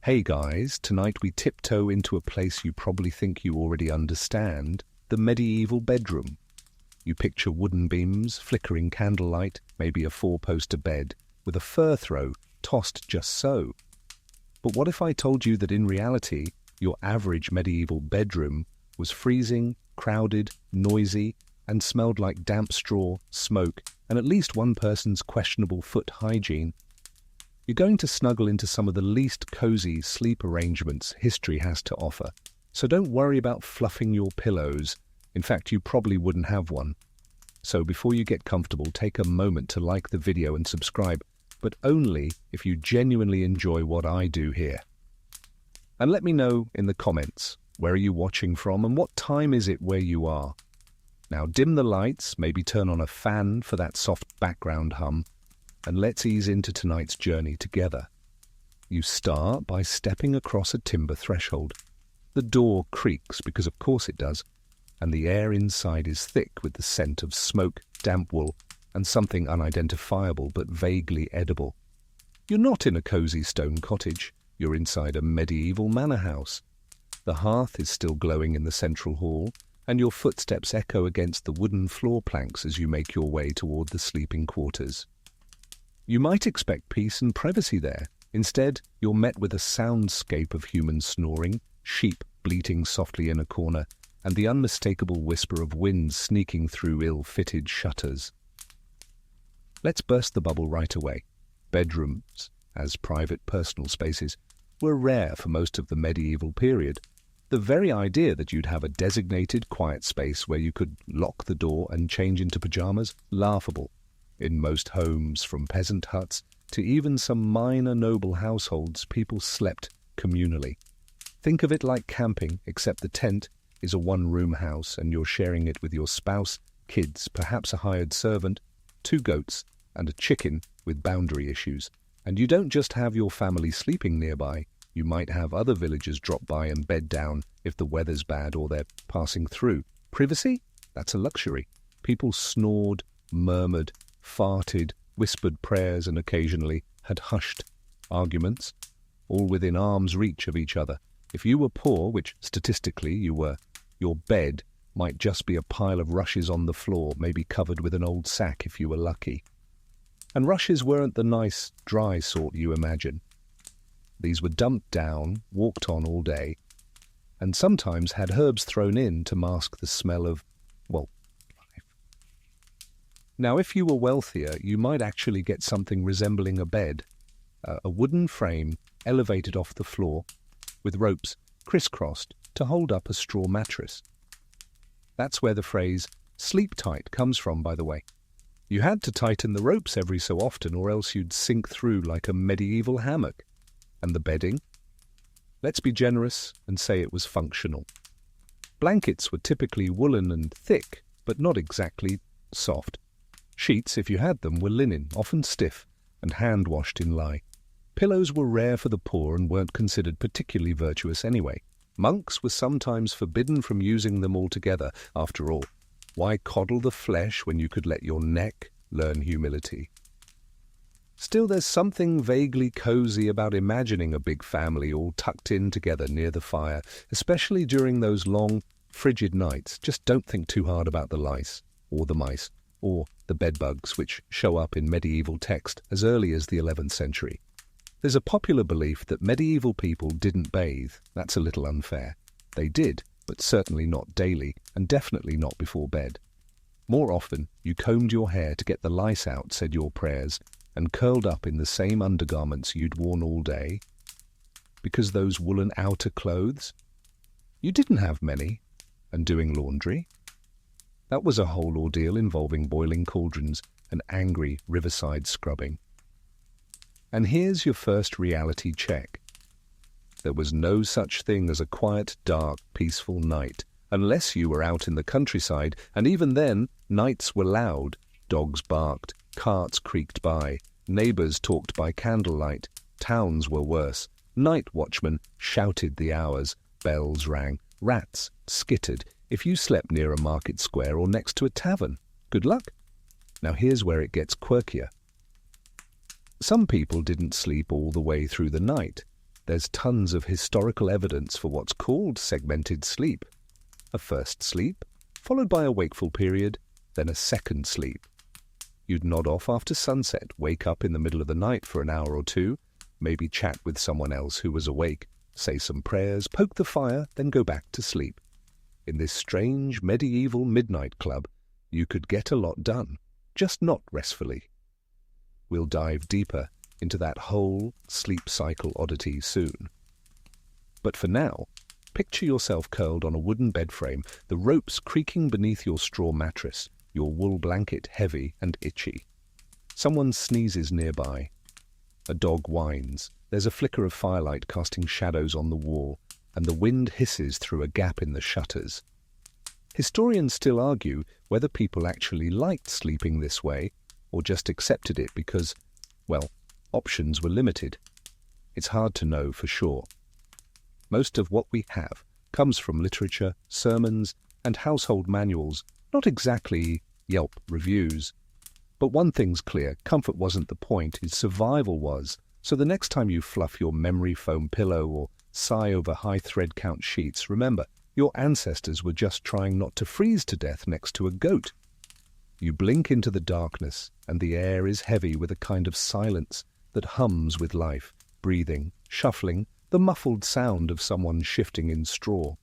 Hey guys, tonight we tiptoe into a place you probably think you already understand, the medieval bedroom. You picture wooden beams, flickering candlelight, maybe a four-poster bed, with a fur throw tossed just so. But what if I told you that in reality, your average medieval bedroom was freezing, crowded, noisy, and smelled like damp straw, smoke, and at least one person's questionable foot hygiene? You're going to snuggle into some of the least cozy sleep arrangements history has to offer. So don't worry about fluffing your pillows. In fact, you probably wouldn't have one. So before you get comfortable, take a moment to like the video and subscribe, but only if you genuinely enjoy what I do here. And let me know in the comments, where are you watching from and what time is it where you are? Now dim the lights, maybe turn on a fan for that soft background hum, and let's ease into tonight's journey together. You start by stepping across a timber threshold. The door creaks because of course it does, and the air inside is thick with the scent of smoke, damp wool, and something unidentifiable but vaguely edible. You're not in a cozy stone cottage, you're inside a medieval manor house. The hearth is still glowing in the central hall, and your footsteps echo against the wooden floor planks as you make your way toward the sleeping quarters. You might expect peace and privacy there. Instead, you're met with a soundscape of human snoring, sheep bleating softly in a corner, and the unmistakable whisper of wind sneaking through ill-fitted shutters. Let's burst the bubble right away. Bedrooms, as private personal spaces, were rare for most of the medieval period. The very idea that you'd have a designated quiet space where you could lock the door and change into pajamas, laughable. In most homes, from peasant huts to even some minor noble households, people slept communally. Think of it like camping, except the tent is a one-room house and you're sharing it with your spouse, kids, perhaps a hired servant, 2 goats, and a chicken with boundary issues. And you don't just have your family sleeping nearby, you might have other villagers drop by and bed down if the weather's bad or they're passing through. Privacy? That's a luxury. People snored, murmured, farted, whispered prayers, and occasionally had hushed arguments, all within arm's reach of each other. If you were poor, which statistically you were, your bed might just be a pile of rushes on the floor, maybe covered with an old sack if you were lucky. And rushes weren't the nice, dry sort you imagine. These were dumped down, walked on all day, and sometimes had herbs thrown in to mask the smell of, well, life. Now, if you were wealthier, you might actually get something resembling a bed, a wooden frame elevated off the floor, with ropes crisscrossed to hold up a straw mattress. That's where the phrase "sleep tight" comes from, by the way. You had to tighten the ropes every so often or else you'd sink through like a medieval hammock. And the bedding? Let's be generous and say it was functional. Blankets were typically woolen and thick, but not exactly soft. Sheets, if you had them, were linen, often stiff, and hand-washed in lye. Pillows were rare for the poor and weren't considered particularly virtuous anyway. Monks were sometimes forbidden from using them altogether. After all, why coddle the flesh when you could let your neck learn humility? Still, there's something vaguely cozy about imagining a big family all tucked in together near the fire, especially during those long, frigid nights. Just don't think too hard about the lice, or the mice, or the bedbugs, which show up in medieval text as early as the 11th century. There's a popular belief that medieval people didn't bathe. That's a little unfair. They did, but certainly not daily, and definitely not before bed. More often, you combed your hair to get the lice out, said your prayers, and curled up in the same undergarments you'd worn all day. Because those woolen outer clothes? You didn't have many. And doing laundry? That was a whole ordeal involving boiling cauldrons and angry riverside scrubbing. And here's your first reality check. There was no such thing as a quiet, dark, peaceful night, unless you were out in the countryside, and even then, nights were loud. Dogs barked, carts creaked by, neighbours talked by candlelight. Towns were worse. Night watchmen shouted the hours, bells rang, rats skittered. If you slept near a market square or next to a tavern, good luck. Now here's where it gets quirkier. Some people didn't sleep all the way through the night. There's tons of historical evidence for what's called segmented sleep. A first sleep, followed by a wakeful period, then a second sleep. You'd nod off after sunset, wake up in the middle of the night for an hour or two, maybe chat with someone else who was awake, say some prayers, poke the fire, then go back to sleep. In this strange medieval midnight club, you could get a lot done, just not restfully. We'll dive deeper into that whole sleep cycle oddity soon. But for now, picture yourself curled on a wooden bed frame, the ropes creaking beneath your straw mattress, your wool blanket heavy and itchy. Someone sneezes nearby. A dog whines. There's a flicker of firelight casting shadows on the wall, and the wind hisses through a gap in the shutters. Historians still argue whether people actually liked sleeping this way or just accepted it because, well, options were limited. It's hard to know for sure. Most of what we have comes from literature, sermons, and household manuals, not exactly Yelp reviews. But one thing's clear, comfort wasn't the point, his survival was. So the next time you fluff your memory foam pillow or sigh over high thread count sheets, remember, your ancestors were just trying not to freeze to death next to a goat. You blink into the darkness, and the air is heavy with a kind of silence that hums with life, breathing, shuffling, the muffled sound of someone shifting in straw.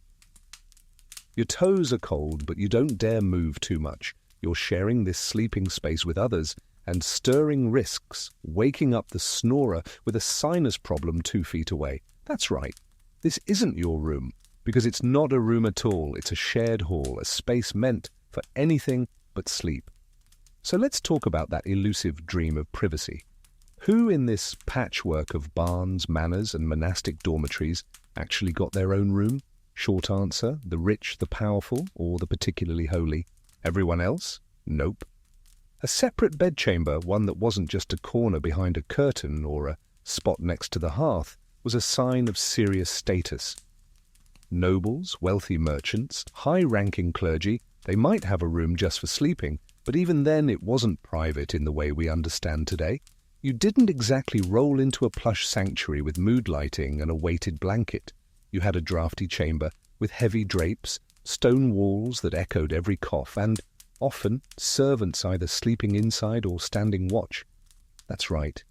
Your toes are cold, but you don't dare move too much. You're sharing this sleeping space with others, and stirring risks, waking up the snorer with a sinus problem 2 feet away. That's right, this isn't your room, because it's not a room at all. It's a shared hall, a space meant for anything but sleep. So let's talk about that elusive dream of privacy. Who in this patchwork of barns, manors, and monastic dormitories actually got their own room? Short answer, the rich, the powerful, or the particularly holy. Everyone else? Nope. A separate bedchamber, one that wasn't just a corner behind a curtain or a spot next to the hearth, was a sign of serious status. Nobles, wealthy merchants, high-ranking clergy, they might have a room just for sleeping, but even then it wasn't private in the way we understand today. You didn't exactly roll into a plush sanctuary with mood lighting and a weighted blanket. You had a drafty chamber with heavy drapes, stone walls that echoed every cough, and, often, servants either sleeping inside or standing watch. That's right.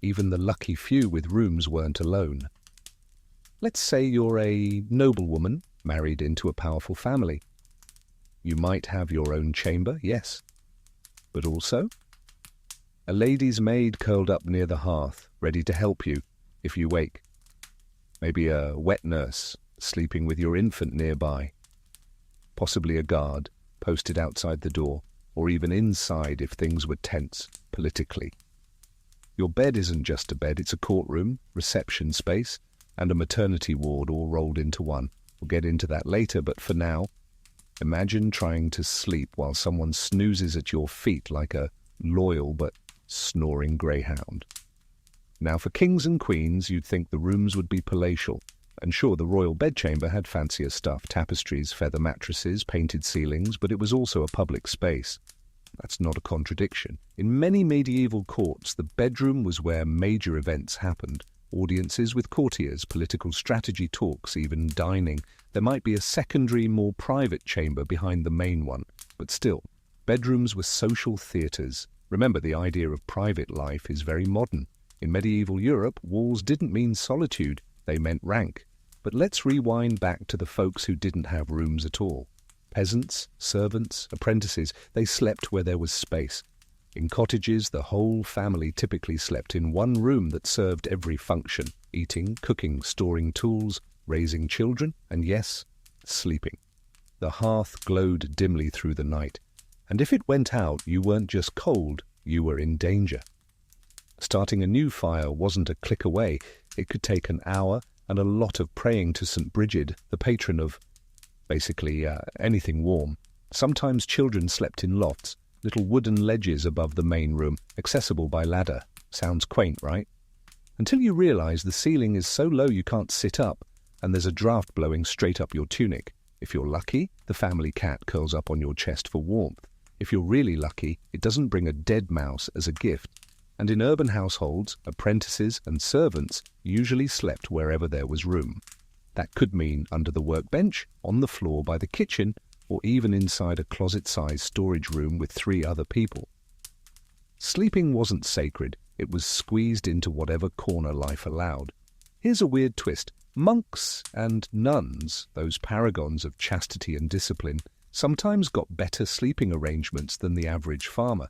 Even the lucky few with rooms weren't alone. Let's say you're a noblewoman married into a powerful family. You might have your own chamber, yes. But also a lady's maid curled up near the hearth, ready to help you if you wake. Maybe a wet nurse sleeping with your infant nearby. Possibly a guard posted outside the door, or even inside if things were tense politically. Your bed isn't just a bed, it's a courtroom, reception space, and a maternity ward all rolled into one. We'll get into that later, but for now, imagine trying to sleep while someone snoozes at your feet like a loyal but snoring greyhound. Now, for kings and queens, you'd think the rooms would be palatial. And sure, the royal bedchamber had fancier stuff, tapestries, feather mattresses, painted ceilings, but it was also a public space. That's not a contradiction. In many medieval courts, the bedroom was where major events happened. Audiences with courtiers, political strategy talks, even dining. There might be a secondary, more private chamber behind the main one. But still, bedrooms were social theatres. Remember, the idea of private life is very modern. In medieval Europe, walls didn't mean solitude, they meant rank. But let's rewind back to the folks who didn't have rooms at all. Peasants, servants, apprentices, they slept where there was space. In cottages, the whole family typically slept in one room that served every function: eating, cooking, storing tools, raising children, and yes, sleeping. The hearth glowed dimly through the night, and if it went out, you weren't just cold, you were in danger. Starting a new fire wasn't a click away. It could take an hour and a lot of praying to St. Bridget, the patron of, basically, anything warm. Sometimes children slept in lofts, little wooden ledges above the main room, accessible by ladder. Sounds quaint, right? Until you realize the ceiling is so low you can't sit up, and there's a draft blowing straight up your tunic. If you're lucky, the family cat curls up on your chest for warmth. If you're really lucky, it doesn't bring a dead mouse as a gift. and in urban households, apprentices and servants usually slept wherever there was room. That could mean under the workbench, on the floor by the kitchen, or even inside a closet-sized storage room with 3 other people. Sleeping wasn't sacred, it was squeezed into whatever corner life allowed. Here's a weird twist. Monks and nuns, those paragons of chastity and discipline, sometimes got better sleeping arrangements than the average farmer.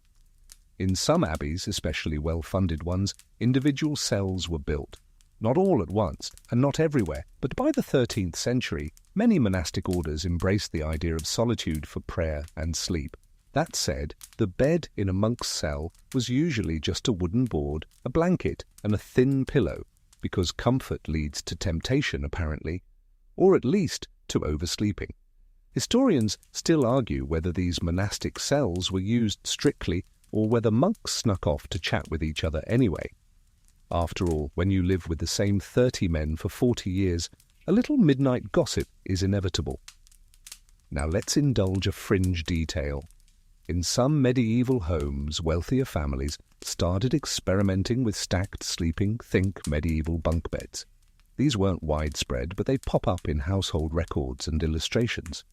In some abbeys, especially well-funded ones, individual cells were built. Not all at once, and not everywhere, but by the 13th century, many monastic orders embraced the idea of solitude for prayer and sleep. That said, the bed in a monk's cell was usually just a wooden board, a blanket, and a thin pillow, because comfort leads to temptation, apparently, or at least to oversleeping. Historians still argue whether these monastic cells were used strictly or whether monks snuck off to chat with each other anyway. After all, when you live with the same 30 men for 40 years, a little midnight gossip is inevitable. Now let's indulge a fringe detail. In some medieval homes, wealthier families started experimenting with stacked sleeping, think medieval bunk beds. These weren't widespread, but they pop up in household records and illustrations.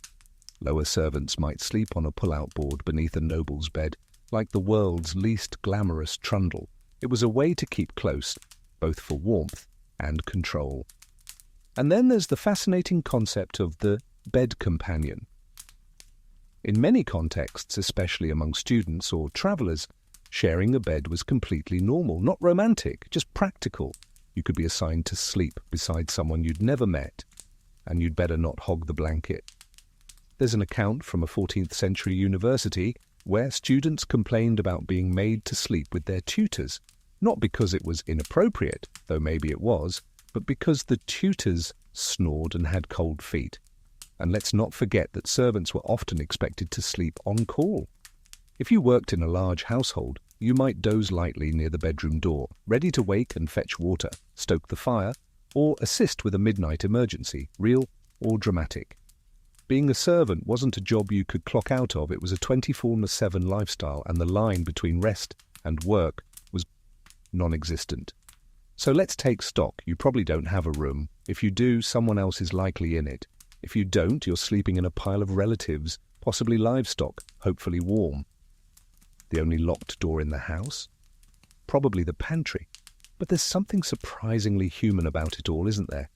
Lower servants might sleep on a pull-out board beneath a noble's bed, like the world's least glamorous trundle. It was a way to keep close, both for warmth and control. And then there's the fascinating concept of the bed companion. In many contexts, especially among students or travellers, sharing a bed was completely normal, not romantic, just practical. You could be assigned to sleep beside someone you'd never met, and you'd better not hog the blanket. There's an account from a 14th century university where students complained about being made to sleep with their tutors, not because it was inappropriate, though maybe it was, but because the tutors snored and had cold feet. And let's not forget that servants were often expected to sleep on call. If you worked in a large household, you might doze lightly near the bedroom door, ready to wake and fetch water, stoke the fire, or assist with a midnight emergency, real or dramatic. Being a servant wasn't a job you could clock out of, it was a 24/7 lifestyle, and the line between rest and work was non-existent. So let's take stock. You probably don't have a room. If you do, someone else is likely in it. If you don't, you're sleeping in a pile of relatives, possibly livestock, hopefully warm. The only locked door in the house? Probably the pantry. But there's something surprisingly human about it all, isn't there?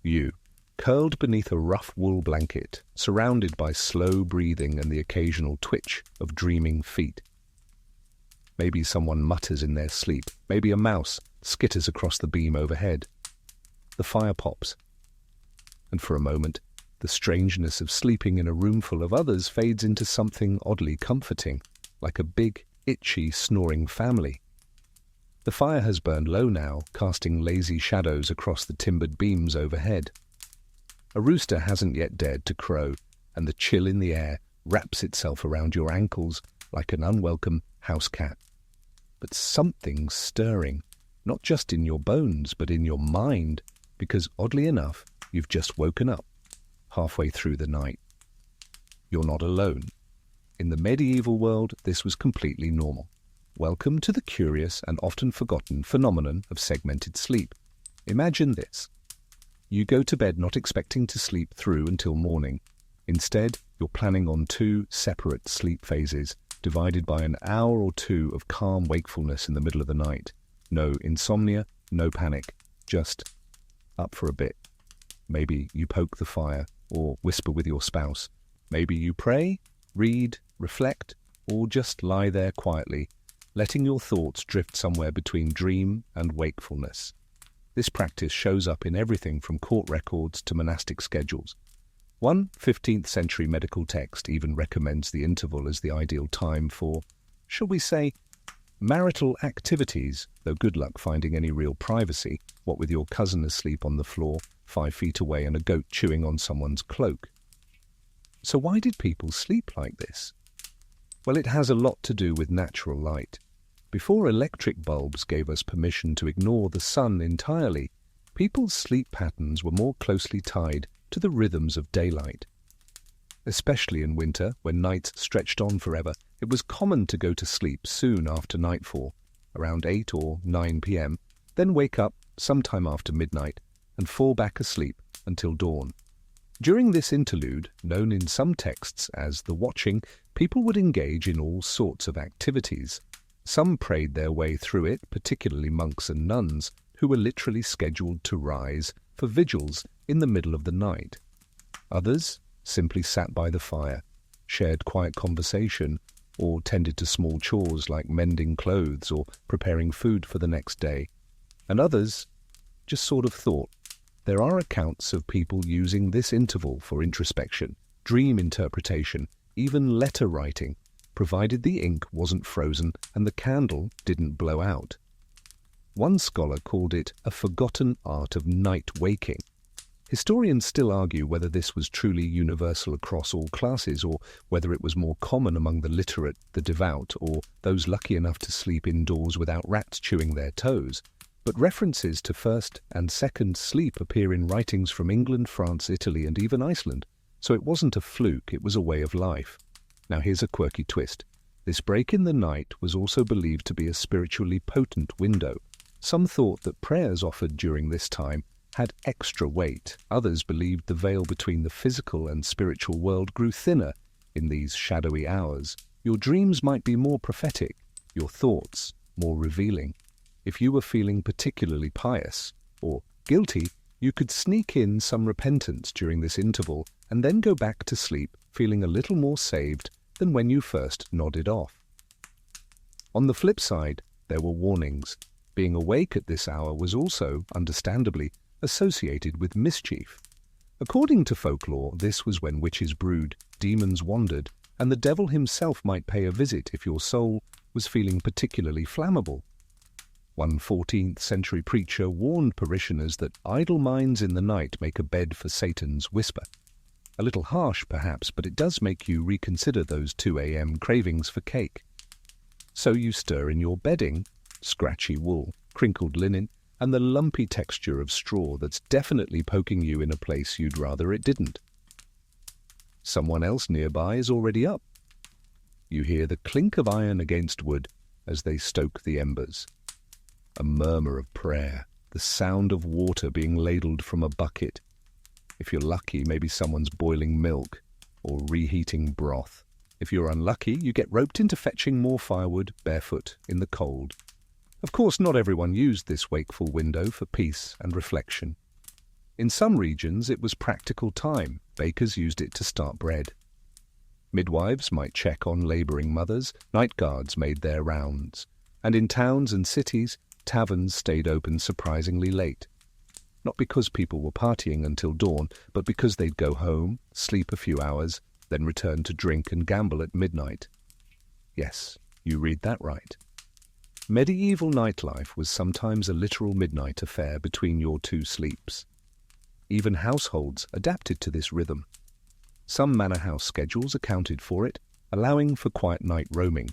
You, curled beneath a rough wool blanket, surrounded by slow breathing and the occasional twitch of dreaming feet. Maybe someone mutters in their sleep. Maybe a mouse skitters across the beam overhead. The fire pops. And for a moment, the strangeness of sleeping in a room full of others fades into something oddly comforting, like a big, itchy, snoring family. The fire has burned low now, casting lazy shadows across the timbered beams overhead. A rooster hasn't yet dared to crow, and the chill in the air wraps itself around your ankles like an unwelcome house cat. But something's stirring, not just in your bones, but in your mind, because oddly enough, you've just woken up, halfway through the night. You're not alone. In the medieval world, this was completely normal. Welcome to the curious and often forgotten phenomenon of segmented sleep. Imagine this. You go to bed not expecting to sleep through until morning. Instead, you're planning on 2 separate sleep phases, divided by an hour or 2 of calm wakefulness in the middle of the night. No insomnia, no panic, just up for a bit. Maybe you poke the fire or whisper with your spouse. Maybe you pray, read, reflect, or just lie there quietly, letting your thoughts drift somewhere between dream and wakefulness. This practice shows up in everything from court records to monastic schedules. One 15th century medical text even recommends the interval as the ideal time for, shall we say, marital activities, though good luck finding any real privacy, what with your cousin asleep on the floor 5 feet away and a goat chewing on someone's cloak. So why did people sleep like this? Well, it has a lot to do with natural light. Before electric bulbs gave us permission to ignore the sun entirely, people's sleep patterns were more closely tied to the rhythms of daylight. Especially in winter, when nights stretched on forever, it was common to go to sleep soon after nightfall, around 8 or 9 p.m., then wake up sometime after midnight and fall back asleep until dawn. During this interlude, known in some texts as the watching, people would engage in all sorts of activities. Some prayed their way through it, particularly monks and nuns, who were literally scheduled to rise for vigils in the middle of the night. Others simply sat by the fire, shared quiet conversation, or tended to small chores like mending clothes or preparing food for the next day. And others just sort of thought. There are accounts of people using this interval for introspection, dream interpretation, even letter writing, provided the ink wasn't frozen and the candle didn't blow out. One scholar called it a forgotten art of night waking. Historians still argue whether this was truly universal across all classes or whether it was more common among the literate, the devout, or those lucky enough to sleep indoors without rats chewing their toes. But references to first and second sleep appear in writings from England, France, Italy, and even Iceland. So it wasn't a fluke, it was a way of life. Now here's a quirky twist. This break in the night was also believed to be a spiritually potent window. Some thought that prayers offered during this time had extra weight. Others believed the veil between the physical and spiritual world grew thinner in these shadowy hours. Your dreams might be more prophetic, your thoughts more revealing. If you were feeling particularly pious or guilty, you could sneak in some repentance during this interval and then go back to sleep feeling a little more saved than when you first nodded off. On the flip side, there were warnings. Being awake at this hour was also, understandably, associated with mischief. According to folklore, this was when witches brewed, demons wandered, and the devil himself might pay a visit if your soul was feeling particularly flammable. One 14th century preacher warned parishioners that idle minds in the night make a bed for Satan's whisper. A little harsh, perhaps, but it does make you reconsider those 2 a.m. cravings for cake. So you stir in your bedding, scratchy wool, crinkled linen, and the lumpy texture of straw that's definitely poking you in a place you'd rather it didn't. Someone else nearby is already up. You hear the clink of iron against wood as they stoke the embers. A murmur of prayer, the sound of water being ladled from a bucket. If you're lucky, maybe someone's boiling milk or reheating broth. If you're unlucky, you get roped into fetching more firewood barefoot in the cold. Of course, not everyone used this wakeful window for peace and reflection. In some regions, it was practical time. Bakers used it to start bread. Midwives might check on labouring mothers. Night guards made their rounds. And in towns and cities, taverns stayed open surprisingly late. Not because people were partying until dawn, but because they'd go home, sleep a few hours, then return to drink and gamble at midnight. Yes, you read that right. Medieval nightlife was sometimes a literal midnight affair between your 2 sleeps. Even households adapted to this rhythm. Some manor house schedules accounted for it, allowing for quiet night roaming.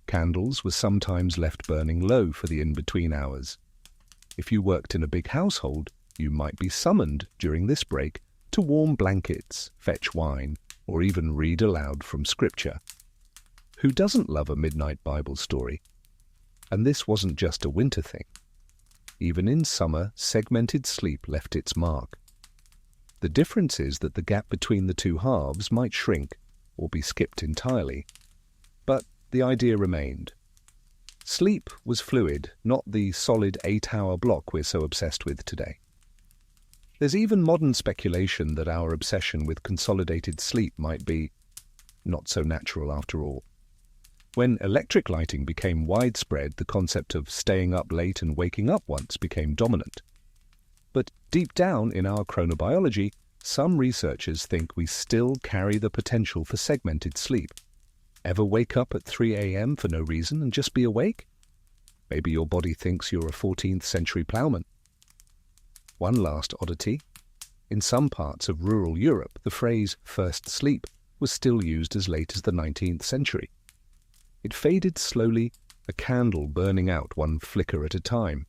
Candles were sometimes left burning low for the in-between hours. If you worked in a big household, you might be summoned during this break to warm blankets, fetch wine, or even read aloud from Scripture. Who doesn't love a midnight Bible story? And this wasn't just a winter thing. Even in summer, segmented sleep left its mark. The difference is that the gap between the 2 halves might shrink or be skipped entirely. But the idea remained. Sleep was fluid, not the solid 8-hour block we're so obsessed with today. There's even modern speculation that our obsession with consolidated sleep might be not so natural after all. When electric lighting became widespread, the concept of staying up late and waking up once became dominant. But deep down in our chronobiology, some researchers think we still carry the potential for segmented sleep. Ever wake up at 3 a.m. for no reason and just be awake? Maybe your body thinks you're a 14th century ploughman. One last oddity. In some parts of rural Europe, the phrase first sleep was still used as late as the 19th century. It faded slowly, a candle burning out one flicker at a time.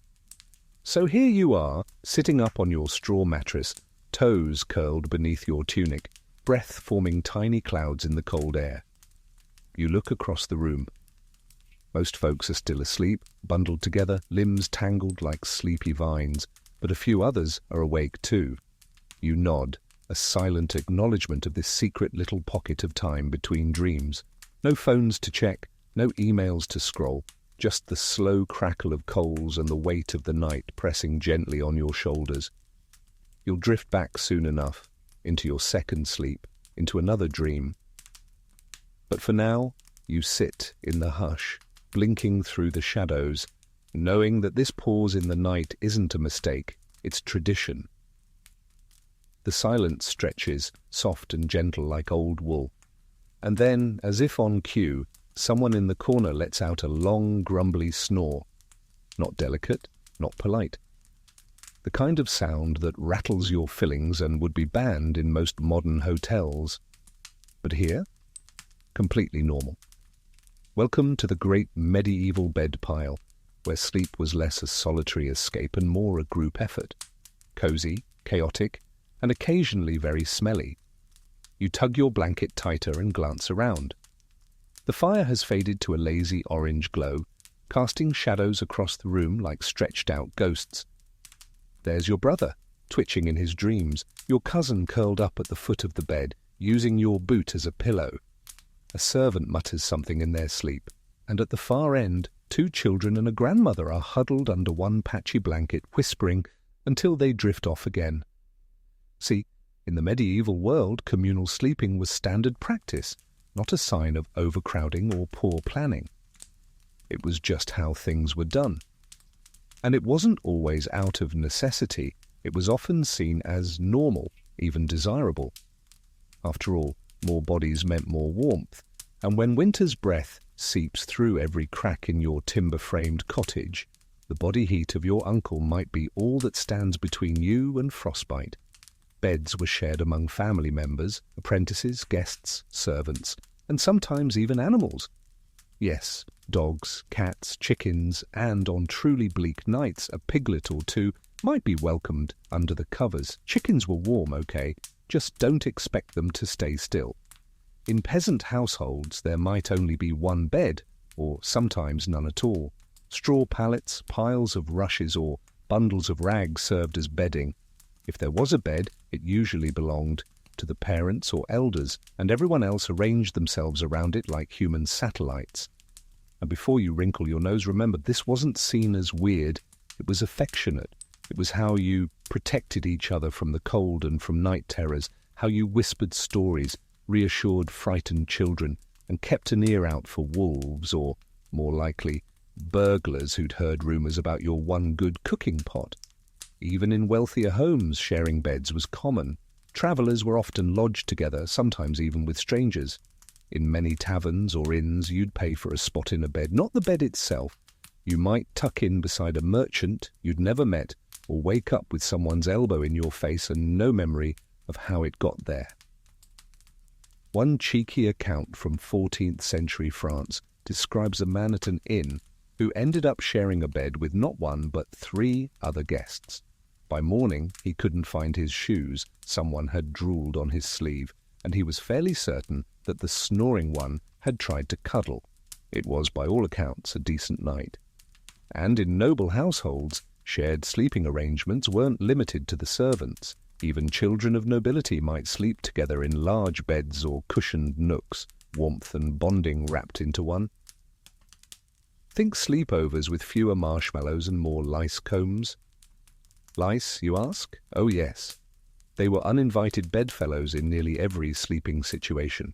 So here you are, sitting up on your straw mattress, toes curled beneath your tunic, breath forming tiny clouds in the cold air. You look across the room. Most folks are still asleep, bundled together, limbs tangled like sleepy vines, but a few others are awake too. You nod, a silent acknowledgement of this secret little pocket of time between dreams. No phones to check, no emails to scroll, just the slow crackle of coals and the weight of the night pressing gently on your shoulders. You'll drift back soon enough, into your second sleep, into another dream. But for now, you sit in the hush, blinking through the shadows, knowing that this pause in the night isn't a mistake, it's tradition. The silence stretches, soft and gentle like old wool. And then, as if on cue, someone in the corner lets out a long, grumbly snore. Not delicate, not polite. The kind of sound that rattles your fillings and would be banned in most modern hotels. But here, completely normal. Welcome to the great medieval bed pile, where sleep was less a solitary escape and more a group effort. Cozy, chaotic, and occasionally very smelly. You tug your blanket tighter and glance around. The fire has faded to a lazy orange glow, casting shadows across the room like stretched-out ghosts. There's your brother, twitching in his dreams, your cousin curled up at the foot of the bed, using your boot as a pillow. A servant mutters something in their sleep, and at the far end, 2 children and a grandmother are huddled under one patchy blanket, whispering until they drift off again. See, in the medieval world, communal sleeping was standard practice, not a sign of overcrowding or poor planning. It was just how things were done. And it wasn't always out of necessity. It was often seen as normal, even desirable. After all, more bodies meant more warmth, and when winter's breath seeps through every crack in your timber-framed cottage, the body heat of your uncle might be all that stands between you and frostbite. Beds were shared among family members, apprentices, guests, servants, and sometimes even animals. Yes, dogs, cats, chickens, and on truly bleak nights a piglet or 2 might be welcomed under the covers. Chickens were warm, okay, just don't expect them to stay still. In peasant households there might only be one bed, or sometimes none at all. Straw pallets, piles of rushes, or bundles of rags served as bedding. If there was a bed, it usually belonged to the parents or elders, and everyone else arranged themselves around it like human satellites. And before you wrinkle your nose, remember, this wasn't seen as weird, it was affectionate. It was how you protected each other from the cold and from night terrors, how you whispered stories, reassured frightened children, and kept an ear out for wolves, or, more likely, burglars who'd heard rumors about your one good cooking pot. Even in wealthier homes, sharing beds was common. Travellers were often lodged together, sometimes even with strangers. In many taverns or inns, you'd pay for a spot in a bed, not the bed itself. You might tuck in beside a merchant you'd never met, or wake up with someone's elbow in your face and no memory of how it got there. One cheeky account from 14th century France describes a man at an inn who ended up sharing a bed with not 1 but 3 other guests. By morning, he couldn't find his shoes, someone had drooled on his sleeve, and he was fairly certain that the snoring one had tried to cuddle. It was, by all accounts, a decent night. And in noble households, shared sleeping arrangements weren't limited to the servants. Even children of nobility might sleep together in large beds or cushioned nooks, warmth and bonding wrapped into one. Think sleepovers with fewer marshmallows and more lice combs. Lice, you ask? Oh yes. They were uninvited bedfellows in nearly every sleeping situation.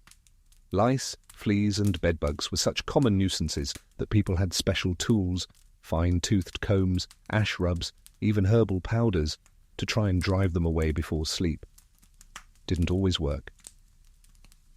Lice, fleas and bedbugs were such common nuisances that people had special tools, fine-toothed combs, ash rubs, even herbal powders, to try and drive them away before sleep. Didn't always work.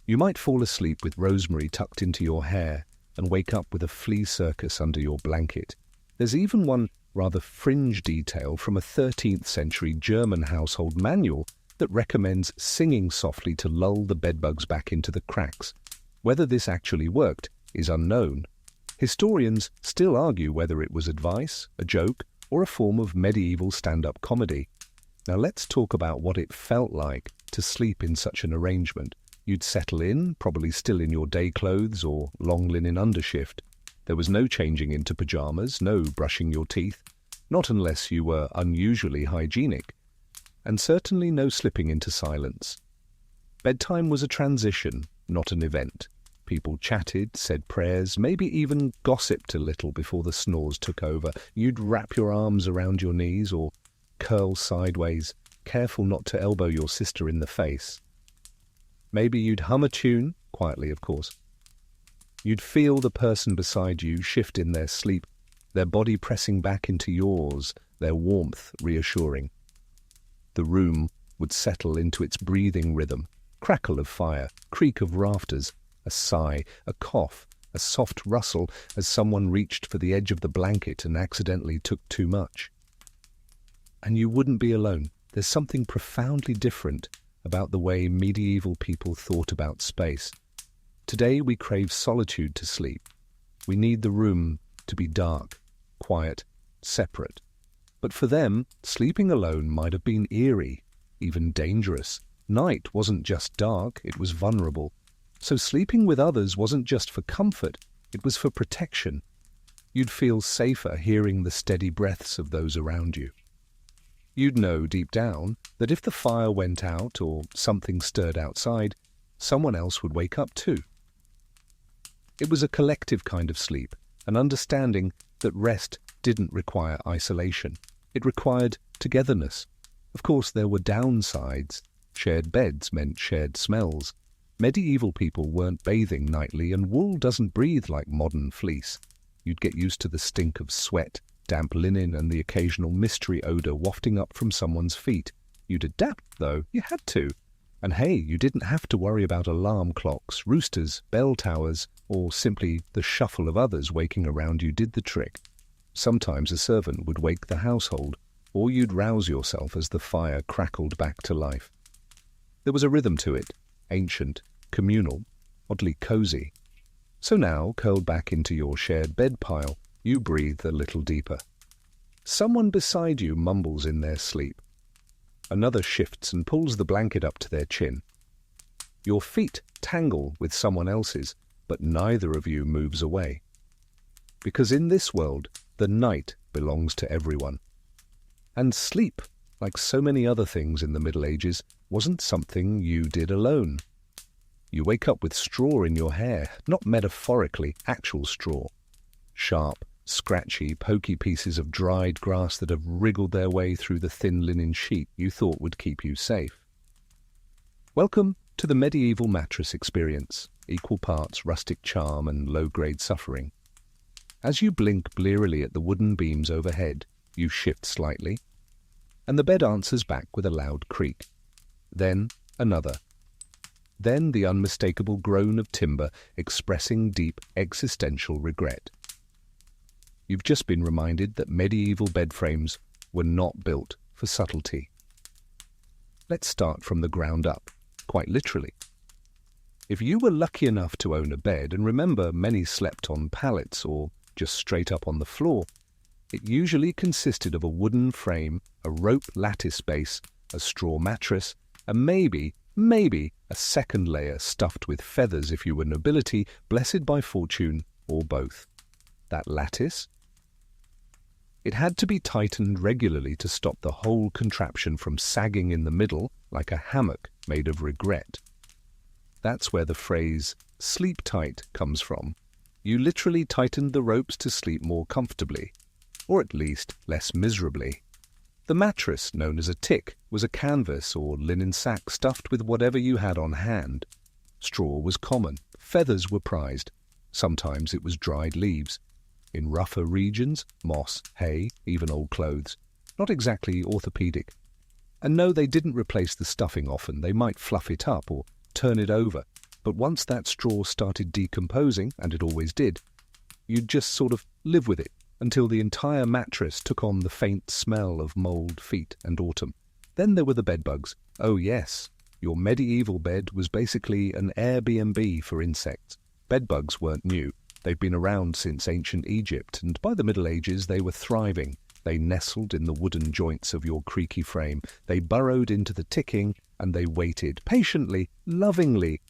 You might fall asleep with rosemary tucked into your hair and wake up with a flea circus under your blanket. There's even one rather fringe detail from a 13th century German household manual that recommends singing softly to lull the bedbugs back into the cracks. Whether this actually worked is unknown. Historians still argue whether it was advice, a joke, or a form of medieval stand-up comedy. Now let's talk about what it felt like to sleep in such an arrangement. You'd settle in, probably still in your day clothes or long linen undershift. There was no changing into pajamas, no brushing your teeth, not unless you were unusually hygienic, and certainly no slipping into silence. Bedtime was a transition, not an event. People chatted, said prayers, maybe even gossiped a little before the snores took over. You'd wrap your arms around your knees or curl sideways, careful not to elbow your sister in the face. Maybe you'd hum a tune, quietly of course. You'd feel the person beside you shift in their sleep, their body pressing back into yours, their warmth reassuring. The room would settle into its breathing rhythm, crackle of fire, creak of rafters, a sigh, a cough, a soft rustle as someone reached for the edge of the blanket and accidentally took too much. And you wouldn't be alone. There's something profoundly different about the way medieval people thought about space. Today we crave solitude to sleep. We need the room to be dark, quiet, separate. But for them, sleeping alone might have been eerie, even dangerous. Night wasn't just dark, it was vulnerable. So sleeping with others wasn't just for comfort, it was for protection. You'd feel safer hearing the steady breaths of those around you. You'd know deep down that if the fire went out or something stirred outside, someone else would wake up too. It was a collective kind of sleep, an understanding that rest didn't require isolation. It required togetherness. Of course, there were downsides. Shared beds meant shared smells. Medieval people weren't bathing nightly, and wool doesn't breathe like modern fleece. You'd get used to the stink of sweat, damp linen, and the occasional mystery odor wafting up from someone's feet. You'd adapt, though. You had to. And hey, you didn't have to worry about alarm clocks, roosters, bell towers, or simply the shuffle of others waking around you did the trick. Sometimes a servant would wake the household, or you'd rouse yourself as the fire crackled back to life. There was a rhythm to it, ancient, communal, oddly cozy. So now, curled back into your shared bed pile, you breathe a little deeper. Someone beside you mumbles in their sleep. Another shifts and pulls the blanket up to their chin. Your feet tangle with someone else's, but neither of you moves away. Because in this world, the night belongs to everyone. And sleep, like so many other things in the Middle Ages, wasn't something you did alone. You wake up with straw in your hair, not metaphorically, actual straw. Sharp, scratchy, pokey pieces of dried grass that have wriggled their way through the thin linen sheet you thought would keep you safe. Welcome to the medieval mattress experience, equal parts rustic charm and low-grade suffering. As you blink blearily at the wooden beams overhead, you shift slightly, and the bed answers back with a loud creak. Then another. Then the unmistakable groan of timber expressing deep existential regret. You've just been reminded that medieval bed frames were not built for subtlety. Let's start from the ground up, quite literally. If you were lucky enough to own a bed, and remember many slept on pallets or just straight up on the floor, it usually consisted of a wooden frame, a rope lattice base, a straw mattress, and maybe a second layer stuffed with feathers if you were nobility, blessed by fortune, or both. That lattice? It had to be tightened regularly to stop the whole contraption from sagging in the middle like a hammock made of regret. That's where the phrase "sleep tight" comes from. You literally tightened the ropes to sleep more comfortably, or at least less miserably. The mattress, known as a tick, was a canvas or linen sack stuffed with whatever you had on hand. Straw was common, feathers were prized. Sometimes it was dried leaves. In rougher regions, moss, hay, even old clothes. Not exactly orthopedic. And no, they didn't replace the stuffing often. They might fluff it up or turn it over. But once that straw started decomposing, and it always did, you'd just sort of live with it until the entire mattress took on the faint smell of mould, feet, and autumn. Then there were the bedbugs. Oh yes, your medieval bed was basically an Airbnb for insects. Bedbugs weren't new. They've been around since ancient Egypt, and by the Middle Ages they were thriving. They nestled in the wooden joints of your creaky frame. They burrowed into the ticking, and they waited, patiently, lovingly.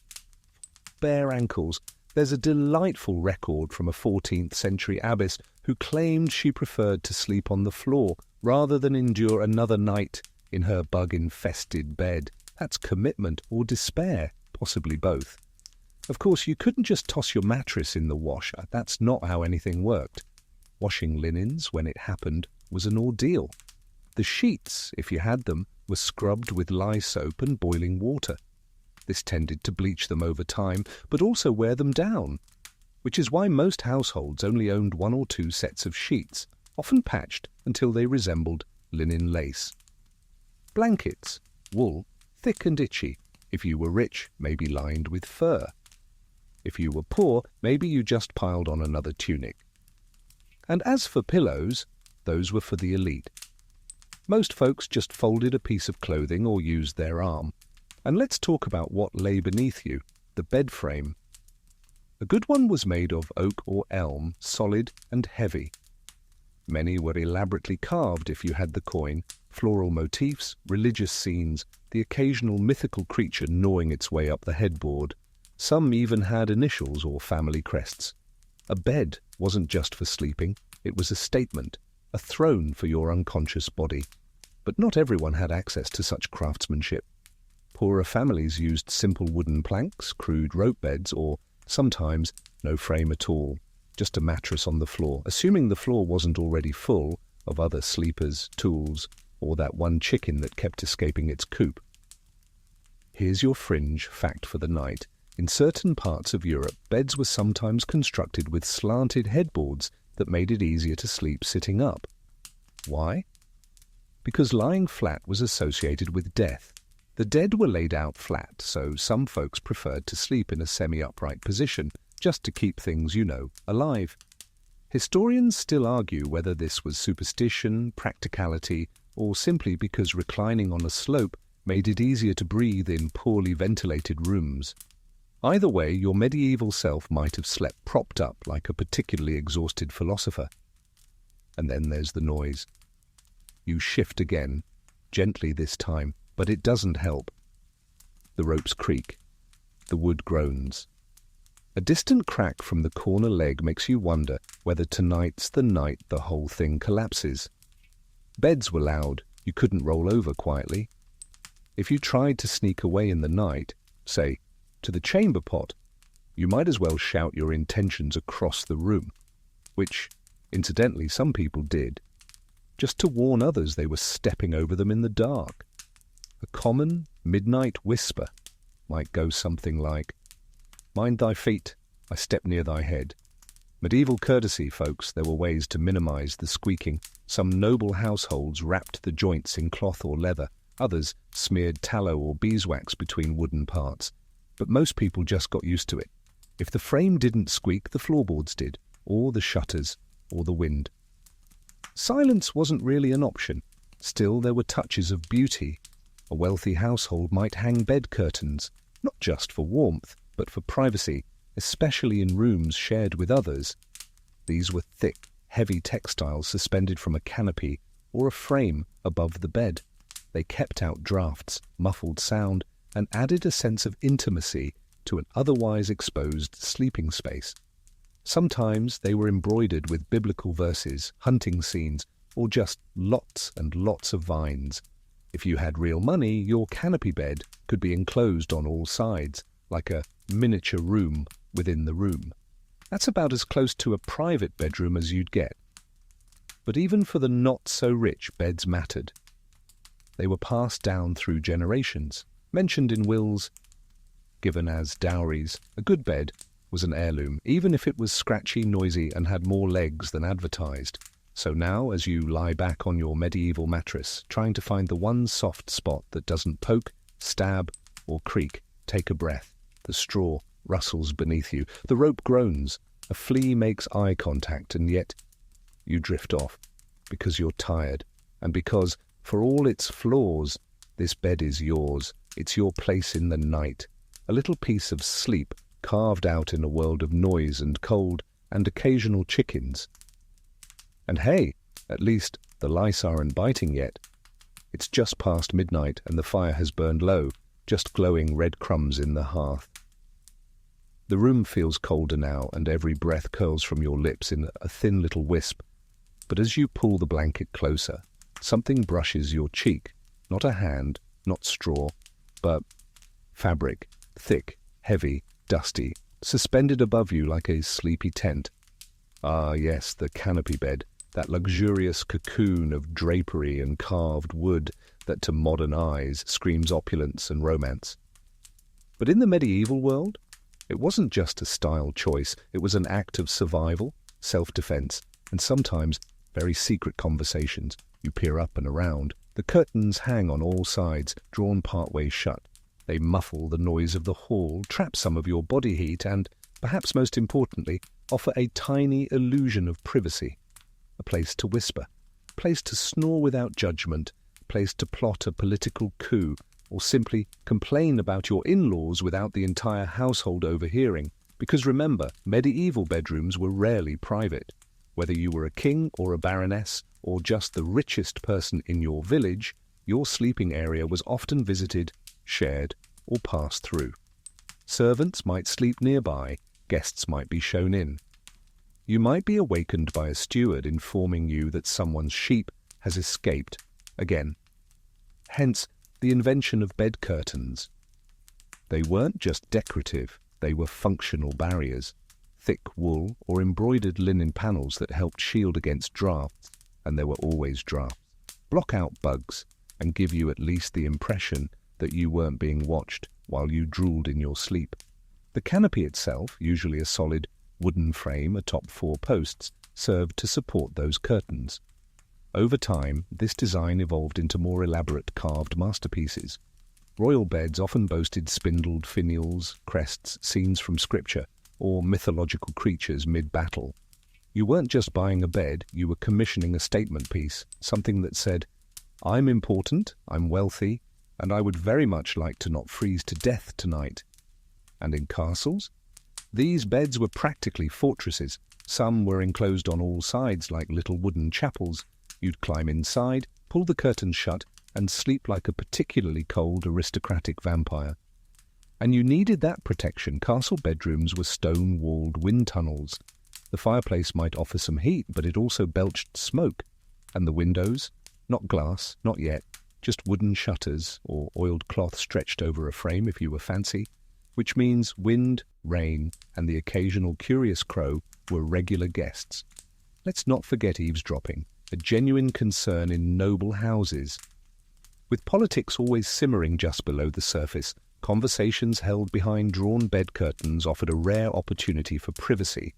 Bare ankles. There's a delightful record from a 14th century abbess who claimed she preferred to sleep on the floor rather than endure another night in her bug-infested bed. That's commitment or despair, possibly both. Of course, you couldn't just toss your mattress in the washer. That's not how anything worked. Washing linens, when it happened, was an ordeal. The sheets, if you had them, were scrubbed with lye soap and boiling water. This tended to bleach them over time, but also wear them down, which is why most households only owned 1 or 2 sets of sheets, often patched until they resembled linen lace. Blankets, wool, thick and itchy. If you were rich, maybe lined with fur. If you were poor, maybe you just piled on another tunic. And as for pillows, those were for the elite. Most folks just folded a piece of clothing or used their arm. And let's talk about what lay beneath you, the bed frame. A good one was made of oak or elm, solid and heavy. Many were elaborately carved if you had the coin, floral motifs, religious scenes, the occasional mythical creature gnawing its way up the headboard. Some even had initials or family crests. A bed wasn't just for sleeping, it was a statement, a throne for your unconscious body. But not everyone had access to such craftsmanship. Poorer families used simple wooden planks, crude rope beds, or sometimes no frame at all, just a mattress on the floor, assuming the floor wasn't already full of other sleepers, tools, or that one chicken that kept escaping its coop. Here's your fringe fact for the night. In certain parts of Europe, beds were sometimes constructed with slanted headboards that made it easier to sleep sitting up. Why? Because lying flat was associated with death. The dead were laid out flat, so some folks preferred to sleep in a semi-upright position, just to keep things, alive. Historians still argue whether this was superstition, practicality, or simply because reclining on a slope made it easier to breathe in poorly ventilated rooms. Either way, your medieval self might have slept propped up like a particularly exhausted philosopher. And then there's the noise. You shift again, gently this time, but it doesn't help. The ropes creak. The wood groans. A distant crack from the corner leg makes you wonder whether tonight's the night the whole thing collapses. Beds were loud. You couldn't roll over quietly. If you tried to sneak away in the night, say, to the chamber pot, you might as well shout your intentions across the room, which, incidentally, some people did, just to warn others they were stepping over them in the dark. A common midnight whisper might go something like, "Mind thy feet, I step near thy head." Medieval courtesy, folks. There were ways to minimize the squeaking. Some noble households wrapped the joints in cloth or leather. Others smeared tallow or beeswax between wooden parts. But most people just got used to it. If the frame didn't squeak, the floorboards did, or the shutters, or the wind. Silence wasn't really an option. Still, there were touches of beauty. A wealthy household might hang bed curtains, not just for warmth, but for privacy, especially in rooms shared with others. These were thick, heavy textiles suspended from a canopy or a frame above the bed. They kept out drafts, muffled sound, and added a sense of intimacy to an otherwise exposed sleeping space. Sometimes they were embroidered with biblical verses, hunting scenes, or just lots and lots of vines. If you had real money, your canopy bed could be enclosed on all sides, like a miniature room within the room. That's about as close to a private bedroom as you'd get. But even for the not-so-rich, beds mattered. They were passed down through generations, mentioned in wills, given as dowries. A good bed was an heirloom, even if it was scratchy, noisy, and had more legs than advertised. So now, as you lie back on your medieval mattress, trying to find the one soft spot that doesn't poke, stab, or creak, take a breath. The straw rustles beneath you. The rope groans. A flea makes eye contact, and yet you drift off, because you're tired, and because, for all its flaws, this bed is yours. It's your place in the night, a little piece of sleep carved out in a world of noise and cold and occasional chickens. And hey, at least the lice aren't biting yet. It's just past midnight and the fire has burned low, just glowing red crumbs in the hearth. The room feels colder now, and every breath curls from your lips in a thin little wisp. But as you pull the blanket closer, something brushes your cheek. Not a hand, not straw, but fabric, thick, heavy, dusty, suspended above you like a sleepy tent. Ah, yes, the canopy bed, that luxurious cocoon of drapery and carved wood that to modern eyes screams opulence and romance. But in the medieval world, it wasn't just a style choice, it was an act of survival, self-defense, and sometimes very secret conversations. You peer up and around. The curtains hang on all sides, drawn partway shut. They muffle the noise of the hall, trap some of your body heat, and, perhaps most importantly, offer a tiny illusion of privacy. A place to whisper, a place to snore without judgment, a place to plot a political coup, or simply complain about your in-laws without the entire household overhearing. Because remember, medieval bedrooms were rarely private. Whether you were a king or a baroness, or just the richest person in your village, your sleeping area was often visited, shared, or passed through. Servants might sleep nearby, guests might be shown in. You might be awakened by a steward informing you that someone's sheep has escaped again. Hence, the invention of bed curtains. They weren't just decorative, they were functional barriers. Thick wool or embroidered linen panels that helped shield against drafts, and there were always drafts, block out bugs, and give you at least the impression that you weren't being watched while you drooled in your sleep. The canopy itself, usually a solid wooden frame atop 4 posts, served to support those curtains. Over time, this design evolved into more elaborate carved masterpieces. Royal beds often boasted spindled finials, crests, scenes from scripture, or mythological creatures mid-battle. You weren't just buying a bed, you were commissioning a statement piece, something that said, "I'm important, I'm wealthy, and I would very much like to not freeze to death tonight." And in castles? These beds were practically fortresses. Some were enclosed on all sides like little wooden chapels. You'd climb inside, pull the curtains shut, and sleep like a particularly cold aristocratic vampire. And you needed that protection. Castle bedrooms were stone-walled wind tunnels. The fireplace might offer some heat, but it also belched smoke. And the windows? Not glass, not yet, just wooden shutters or oiled cloth stretched over a frame if you were fancy, which means wind, rain, and the occasional curious crow were regular guests. Let's not forget eavesdropping, a genuine concern in noble houses. With politics always simmering just below the surface, conversations held behind drawn bed curtains offered a rare opportunity for privacy.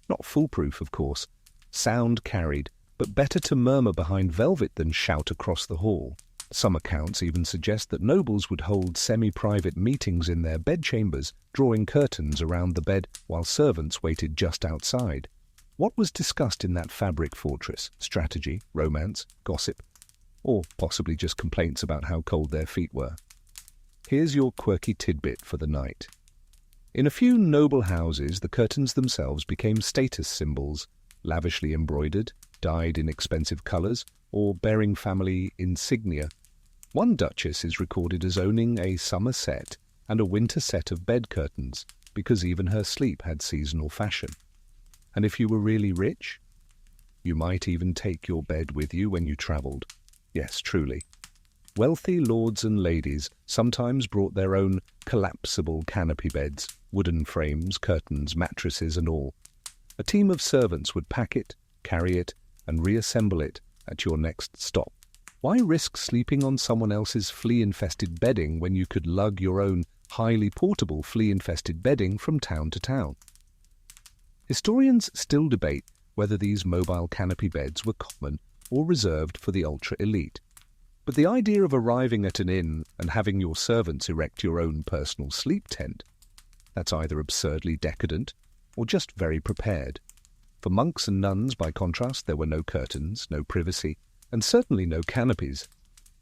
Not foolproof, of course. Sound carried, but better to murmur behind velvet than shout across the hall. Some accounts even suggest that nobles would hold semi-private meetings in their bedchambers, drawing curtains around the bed while servants waited just outside. What was discussed in that fabric fortress? Strategy, romance, gossip, or possibly just complaints about how cold their feet were? Here's your quirky tidbit for the night. In a few noble houses, the curtains themselves became status symbols, lavishly embroidered, dyed in expensive colours, or bearing family insignia. One duchess is recorded as owning a summer set and a winter set of bed curtains, because even her sleep had seasonal fashion. And if you were really rich, you might even take your bed with you when you travelled. Yes, truly. Wealthy lords and ladies sometimes brought their own collapsible canopy beds, wooden frames, curtains, mattresses and all. A team of servants would pack it, carry it, and reassemble it at your next stop. Why risk sleeping on someone else's flea-infested bedding when you could lug your own highly portable flea-infested bedding from town to town? Historians still debate whether these mobile canopy beds were common or reserved for the ultra-elite. But the idea of arriving at an inn and having your servants erect your own personal sleep tent, that's either absurdly decadent or just very prepared. For monks and nuns, by contrast, there were no curtains, no privacy, and certainly no canopies.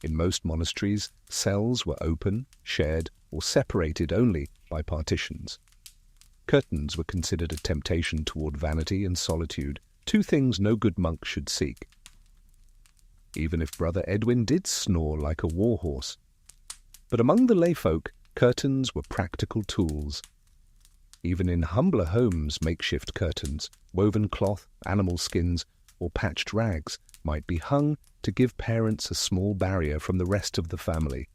In most monasteries, cells were open, shared, or separated only by partitions. Curtains were considered a temptation toward vanity and solitude, 2 things no good monk should seek. Even if Brother Edwin did snore like a warhorse. But among the layfolk, curtains were practical tools. Even in humbler homes, makeshift curtains, woven cloth, animal skins, or patched rags might be hung to give parents a small barrier from the rest of the family.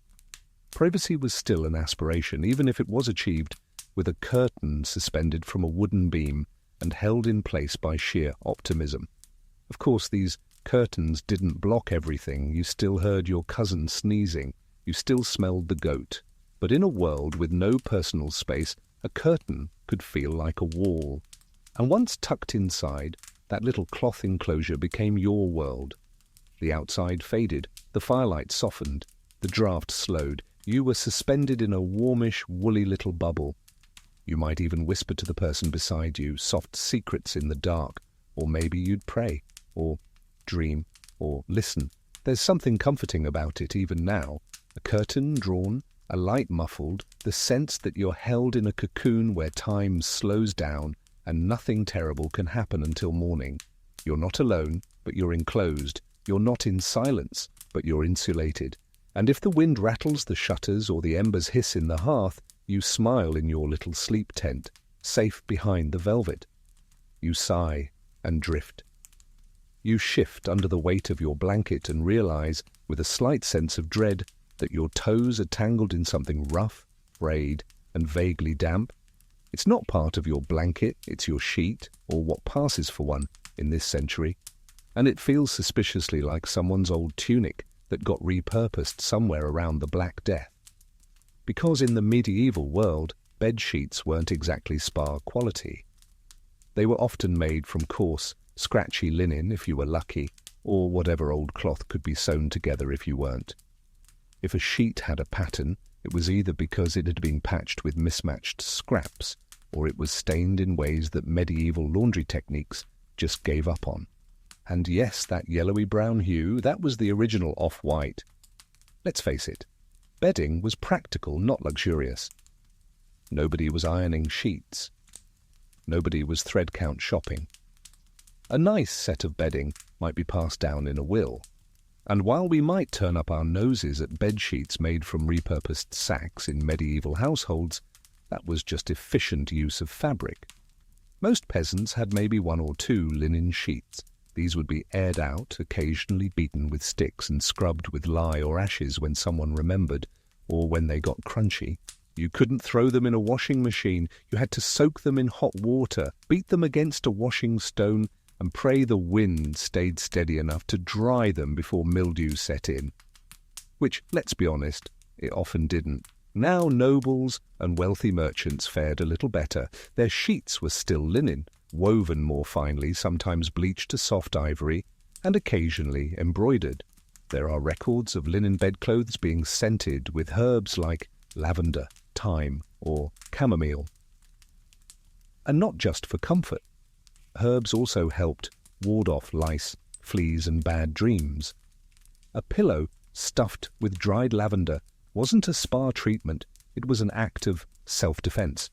Privacy was still an aspiration, even if it was achieved with a curtain suspended from a wooden beam and held in place by sheer optimism. Of course, these curtains didn't block everything. You still heard your cousin sneezing. You still smelled the goat. But in a world with no personal space, a curtain could feel like a wall. And once tucked inside, that little cloth enclosure became your world. The outside faded, the firelight softened, the draft slowed. You were suspended in a warmish, woolly little bubble. You might even whisper to the person beside you soft secrets in the dark, or maybe you'd pray, or dream, or listen. There's something comforting about it even now. A curtain drawn, a light muffled, the sense that you're held in a cocoon where time slows down and nothing terrible can happen until morning. You're not alone, but you're enclosed. You're not in silence, but you're insulated. And if the wind rattles the shutters or the embers hiss in the hearth, you smile in your little sleep tent, safe behind the velvet. You sigh and drift. You shift under the weight of your blanket and realize, with a slight sense of dread, that your toes are tangled in something rough, frayed, and vaguely damp. It's not part of your blanket, it's your sheet, or what passes for one in this century. And it feels suspiciously like someone's old tunic that got repurposed somewhere around the Black Death. Because in the medieval world, bed sheets weren't exactly spa quality. They were often made from coarse, scratchy linen if you were lucky, or whatever old cloth could be sewn together if you weren't. If a sheet had a pattern, it was either because it had been patched with mismatched scraps, or it was stained in ways that medieval laundry techniques just gave up on. And yes, that yellowy-brown hue, that was the original off-white. Let's face it, bedding was practical, not luxurious. Nobody was ironing sheets. Nobody was thread-count shopping. A nice set of bedding might be passed down in a will. And while we might turn up our noses at bed sheets made from repurposed sacks in medieval households, that was just efficient use of fabric. Most peasants had maybe one or two linen sheets. These would be aired out, occasionally beaten with sticks and scrubbed with lye or ashes when someone remembered, or when they got crunchy. You couldn't throw them in a washing machine. You had to soak them in hot water, beat them against a washing stone, and pray the wind stayed steady enough to dry them before mildew set in. Which, let's be honest, it often didn't. Now nobles and wealthy merchants fared a little better. Their sheets were still linen, woven more finely, sometimes bleached to soft ivory, and occasionally embroidered. There are records of linen bedclothes being scented with herbs like lavender, thyme, or chamomile. And not just for comfort. Herbs also helped ward off lice, fleas, and bad dreams. A pillow stuffed with dried lavender wasn't a spa treatment, it was an act of self-defense.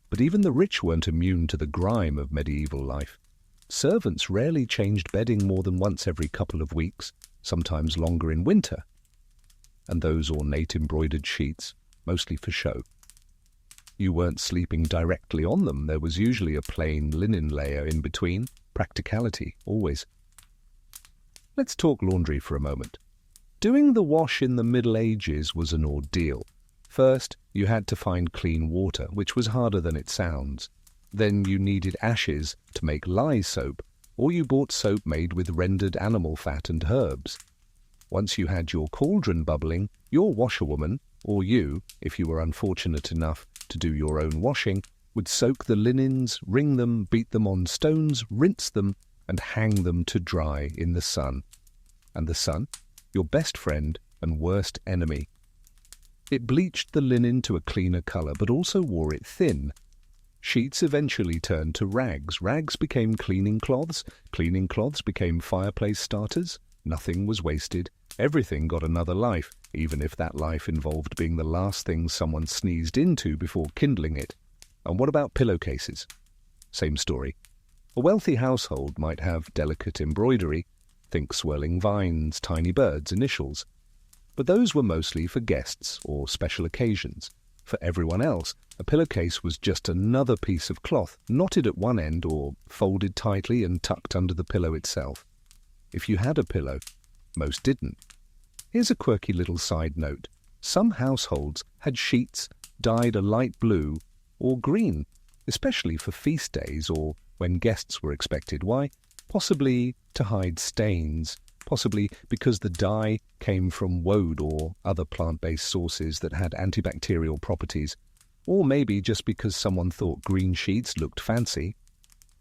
But even the rich weren't immune to the grime of medieval life. Servants rarely changed bedding more than once every couple of weeks, sometimes longer in winter. And those ornate embroidered sheets, mostly for show. You weren't sleeping directly on them. There was usually a plain linen layer in between. Practicality, always. Let's talk laundry for a moment. Doing the wash in the Middle Ages was an ordeal. First, you had to find clean water, which was harder than it sounds. Then you needed ashes to make lye soap, or you bought soap made with rendered animal fat and herbs. Once you had your cauldron bubbling, your washerwoman, or you, if you were unfortunate enough to do your own washing, would soak the linens, wring them, beat them on stones, rinse them, and hang them to dry in the sun. And the sun? Your best friend and worst enemy. It bleached the linen to a cleaner colour, but also wore it thin. Sheets eventually turned to rags. Rags became cleaning cloths. Cleaning cloths became fireplace starters. Nothing was wasted. Everything got another life, even if that life involved being the last thing someone sneezed into before kindling it. And what about pillowcases? Same story. A wealthy household might have delicate embroidery, think swirling vines, tiny birds, initials. But those were mostly for guests or special occasions. For everyone else, a pillowcase was just another piece of cloth, knotted at one end or folded tightly and tucked under the pillow itself. If you had a pillow, most didn't. Here's a quirky little side note. Some households had sheets dyed a light blue or green, especially for feast days or when guests were expected. Why? Possibly to hide stains, possibly because the dye came from woad or other plant-based sources that had antibacterial properties, or maybe just because someone thought green sheets looked fancy.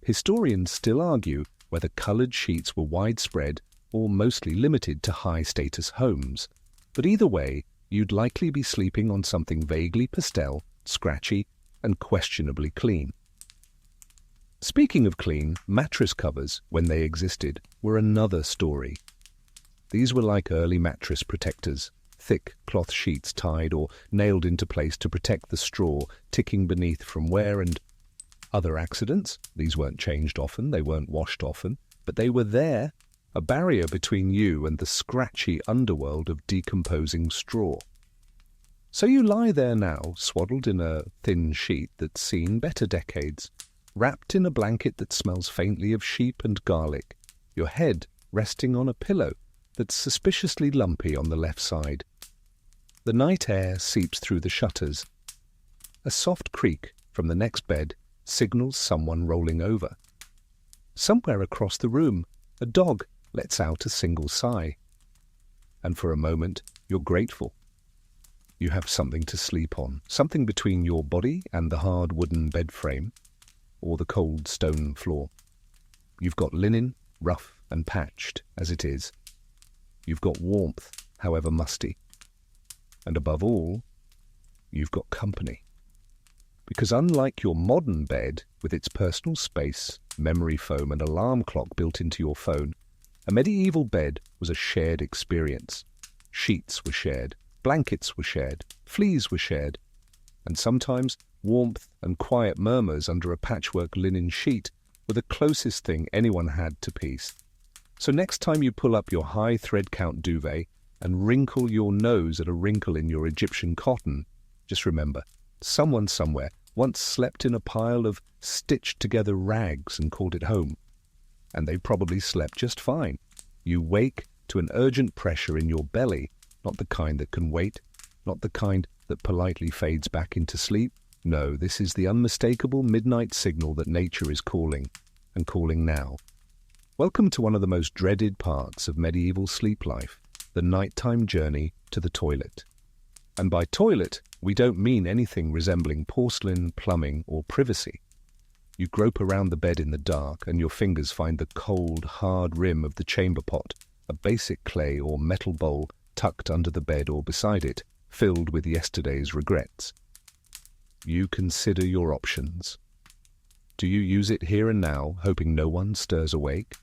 Historians still argue whether coloured sheets were widespread or mostly limited to high-status homes. But either way, you'd likely be sleeping on something vaguely pastel, scratchy, and questionably clean. Speaking of clean, mattress covers, when they existed, were another story. These were like early mattress protectors, thick cloth sheets tied or nailed into place to protect the straw ticking beneath from wear and other accidents. These weren't changed often, they weren't washed often, but they were there, a barrier between you and the scratchy underworld of decomposing straw. So you lie there now, swaddled in a thin sheet that's seen better decades, wrapped in a blanket that smells faintly of sheep and garlic, your head resting on a pillow that's suspiciously lumpy on the left side. The night air seeps through the shutters. A soft creak from the next bed signals someone rolling over. Somewhere across the room, a dog lets out a single sigh. And for a moment, you're grateful. You have something to sleep on, something between your body and the hard wooden bed frame, or the cold stone floor. You've got linen, rough and patched as it is. You've got warmth, however musty. And above all, you've got company. Because unlike your modern bed, with its personal space, memory foam and alarm clock built into your phone, a medieval bed was a shared experience. Sheets were shared, blankets were shared, fleas were shared, and sometimes warmth and quiet murmurs under a patchwork linen sheet were the closest thing anyone had to peace. So next time you pull up your high thread count duvet and wrinkle your nose at a wrinkle in your Egyptian cotton, just remember, someone somewhere once slept in a pile of stitched-together rags and called it home. And they probably slept just fine. You wake to an urgent pressure in your belly, not the kind that can wait, not the kind that politely fades back into sleep. No, this is the unmistakable midnight signal that nature is calling, and calling now. Welcome to one of the most dreaded parts of medieval sleep life, the nighttime journey to the toilet. And by toilet, we don't mean anything resembling porcelain, plumbing, or privacy. You grope around the bed in the dark, and your fingers find the cold, hard rim of the chamber pot, a basic clay or metal bowl tucked under the bed or beside it, filled with yesterday's regrets. You consider your options. Do you use it here and now, hoping no one stirs awake?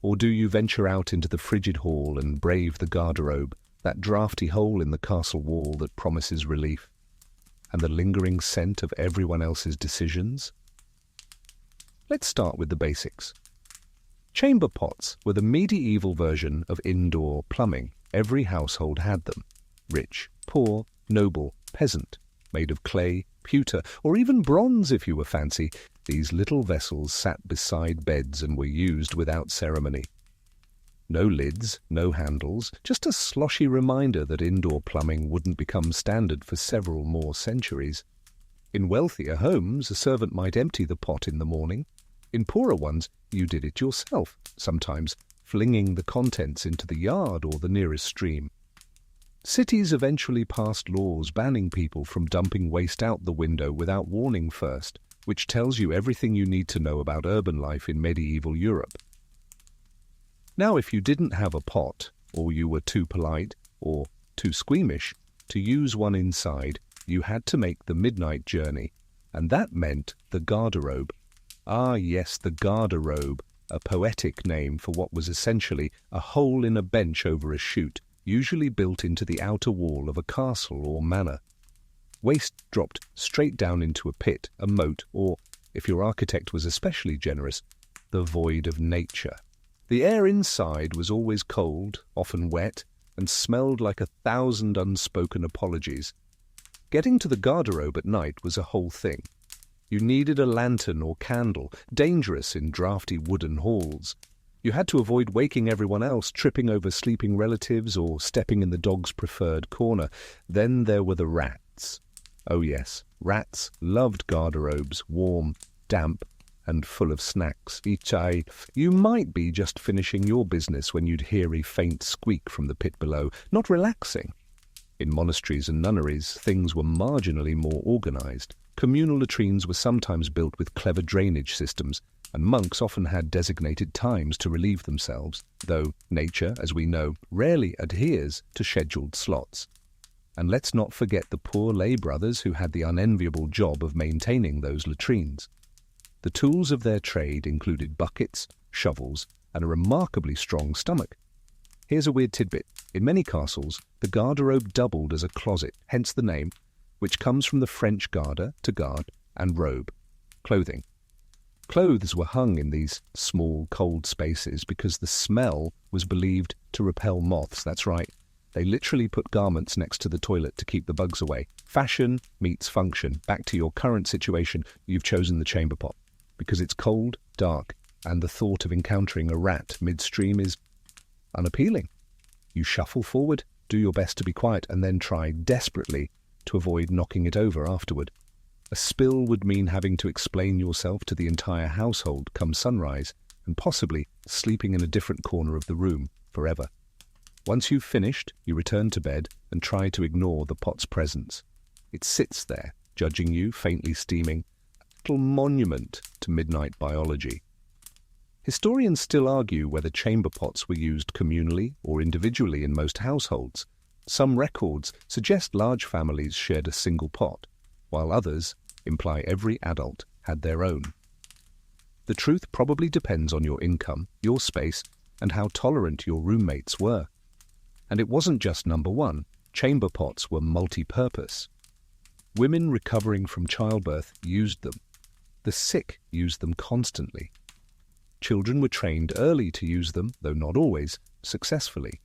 Or do you venture out into the frigid hall and brave the garderobe, that draughty hole in the castle wall that promises relief, and the lingering scent of everyone else's decisions? Let's start with the basics. Chamber pots were the medieval version of indoor plumbing. Every household had them. Rich, poor, noble, peasant, made of clay, pewter, or even bronze if you were fancy. These little vessels sat beside beds and were used without ceremony. No lids, no handles, just a sloshy reminder that indoor plumbing wouldn't become standard for several more centuries. In wealthier homes, a servant might empty the pot in the morning. In poorer ones, you did it yourself, sometimes flinging the contents into the yard or the nearest stream. Cities eventually passed laws banning people from dumping waste out the window without warning first, which tells you everything you need to know about urban life in medieval Europe. Now, if you didn't have a pot, or you were too polite, or too squeamish, to use one inside, you had to make the midnight journey, and that meant the garderobe. Ah yes, the garderobe, a poetic name for what was essentially a hole in a bench over a chute, usually built into the outer wall of a castle or manor. Waste dropped straight down into a pit, a moat, or, if your architect was especially generous, the void of nature. The air inside was always cold, often wet, and smelled like 1,000 unspoken apologies. Getting to the garderobe at night was a whole thing. You needed a lantern or candle, dangerous in drafty wooden halls. You had to avoid waking everyone else, tripping over sleeping relatives, or stepping in the dog's preferred corner. Then there were the rats. Oh yes, rats loved garderobes, warm, damp, and full of snacks. You might be just finishing your business when you'd hear a faint squeak from the pit below, not relaxing. In monasteries and nunneries, things were marginally more organized. Communal latrines were sometimes built with clever drainage systems, and monks often had designated times to relieve themselves, though nature, as we know, rarely adheres to scheduled slots. And let's not forget the poor lay brothers who had the unenviable job of maintaining those latrines. The tools of their trade included buckets, shovels, and a remarkably strong stomach. Here's a weird tidbit. In many castles, the garderobe doubled as a closet, hence the name, which comes from the French garder, to guard, and robe, clothing. Clothes were hung in these small, cold spaces because the smell was believed to repel moths. That's right. They literally put garments next to the toilet to keep the bugs away. Fashion meets function. Back to your current situation, you've chosen the chamber pot because it's cold, dark, and the thought of encountering a rat midstream is unappealing. You shuffle forward, do your best to be quiet, and then try desperately to avoid knocking it over afterward. A spill would mean having to explain yourself to the entire household come sunrise, and possibly sleeping in a different corner of the room forever. Once you've finished, you return to bed and try to ignore the pot's presence. It sits there, judging you, faintly steaming, a little monument to midnight biology. Historians still argue whether chamber pots were used communally or individually in most households. Some records suggest large families shared a single pot, while others imply every adult had their own. The truth probably depends on your income, your space, and how tolerant your roommates were. And it wasn't just number one. Chamber pots were multi-purpose. Women recovering from childbirth used them. The sick used them constantly. Children were trained early to use them, though not always, successfully.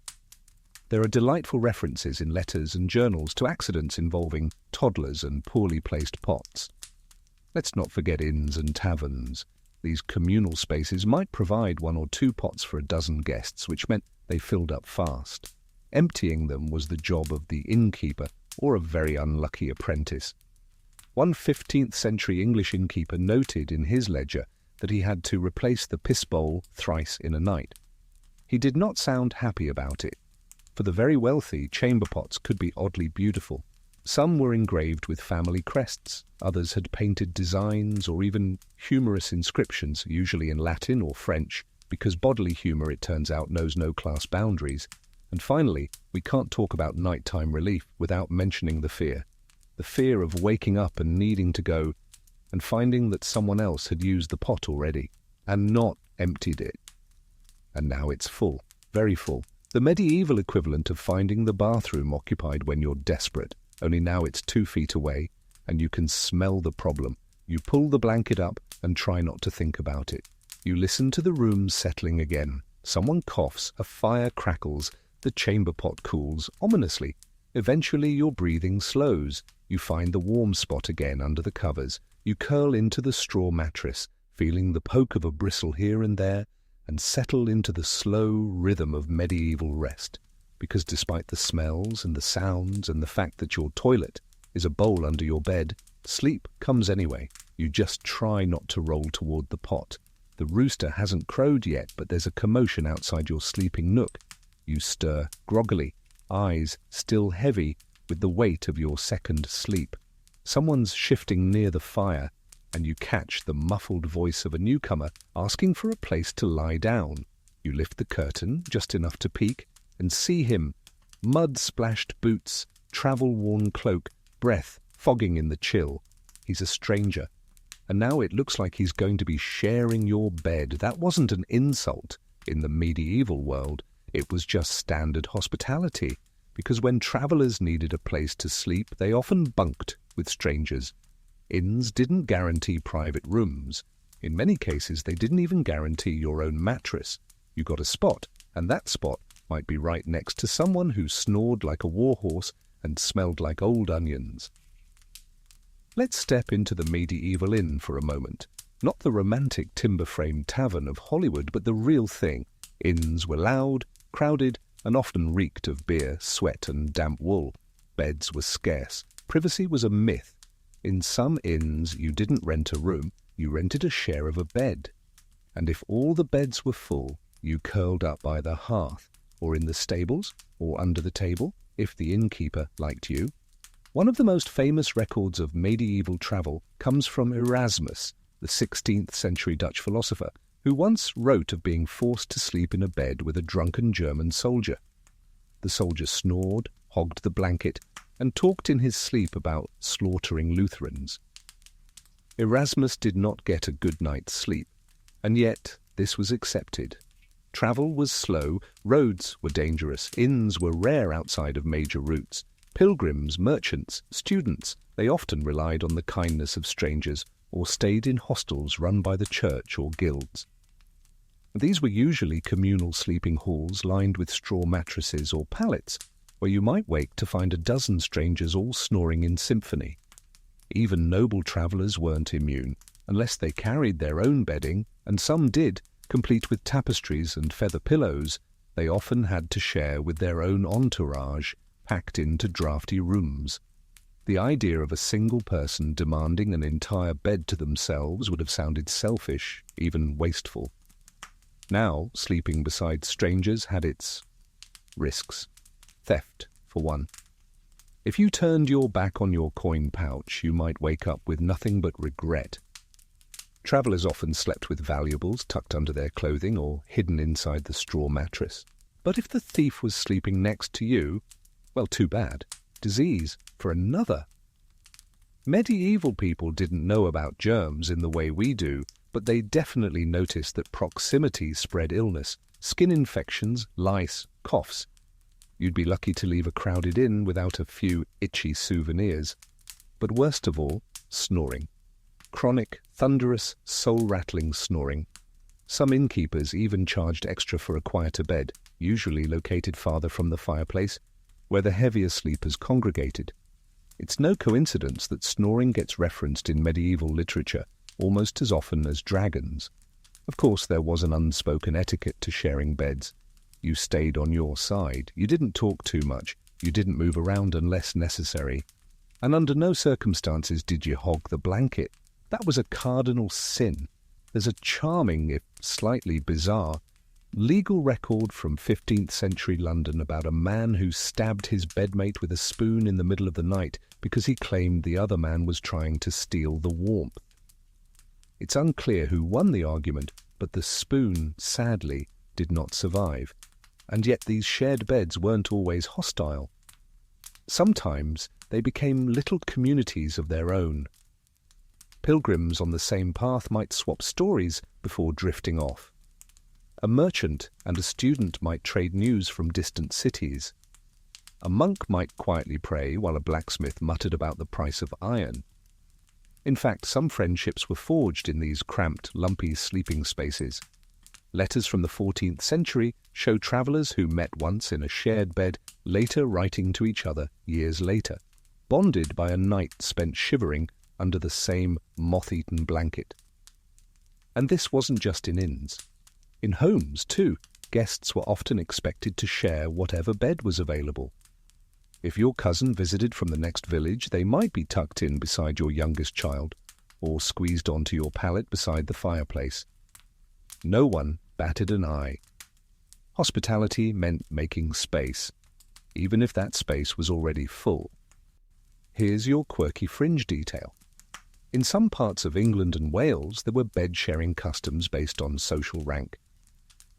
There are delightful references in letters and journals to accidents involving toddlers and poorly placed pots. Let's not forget inns and taverns. These communal spaces might provide 1 or 2 pots for a dozen guests, which meant they filled up fast. Emptying them was the job of the innkeeper or a very unlucky apprentice. One 15th century English innkeeper noted in his ledger that he had to replace the piss bowl thrice in a night. He did not sound happy about it. For the very wealthy, chamber pots could be oddly beautiful. Some were engraved with family crests, others had painted designs or even humorous inscriptions, usually in Latin or French, because bodily humor, it turns out, knows no class boundaries. And finally, we can't talk about nighttime relief without mentioning the fear of waking up and needing to go and finding that someone else had used the pot already and not emptied it. And now it's full, very full. The medieval equivalent of finding the bathroom occupied when you're desperate, only now it's 2 feet away and you can smell the problem. You pull the blanket up and try not to think about it. You listen to the room settling again. Someone coughs, a fire crackles, the chamber pot cools ominously. Eventually your breathing slows. You find the warm spot again under the covers. You curl into the straw mattress, feeling the poke of a bristle here and there, and settle into the slow rhythm of medieval rest. Because despite the smells and the sounds and the fact that your toilet is a bowl under your bed, sleep comes anyway. You just try not to roll toward the pot. The rooster hasn't crowed yet, but there's a commotion outside your sleeping nook. You stir groggily, eyes still heavy with the weight of your second sleep. Someone's shifting near the fire, and you catch the muffled voice of a newcomer asking for a place to lie down. You lift the curtain just enough to peek and see him. Mud-splashed boots, travel-worn cloak, breath fogging in the chill. He's a stranger, and now it looks like he's going to be sharing your bed. That wasn't an insult in the medieval world. It was just standard hospitality, because when travelers needed a place to sleep, they often bunked with strangers. Inns didn't guarantee private rooms. In many cases, they didn't even guarantee your own mattress. You got a spot, and that spot might be right next to someone who snored like a warhorse and smelled like old onions. Let's step into the medieval inn for a moment. Not the romantic timber-framed tavern of Hollywood, but the real thing. Inns were loud, crowded, and often reeked of beer, sweat, and damp wool. Beds were scarce. Privacy was a myth. In some inns, you didn't rent a room, you rented a share of a bed. And if all the beds were full, you curled up by the hearth, or in the stables, or under the table, if the innkeeper liked you. One of the most famous records of medieval travel comes from Erasmus, the 16th century Dutch philosopher, who once wrote of being forced to sleep in a bed with a drunken German soldier. The soldier snored, hogged the blanket, and talked in his sleep about slaughtering Lutherans. Erasmus did not get a good night's sleep, and yet this was accepted. Travel was slow, roads were dangerous, inns were rare outside of major routes. Pilgrims, merchants, students, they often relied on the kindness of strangers or stayed in hostels run by the church or guilds. These were usually communal sleeping halls lined with straw mattresses or pallets, where you might wake to find a dozen strangers all snoring in symphony. Even noble travellers weren't immune, unless they carried their own bedding, and some did, complete with tapestries and feather pillows. They often had to share with their own entourage, packed into draughty rooms. The idea of a single person demanding an entire bed to themselves would have sounded selfish, even wasteful. Now, sleeping beside strangers had its risks. Theft, for one. If you turned your back on your coin pouch, you might wake up with nothing but regret. Travellers often slept with valuables tucked under their clothing or hidden inside the straw mattress. But if the thief was sleeping next to you, well, too bad. Disease for another. Medieval people didn't know about germs in the way we do, but they definitely noticed that proximity spread illness, skin infections, lice, coughs. You'd be lucky to leave a crowded inn without a few itchy souvenirs. But worst of all, snoring. Chronic, thunderous, soul-rattling snoring. Some innkeepers even charged extra for a quieter bed, usually located farther from the fireplace, where the heavier sleepers congregated. It's no coincidence that snoring gets referenced in medieval literature almost as often as dragons. Of course, there was an unspoken etiquette to sharing beds. You stayed on your side, you didn't talk too much, you didn't move around unless necessary, and under no circumstances did you hog the blanket. That was a cardinal sin. There's a charming, if slightly bizarre, legal record from 15th century London about a man who stabbed his bedmate with a spoon in the middle of the night because he claimed the other man was trying to steal the warmth. It's unclear who won the argument, but the spoon, sadly, did not survive. And yet these shared beds weren't always hostile. Sometimes they became little communities of their own. Pilgrims on the same path might swap stories before drifting off. A merchant and a student might trade news from distant cities. A monk might quietly pray while a blacksmith muttered about the price of iron. In fact, some friendships were forged in these cramped, lumpy sleeping spaces. Letters from the 14th century show travellers who met once in a shared bed later writing to each other years later, bonded by a night spent shivering under the same moth-eaten blanket. And this wasn't just in inns. In homes, too, guests were often expected to share whatever bed was available. If your cousin visited from the next village, they might be tucked in beside your youngest child, or squeezed onto your pallet beside the fireplace. No one batted an eye. Hospitality meant making space, even if that space was already full. Here's your quirky fringe detail. In some parts of England and Wales, there were bed-sharing customs based on social rank.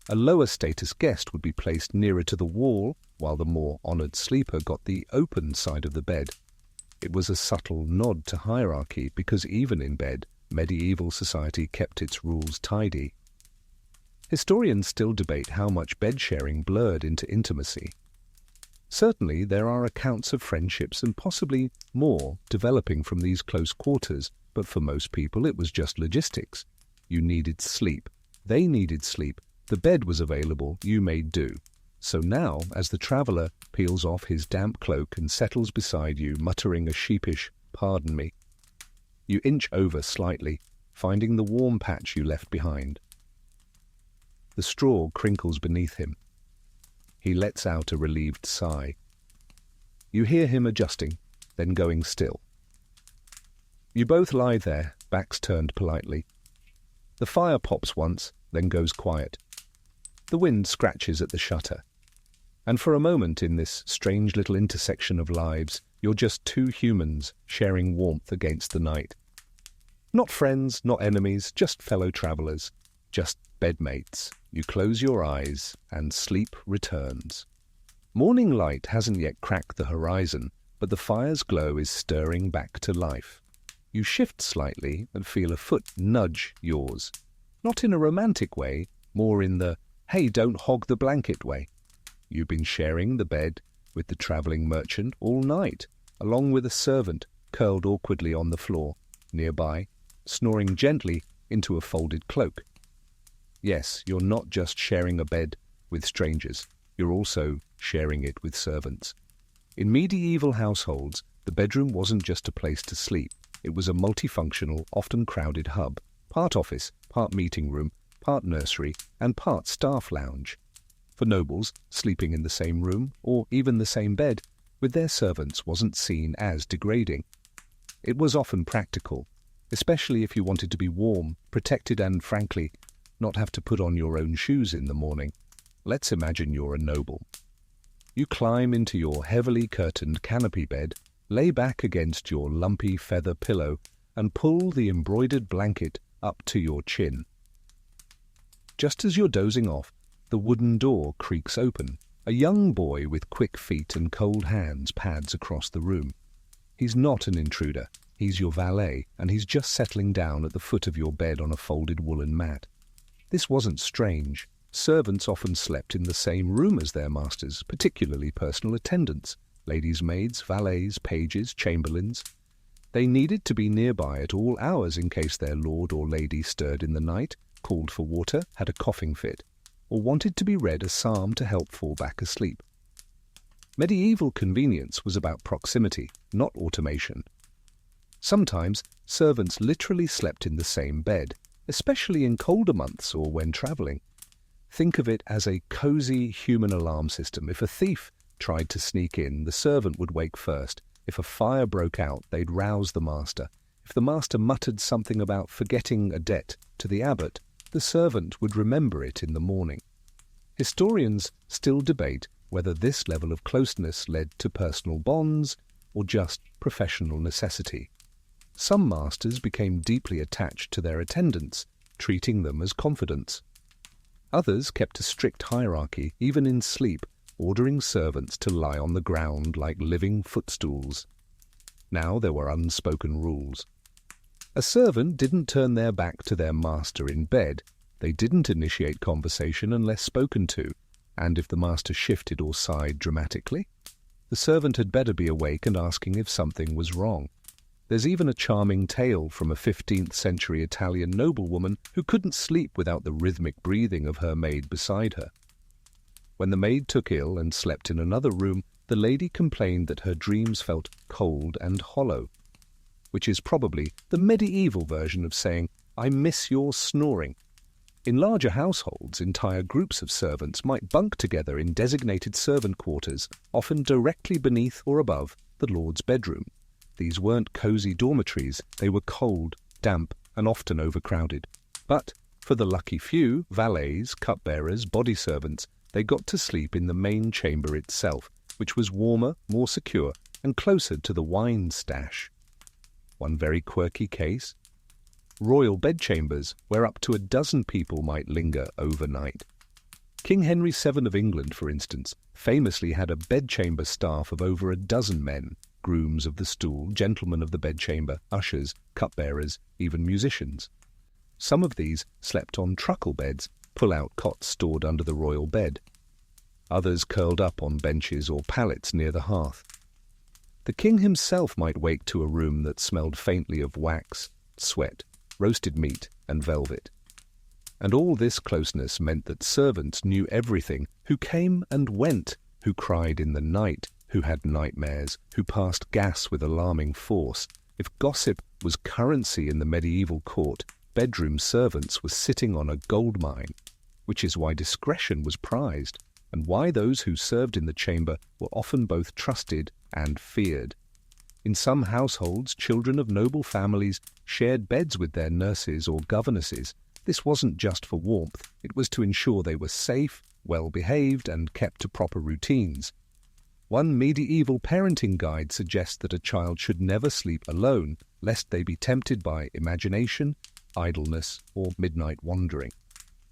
A lower status guest would be placed nearer to the wall, while the more honoured sleeper got the open side of the bed. It was a subtle nod to hierarchy because even in bed, medieval society kept its rules tidy. Historians still debate how much bed-sharing blurred into intimacy. Certainly, there are accounts of friendships and possibly more developing from these close quarters, but for most people it was just logistics. You needed sleep. They needed sleep. The bed was available, you made do. So now, as the traveller peels off his damp cloak and settles beside you, muttering a sheepish, "Pardon me," You inch over slightly, finding the warm patch you left behind. The straw crinkles beneath him. He lets out a relieved sigh. You hear him adjusting, then going still. You both lie there, backs turned politely. The fire pops once, then goes quiet. The wind scratches at the shutter. And for a moment in this strange little intersection of lives, you're just two humans sharing warmth against the night. Not friends, not enemies, just fellow travelers, just bedmates. You close your eyes and sleep returns. Morning light hasn't yet cracked the horizon, but the fire's glow is stirring back to life. You shift slightly and feel a foot nudge yours. Not in a romantic way, more in the, hey, don't hog the blanket way. You've been sharing the bed with the travelling merchant all night, along with a servant curled awkwardly on the floor, nearby, snoring gently into a folded cloak. Yes, you're not just sharing a bed with strangers, you're also sharing it with servants. In medieval households, the bedroom wasn't just a place to sleep. It was a multifunctional, often crowded hub, part office, part meeting room, part nursery, and part staff lounge. For nobles, sleeping in the same room, or even the same bed, with their servants wasn't seen as degrading. It was often practical, especially if you wanted to be warm, protected, and, frankly, not have to put on your own shoes in the morning. Let's imagine you're a noble. You climb into your heavily curtained canopy bed, lay back against your lumpy feather pillow, and pull the embroidered blanket up to your chin. Just as you're dozing off, the wooden door creaks open. A young boy with quick feet and cold hands pads across the room. He's not an intruder. He's your valet, and he's just settling down at the foot of your bed on a folded woolen mat. This wasn't strange. Servants often slept in the same room as their masters, particularly personal attendants, ladies' maids, valets, pages, chamberlains. They needed to be nearby at all hours in case their lord or lady stirred in the night, called for water, had a coughing fit, or wanted to be read a psalm to help fall back asleep. Medieval convenience was about proximity, not automation. Sometimes servants literally slept in the same bed, especially in colder months or when travelling. Think of it as a cozy human alarm system. If a thief tried to sneak in, the servant would wake first. If a fire broke out, they'd rouse the master. If the master muttered something about forgetting a debt to the abbot, the servant would remember it in the morning. Historians still debate whether this level of closeness led to personal bonds or just professional necessity. Some masters became deeply attached to their attendants, treating them as confidants. Others kept a strict hierarchy, even in sleep, ordering servants to lie on the ground like living footstools. Now there were unspoken rules. A servant didn't turn their back to their master in bed. They didn't initiate conversation unless spoken to, and if the master shifted or sighed dramatically, the servant had better be awake and asking if something was wrong. There's even a charming tale from a 15th century Italian noblewoman who couldn't sleep without the rhythmic breathing of her maid beside her. When the maid took ill and slept in another room, the lady complained that her dreams felt cold and hollow, which is probably the medieval version of saying, "I miss your snoring." In larger households, entire groups of servants might bunk together in designated servant quarters, often directly beneath or above the lord's bedroom. These weren't cozy dormitories, they were cold, damp, and often overcrowded. But for the lucky few, valets, cupbearers, body servants, they got to sleep in the main chamber itself, which was warmer, more secure, and closer to the wine stash. One very quirky case: royal bedchambers, where up to a dozen people might linger overnight. King Henry VII of England, for instance, famously had a bedchamber staff of over a dozen men, grooms of the stool, gentlemen of the bedchamber, ushers, cupbearers, even musicians. Some of these slept on truckle beds, pull-out cots stored under the royal bed. Others curled up on benches or pallets near the hearth. The king himself might wake to a room that smelled faintly of wax, sweat, roasted meat, and velvet. And all this closeness meant that servants knew everything, who came and went, who cried in the night, who had nightmares, who passed gas with alarming force. If gossip was currency in the medieval court. Bedroom servants were sitting on a gold mine, which is why discretion was prized, and why those who served in the chamber were often both trusted and feared. In some households, children of noble families shared beds with their nurses or governesses. This wasn't just for warmth, it was to ensure they were safe, well-behaved, and kept to proper routines. One medieval parenting guide suggests that a child should never sleep alone, lest they be tempted by imagination, idleness, or midnight wandering.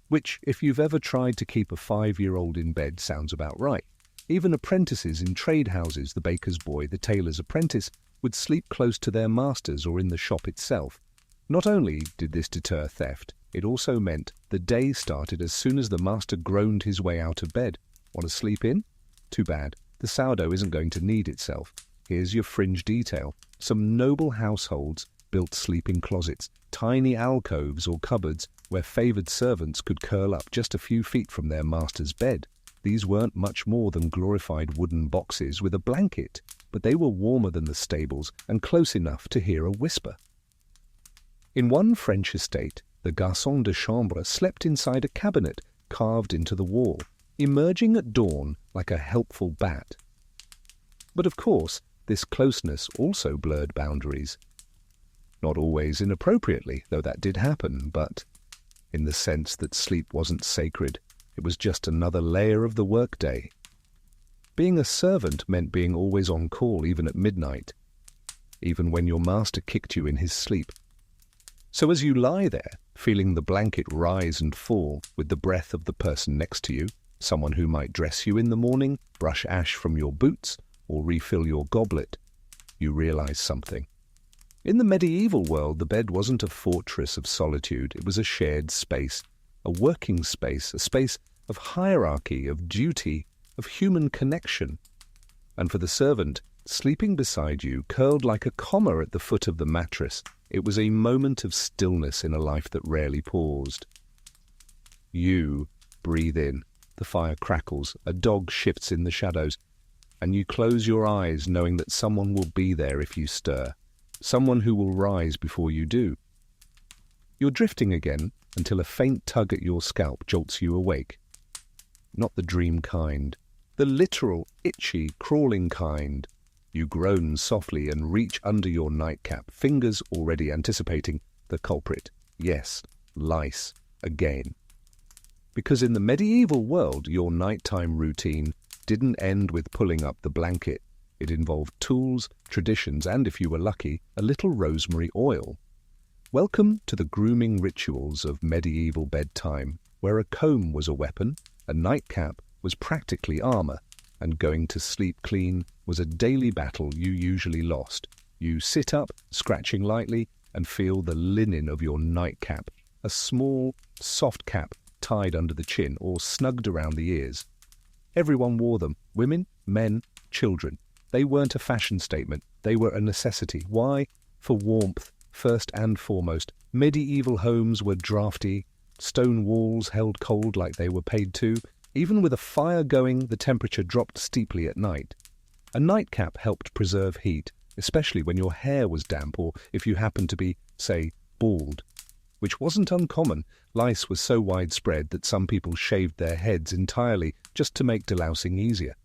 Which, if you've ever tried to keep a 5-year-old in bed, sounds about right. Even apprentices in trade houses, the baker's boy, the tailor's apprentice, would sleep close to their masters or in the shop itself. Not only did this deter theft, it also meant the day started as soon as the master groaned his way out of bed. Want to sleep in? Too bad. The sourdough isn't going to knead itself. Here's your fringe detail. Some noble households built sleeping closets, tiny alcoves or cupboards where favoured servants could curl up just a few feet from their master's bed. These weren't much more than glorified wooden boxes with a blanket, but they were warmer than the stables and close enough to hear a whisper. In one French estate, the garçon de chambre slept inside a cabinet carved into the wall, emerging at dawn like a helpful bat. But of course, this closeness also blurred boundaries. Not always inappropriately, though that did happen, but in the sense that sleep wasn't sacred. It was just another layer of the workday. Being a servant meant being always on call, even at midnight, even when your master kicked you in his sleep. So as you lie there, feeling the blanket rise and fall with the breath of the person next to you, someone who might dress you in the morning, brush ash from your boots, or refill your goblet, you realize something. In the medieval world, the bed wasn't a fortress of solitude. It was a shared space, a working space, a space of hierarchy, of duty, of human connection. And for the servant, sleeping beside you, curled like a comma at the foot of the mattress, it was a moment of stillness in a life that rarely paused. You breathe in, the fire crackles, a dog shifts in the shadows, and you close your eyes knowing that someone will be there if you stir, someone who will rise before you do. You're drifting again until a faint tug at your scalp jolts you awake. Not the dream kind, the literal, itchy, crawling kind. You groan softly and reach under your nightcap, fingers already anticipating the culprit. Yes, lice, again. Because in the medieval world, your nighttime routine didn't end with pulling up the blanket. It involved tools, traditions, and, if you were lucky, a little rosemary oil. Welcome to the grooming rituals of medieval bedtime, where a comb was a weapon, a nightcap was practically armor, and going to sleep clean was a daily battle you usually lost. You sit up, scratching lightly, and feel the linen of your nightcap, a small, soft cap tied under the chin or snugged around the ears. Everyone wore them, women, men, children. They weren't a fashion statement, they were a necessity. Why? For warmth, first and foremost. Medieval homes were drafty, stone walls held cold like they were paid to. Even with a fire going, the temperature dropped steeply at night. A nightcap helped preserve heat, especially when your hair was damp or if you happened to be, say, bald, which wasn't uncommon. Lice was so widespread that some people shaved their heads entirely just to make delousing easier.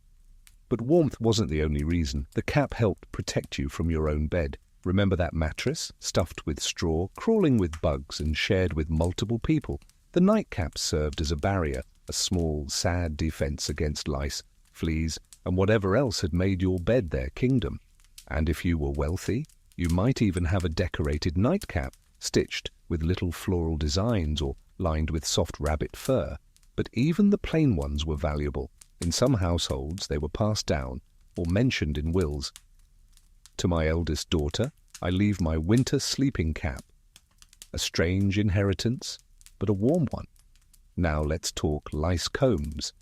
But warmth wasn't the only reason. The cap helped protect you from your own bed. Remember that mattress, stuffed with straw, crawling with bugs and shared with multiple people? The nightcap served as a barrier, a small, sad defense against lice, fleas, and whatever else had made your bed their kingdom. And if you were wealthy, you might even have a decorated nightcap, stitched with little floral designs or lined with soft rabbit fur. But even the plain ones were valuable. In some households, they were passed down or mentioned in wills. To my eldest daughter, I leave my winter sleeping cap. A strange inheritance, but a warm one. Now let's talk lice combs.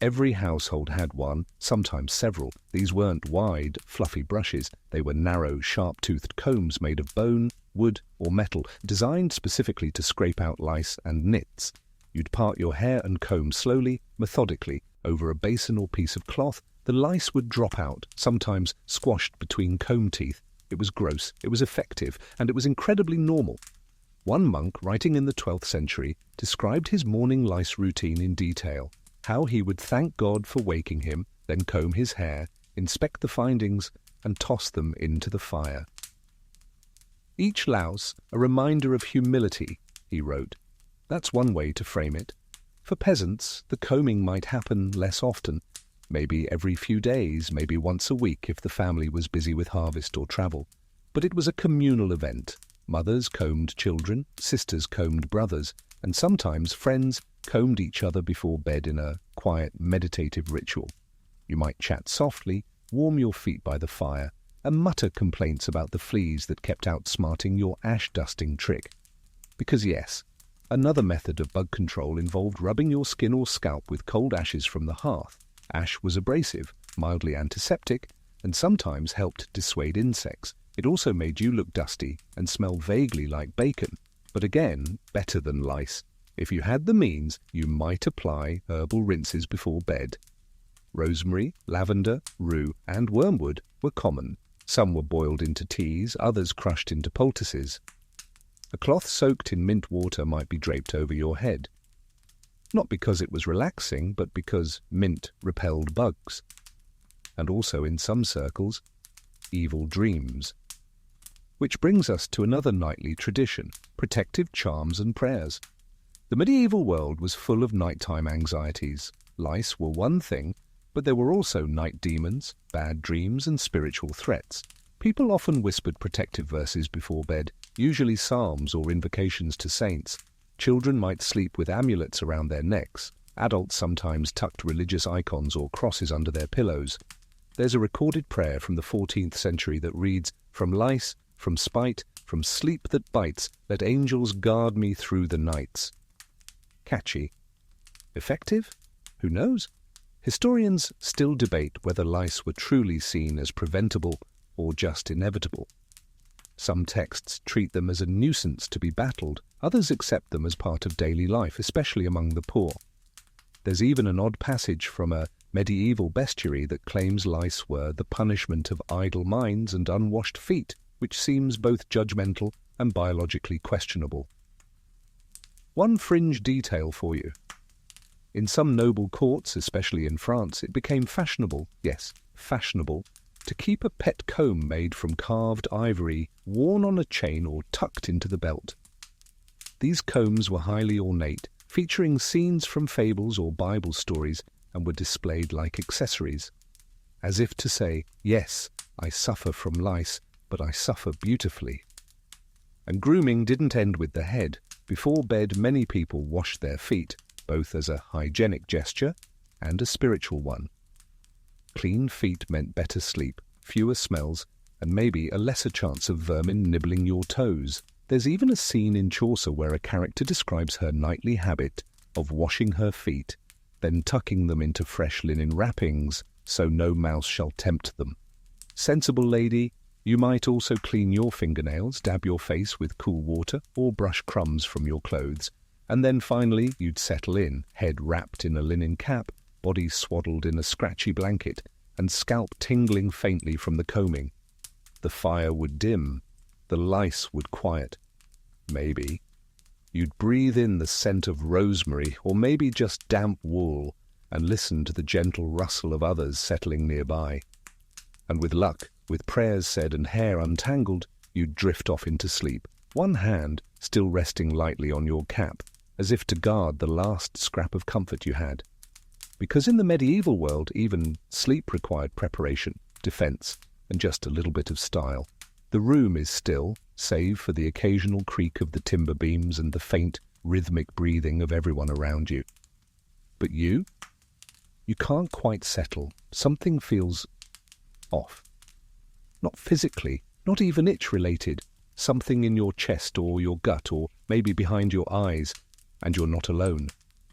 Every household had one, sometimes several. These weren't wide, fluffy brushes. They were narrow, sharp-toothed combs made of bone, wood, or metal, designed specifically to scrape out lice and nits. You'd part your hair and comb slowly, methodically, over a basin or piece of cloth. The lice would drop out, sometimes squashed between comb teeth. It was gross, it was effective, and it was incredibly normal. One monk, writing in the 12th century, described his morning lice routine in detail, how he would thank God for waking him, then comb his hair, inspect the findings, and toss them into the fire. Each louse a reminder of humility, he wrote. That's one way to frame it. For peasants, the combing might happen less often, maybe every few days, maybe once a week if the family was busy with harvest or travel. But it was a communal event. Mothers combed children, sisters combed brothers, and sometimes friends combed each other before bed in a quiet, meditative ritual. You might chat softly, warm your feet by the fire, and mutter complaints about the fleas that kept outsmarting your ash-dusting trick. Because yes, another method of bug control involved rubbing your skin or scalp with cold ashes from the hearth. Ash was abrasive, mildly antiseptic, and sometimes helped dissuade insects. It also made you look dusty and smell vaguely like bacon, but again, better than lice. If you had the means, you might apply herbal rinses before bed. Rosemary, lavender, rue, and wormwood were common. Some were boiled into teas, others crushed into poultices. A cloth soaked in mint water might be draped over your head. Not because it was relaxing, but because mint repelled bugs. And also, in some circles, evil dreams. Which brings us to another nightly tradition, protective charms and prayers. The medieval world was full of nighttime anxieties. Lice were one thing, but there were also night demons, bad dreams, and spiritual threats. People often whispered protective verses before bed, usually psalms or invocations to saints. Children might sleep with amulets around their necks. Adults sometimes tucked religious icons or crosses under their pillows. There's a recorded prayer from the 14th century that reads, "From lice, from spite, from sleep that bites, let angels guard me through the nights." Catchy. Effective? Who knows? Historians still debate whether lice were truly seen as preventable or just inevitable. Some texts treat them as a nuisance to be battled, others accept them as part of daily life, especially among the poor. There's even an odd passage from a medieval bestiary that claims lice were the punishment of idle minds and unwashed feet, which seems both judgmental and biologically questionable. One fringe detail for you. In some noble courts, especially in France, it became fashionable, yes, fashionable, to keep a pet comb made from carved ivory worn on a chain or tucked into the belt. These combs were highly ornate, featuring scenes from fables or Bible stories, and were displayed like accessories, as if to say, yes, I suffer from lice, but I suffer beautifully. And grooming didn't end with the head. Before bed, many people washed their feet, both as a hygienic gesture and a spiritual one. Clean feet meant better sleep, fewer smells, and maybe a lesser chance of vermin nibbling your toes. There's even a scene in Chaucer where a character describes her nightly habit of washing her feet, then tucking them into fresh linen wrappings, so no mouse shall tempt them. Sensible lady, you might also clean your fingernails, dab your face with cool water, or brush crumbs from your clothes, and then finally you'd settle in, head wrapped in a linen cap, body swaddled in a scratchy blanket, and scalp tingling faintly from the combing. The fire would dim, the lice would quiet. Maybe you'd breathe in the scent of rosemary, or maybe just damp wool, and listen to the gentle rustle of others settling nearby. And with luck, with prayers said and hair untangled, you'd drift off into sleep, one hand still resting lightly on your cap, as if to guard the last scrap of comfort you had. Because in the medieval world, even sleep required preparation, defense, and just a little bit of style. The room is still, save for the occasional creak of the timber beams and the faint, rhythmic breathing of everyone around you. But you can't quite settle. Something feels off. Not physically, not even itch-related. Something in your chest or your gut or maybe behind your eyes, and you're not alone.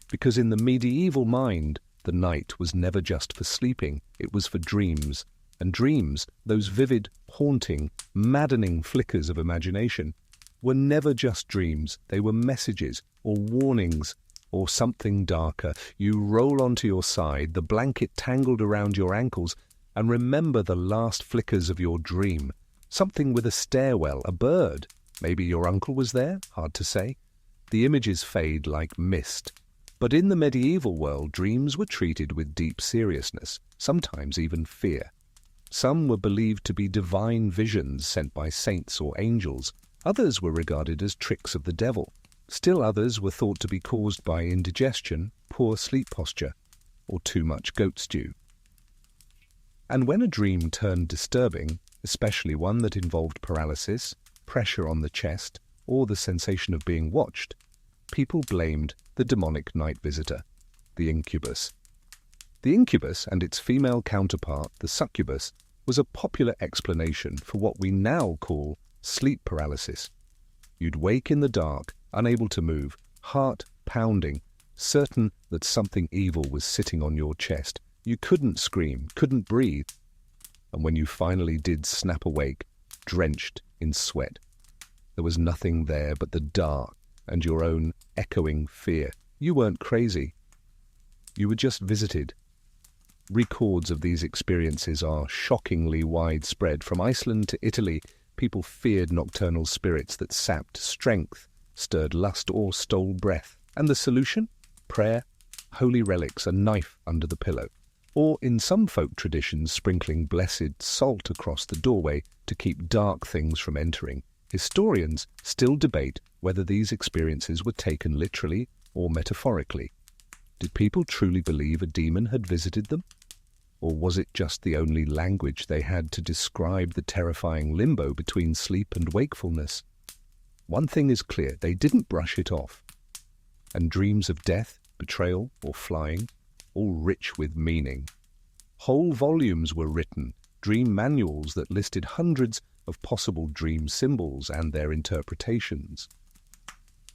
Because in the medieval mind, the night was never just for sleeping, it was for dreams. And dreams, those vivid, haunting, maddening flickers of imagination, were never just dreams. They were messages or warnings or something darker. You roll onto your side, the blanket tangled around your ankles, and remember the last flickers of your dream. Something with a stairwell, a bird. Maybe your uncle was there, hard to say. The images fade like mist. But in the medieval world, dreams were treated with deep seriousness, sometimes even fear. Some were believed to be divine visions sent by saints or angels. Others were regarded as tricks of the devil. Still others were thought to be caused by indigestion, poor sleep posture, or too much goat stew. And when a dream turned disturbing, especially one that involved paralysis, pressure on the chest, or the sensation of being watched, people blamed the demonic night visitor, the incubus. The incubus and its female counterpart, the succubus, was a popular explanation for what we now call sleep paralysis. You'd wake in the dark, unable to move, heart pounding, certain that something evil was sitting on your chest. You couldn't scream, couldn't breathe. And when you finally did snap awake, drenched in sweat, there was nothing there but the dark and your own echoing fear. You weren't crazy. You were just visited. Records of these experiences are shockingly widespread. From Iceland to Italy, people feared nocturnal spirits that sapped strength, stirred lust, or stole breath. And the solution? Prayer, holy relics, a knife under the pillow. Or, in some folk traditions, sprinkling blessed salt across the doorway to keep dark things from entering. Historians still debate whether these experiences were taken literally or metaphorically. Did people truly believe a demon had visited them? Or was it just the only language they had to describe the terrifying limbo between sleep and wakefulness? One thing is clear, they didn't brush it off. And dreams of death, betrayal, or flying, all rich with meaning. Whole volumes were written, dream manuals that listed hundreds of possible dream symbols and their interpretations.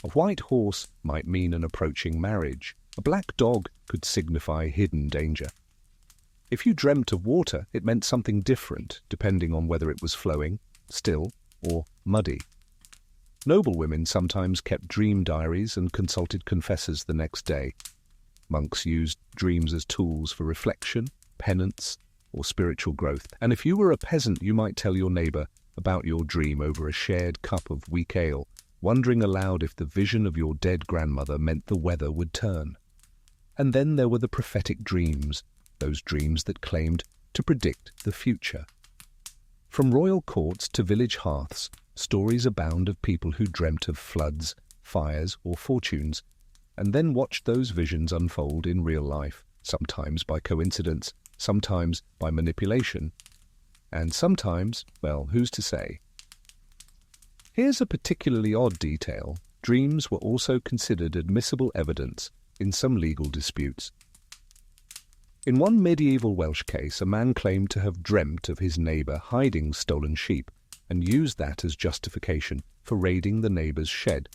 A white horse might mean an approaching marriage. A black dog could signify hidden danger. If you dreamt of water, it meant something different, depending on whether it was flowing, still, or muddy. Noblewomen sometimes kept dream diaries and consulted confessors the next day. Monks used dreams as tools for reflection, penance, or spiritual growth. And if you were a peasant, you might tell your neighbor about your dream over a shared cup of weak ale, wondering aloud if the vision of your dead grandmother meant the weather would turn. And then there were the prophetic dreams, those dreams that claimed to predict the future. From royal courts to village hearths, stories abound of people who dreamt of floods, fires, or fortunes, and then watched those visions unfold in real life, sometimes by coincidence, sometimes by manipulation, and sometimes, well, who's to say? Here's a particularly odd detail. Dreams were also considered admissible evidence in some legal disputes. In one medieval Welsh case, a man claimed to have dreamt of his neighbour hiding stolen sheep and used that as justification for raiding the neighbour's shed.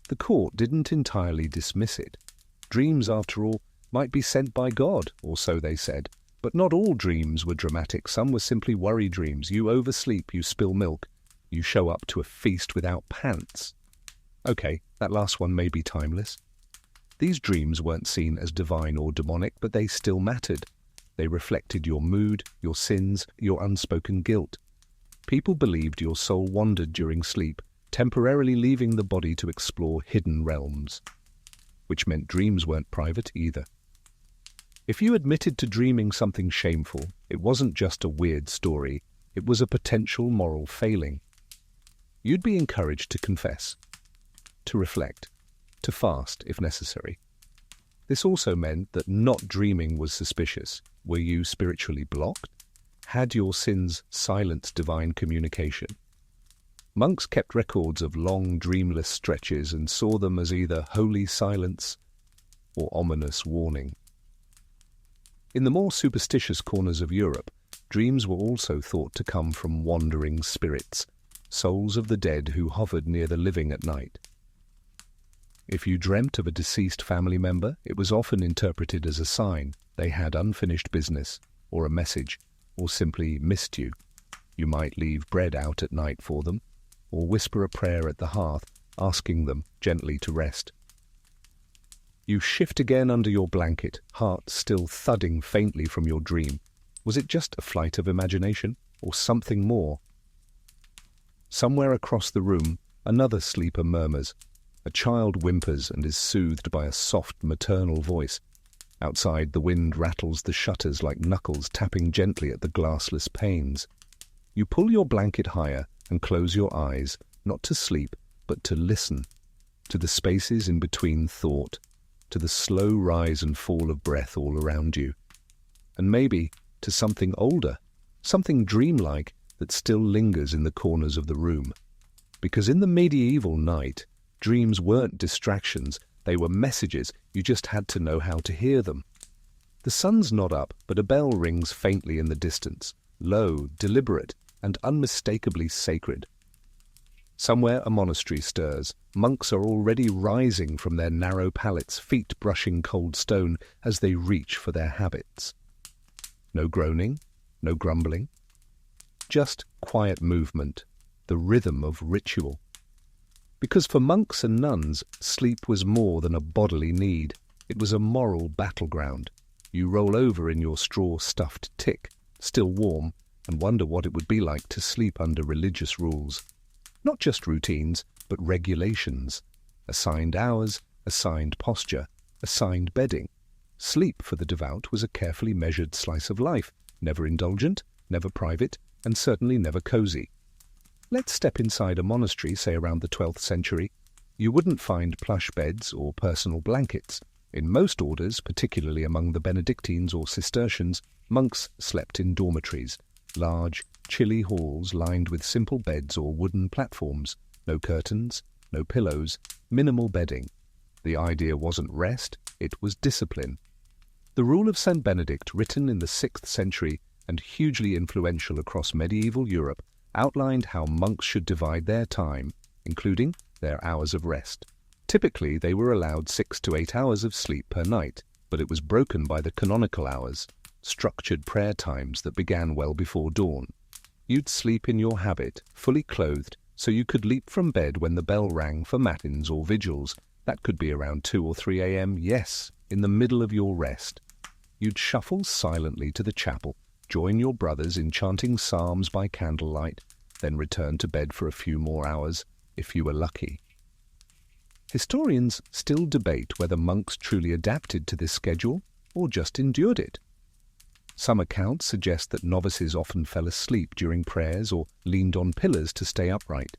The court didn't entirely dismiss it. Dreams, after all, might be sent by God, or so they said. But not all dreams were dramatic. Some were simply worry dreams. You oversleep, you spill milk, you show up to a feast without pants. Okay, that last one may be timeless. These dreams weren't seen as divine or demonic, but they still mattered. They reflected your mood, your sins, your unspoken guilt. People believed your soul wandered during sleep, temporarily leaving the body to explore hidden realms, which meant dreams weren't private either. If you admitted to dreaming something shameful, it wasn't just a weird story, it was a potential moral failing. You'd be encouraged to confess, to reflect, to fast if necessary. This also meant that not dreaming was suspicious. Were you spiritually blocked? Had your sins silenced divine communication? Monks kept records of long dreamless stretches and saw them as either holy silence or ominous warning. In the more superstitious corners of Europe, dreams were also thought to come from wandering spirits, souls of the dead who hovered near the living at night. If you dreamt of a deceased family member, it was often interpreted as a sign they had unfinished business, or a message, or simply missed you. You might leave bread out at night for them, or whisper a prayer at the hearth, asking them gently to rest. You shift again under your blanket, heart still thudding faintly from your dream. Was it just a flight of imagination, or something more? Somewhere across the room, another sleeper murmurs. A child whimpers and is soothed by a soft maternal voice. Outside, the wind rattles the shutters like knuckles tapping gently at the glassless panes. You pull your blanket higher and close your eyes, not to sleep, but to listen, to the spaces in between thought, to the slow rise and fall of breath all around you. And maybe to something older, something dreamlike that still lingers in the corners of the room. Because in the medieval night, dreams weren't distractions, they were messages, you just had to know how to hear them. The sun's not up, but a bell rings faintly in the distance, low, deliberate, and unmistakably sacred. Somewhere a monastery stirs. Monks are already rising from their narrow pallets, feet brushing cold stone as they reach for their habits. No groaning, no grumbling. Just quiet movement, the rhythm of ritual. Because for monks and nuns, sleep was more than a bodily need. It was a moral battleground. You roll over in your straw-stuffed tick, still warm, and wonder what it would be like to sleep under religious rules. Not just routines, but regulations. Assigned hours, assigned posture, assigned bedding. Sleep for the devout was a carefully measured slice of life, never indulgent, never private, and certainly never cozy. Let's step inside a monastery, say around the 12th century. You wouldn't find plush beds or personal blankets. In most orders, particularly among the Benedictines or Cistercians, monks slept in dormitories, large, chilly halls lined with simple beds or wooden platforms. No curtains, no pillows, minimal bedding. The idea wasn't rest, it was discipline. The rule of St. Benedict, written in the 6th century and hugely influential across medieval Europe, outlined how monks should divide their time, including their hours of rest. Typically, they were allowed 6 to 8 hours of sleep per night, but it was broken by the canonical hours, structured prayer times that began well before dawn. You'd sleep in your habit, fully clothed, so you could leap from bed when the bell rang for matins or vigils. That could be around 2 or 3 a.m., yes, in the middle of your rest. You'd shuffle silently to the chapel, join your brothers in chanting psalms by candlelight, then return to bed for a few more hours, if you were lucky. Historians still debate whether monks truly adapted to this schedule or just endured it. Some accounts suggest that novices often fell asleep during prayers or leaned on pillars to stay upright.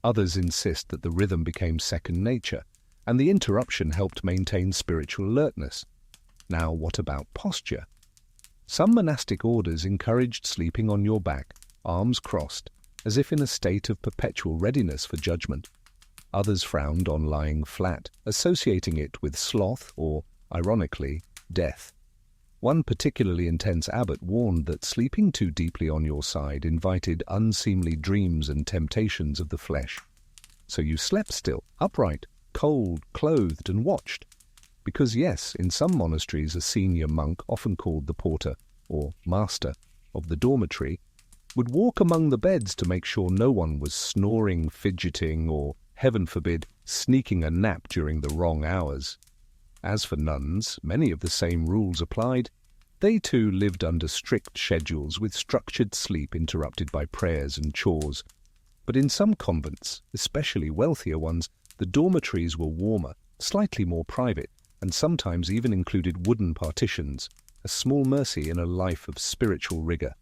Others insist that the rhythm became second nature, and the interruption helped maintain spiritual alertness. Now, what about posture? Some monastic orders encouraged sleeping on your back, arms crossed, as if in a state of perpetual readiness for judgment. Others frowned on lying flat, associating it with sloth or, ironically, death. One particularly intense abbot warned that sleeping too deeply on your side invited unseemly dreams and temptations of the flesh. So you slept still, upright, cold, clothed, and watched. Because yes, in some monasteries a senior monk, often called the porter, or master, of the dormitory, would walk among the beds to make sure no one was snoring, fidgeting, or, heaven forbid, sneaking a nap during the wrong hours. As for nuns, many of the same rules applied. They too lived under strict schedules with structured sleep interrupted by prayers and chores. But in some convents, especially wealthier ones, the dormitories were warmer, slightly more private, and sometimes even included wooden partitions, a small mercy in a life of spiritual rigor.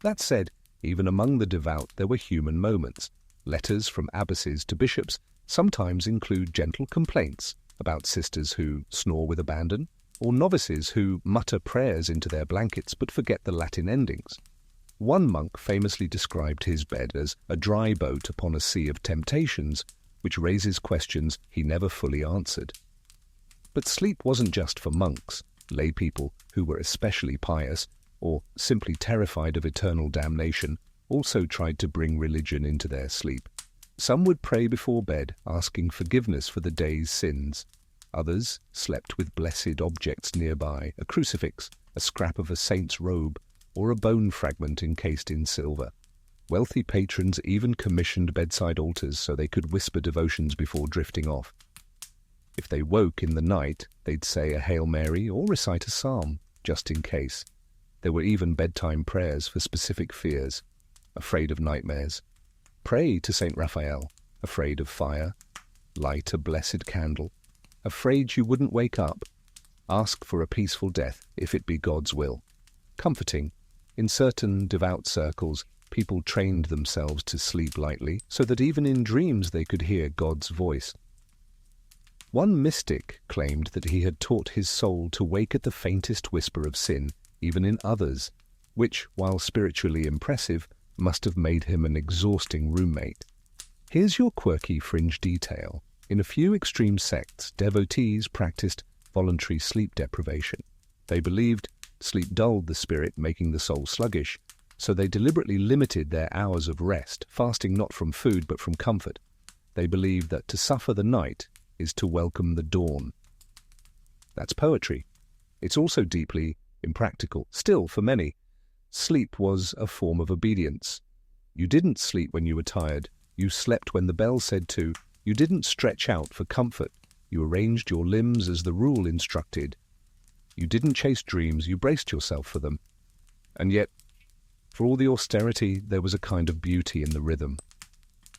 That said, even among the devout there were human moments. Letters from abbesses to bishops sometimes include gentle complaints about sisters who snore with abandon, or novices who mutter prayers into their blankets but forget the Latin endings. One monk famously described his bed as a dry boat upon a sea of temptations, which raises questions he never fully answered. But sleep wasn't just for monks. Lay people who were especially pious, or simply terrified of eternal damnation, also tried to bring religion into their sleep. Some would pray before bed, asking forgiveness for the day's sins. Others slept with blessed objects nearby, a crucifix, a scrap of a saint's robe, or a bone fragment encased in silver. Wealthy patrons even commissioned bedside altars so they could whisper devotions before drifting off. If they woke in the night, they'd say a Hail Mary or recite a psalm, just in case. There were even bedtime prayers for specific fears, afraid of nightmares. Pray to Saint Raphael, afraid of fire. Light a blessed candle, afraid you wouldn't wake up. Ask for a peaceful death, if it be God's will. Comforting. In certain devout circles, people trained themselves to sleep lightly, so that even in dreams they could hear God's voice. One mystic claimed that he had taught his soul to wake at the faintest whisper of sin, even in others, which, while spiritually impressive, must have made him an exhausting roommate. Here's your quirky fringe detail. In a few extreme sects, devotees practiced voluntary sleep deprivation. They believed sleep dulled the spirit, making the soul sluggish, so they deliberately limited their hours of rest, fasting not from food but from comfort. They believed that to suffer the night is to welcome the dawn. That's poetry. It's also deeply impractical. Still, for many, sleep was a form of obedience. You didn't sleep when you were tired. You slept when the bell said to. You didn't stretch out for comfort. You arranged your limbs as the rule instructed. You didn't chase dreams. You braced yourself for them. And yet, for all the austerity, there was a kind of beauty in the rhythm.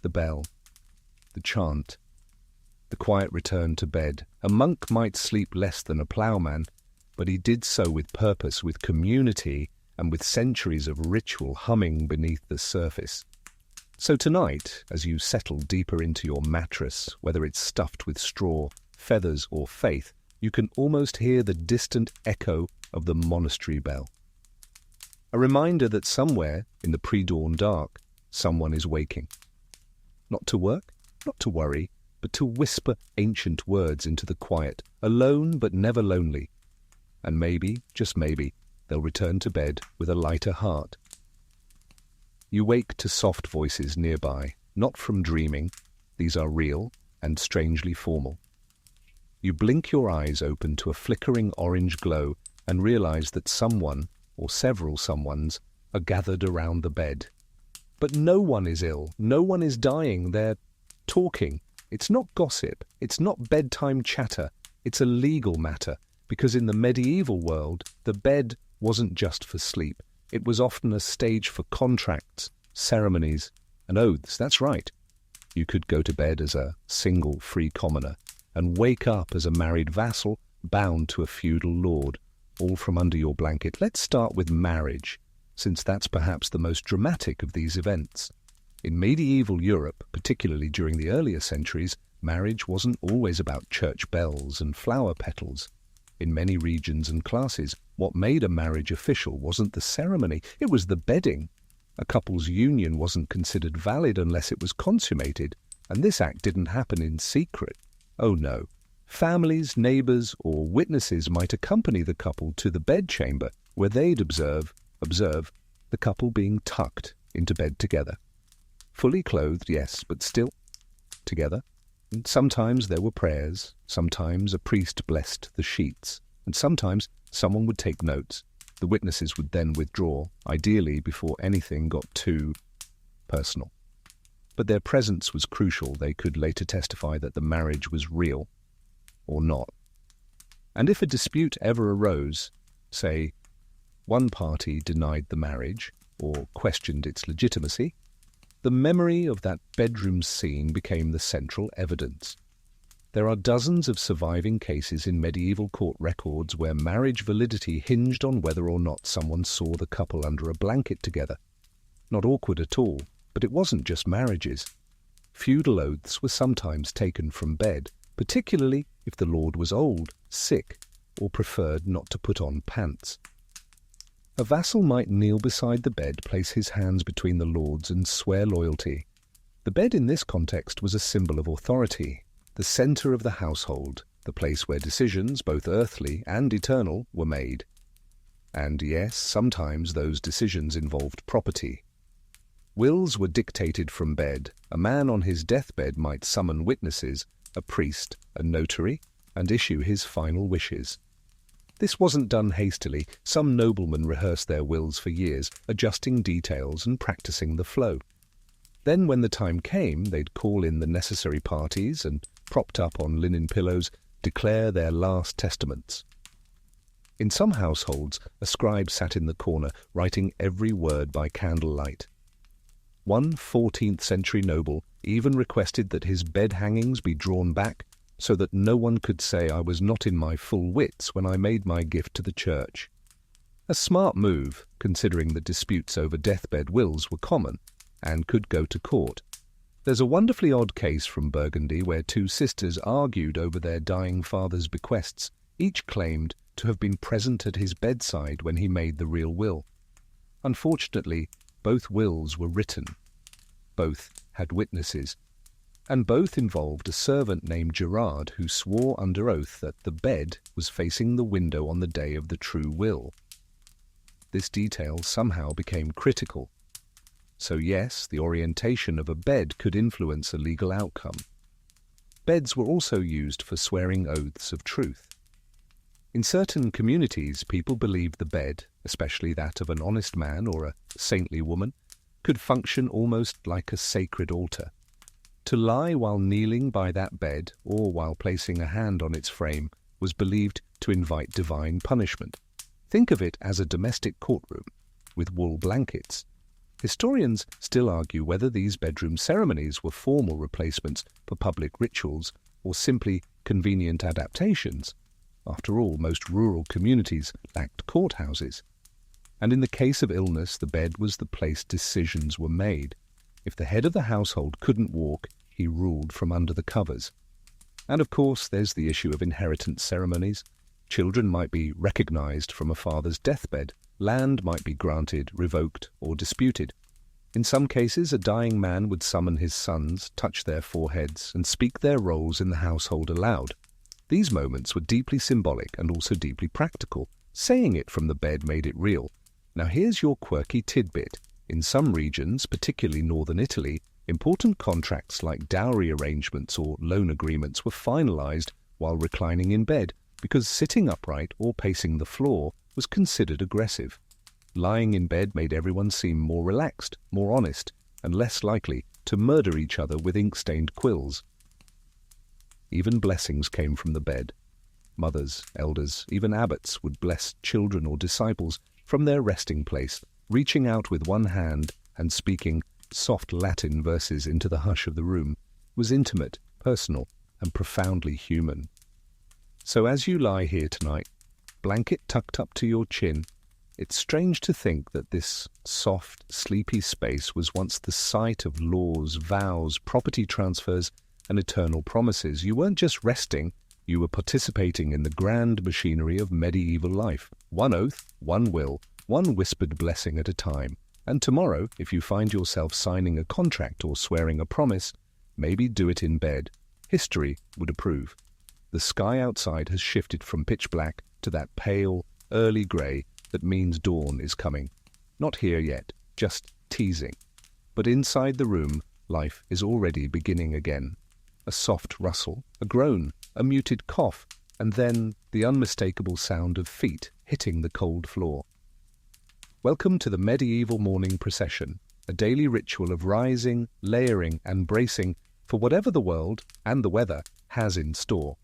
The bell, the chant, the quiet return to bed. A monk might sleep less than a ploughman, but he did so with purpose, with community, and with centuries of ritual humming beneath the surface. So tonight, as you settle deeper into your mattress, whether it's stuffed with straw, feathers, or faith, you can almost hear the distant echo of the monastery bell. A reminder that somewhere, in the pre-dawn dark, someone is waking. Not to work, not to worry, but to whisper ancient words into the quiet, alone but never lonely. And maybe, just maybe, they'll return to bed with a lighter heart. You wake to soft voices nearby, not from dreaming. These are real and strangely formal. You blink your eyes open to a flickering orange glow and realize that someone, or several someones, are gathered around the bed. But no one is ill, no one is dying, they're talking. It's not gossip, it's not bedtime chatter, it's a legal matter, because in the medieval world, the bed wasn't just for sleep. It was often a stage for contracts, ceremonies, and oaths. That's right. You could go to bed as a single free commoner and wake up as a married vassal bound to a feudal lord, all from under your blanket. Let's start with marriage, since that's perhaps the most dramatic of these events. In medieval Europe, particularly during the earlier centuries, marriage wasn't always about church bells and flower petals. In many regions and classes, what made a marriage official wasn't the ceremony, it was the bedding. A couple's union wasn't considered valid unless it was consummated, and this act didn't happen in secret. Oh no. Families, neighbors, or witnesses might accompany the couple to the bedchamber, where they'd observe the couple being tucked into bed together. Fully clothed, yes, but still together. And sometimes there were prayers, sometimes a priest blessed the sheets, and sometimes someone would take notes. The witnesses would then withdraw, ideally before anything got too personal. But their presence was crucial. They could later testify that the marriage was real or not. And if a dispute ever arose, say, one party denied the marriage or questioned its legitimacy, the memory of that bedroom scene became the central evidence. There are dozens of surviving cases in medieval court records where marriage validity hinged on whether or not someone saw the couple under a blanket together. Not awkward at all, but it wasn't just marriages. Feudal oaths were sometimes taken from bed, particularly if the lord was old, sick, or preferred not to put on pants. A vassal might kneel beside the bed, place his hands between the lord's, and swear loyalty. The bed in this context was a symbol of authority, the center of the household, the place where decisions, both earthly and eternal, were made. And yes, sometimes those decisions involved property. Wills were dictated from bed. A man on his deathbed might summon witnesses, a priest, a notary, and issue his final wishes. This wasn't done hastily. Some noblemen rehearsed their wills for years, adjusting details and practicing the flow. Then when the time came, they'd call in the necessary parties and, propped up on linen pillows, declare their last testaments. In some households, a scribe sat in the corner, writing every word by candlelight. One 14th century noble even requested that his bed hangings be drawn back so that no one could say I was not in my full wits when I made my gift to the church. A smart move, considering that disputes over deathbed wills were common and could go to court. There's a wonderfully odd case from Burgundy where two sisters argued over their dying father's bequests. Each claimed to have been present at his bedside when he made the real will. Unfortunately, both wills were written. Both had witnesses, and both involved a servant named Gerard who swore under oath that the bed was facing the window on the day of the true will. This detail somehow became critical. So yes, the orientation of a bed could influence a legal outcome. Beds were also used for swearing oaths of truth. In certain communities, people believed the bed, especially that of an honest man or a saintly woman, could function almost like a sacred altar. To lie while kneeling by that bed or while placing a hand on its frame was believed to invite divine punishment. Think of it as a domestic courtroom with wool blankets. Historians still argue whether these bedroom ceremonies were formal replacements for public rituals or simply convenient adaptations. After all, most rural communities lacked courthouses. And in the case of illness, the bed was the place decisions were made. If the head of the household couldn't walk, he ruled from under the covers. And of course, there's the issue of inheritance ceremonies. Children might be recognized from a father's deathbed. Land might be granted, revoked, or disputed. In some cases, a dying man would summon his sons, touch their foreheads, and speak their roles in the household aloud. These moments were deeply symbolic and also deeply practical. Saying it from the bed made it real. Now here's your quirky tidbit. In some regions, particularly northern Italy, important contracts like dowry arrangements or loan agreements were finalized while reclining in bed because sitting upright or pacing the floor was considered aggressive. Lying in bed made everyone seem more relaxed, more honest, and less likely to murder each other with ink-stained quills. Even blessings came from the bed. Mothers, elders, even abbots would bless children or disciples from their resting place, reaching out with one hand and speaking soft Latin verses into the hush of the room. It was intimate, personal, and profoundly human. So as you lie here tonight, blanket tucked up to your chin, it's strange to think that this soft, sleepy space was once the site of laws, vows, property transfers, and eternal promises. You weren't just resting, you were participating in the grand machinery of medieval life. One oath, one will, one whispered blessing at a time. And tomorrow, if you find yourself signing a contract or swearing a promise, maybe do it in bed. History would approve. The sky outside has shifted from pitch black to that pale, early grey that means dawn is coming. Not here yet, just teasing. But inside the room, life is already beginning again. A soft rustle, a groan, a muted cough, and then the unmistakable sound of feet hitting the cold floor. Welcome to the medieval morning procession, a daily ritual of rising, layering, and bracing for whatever the world and the weather has in store.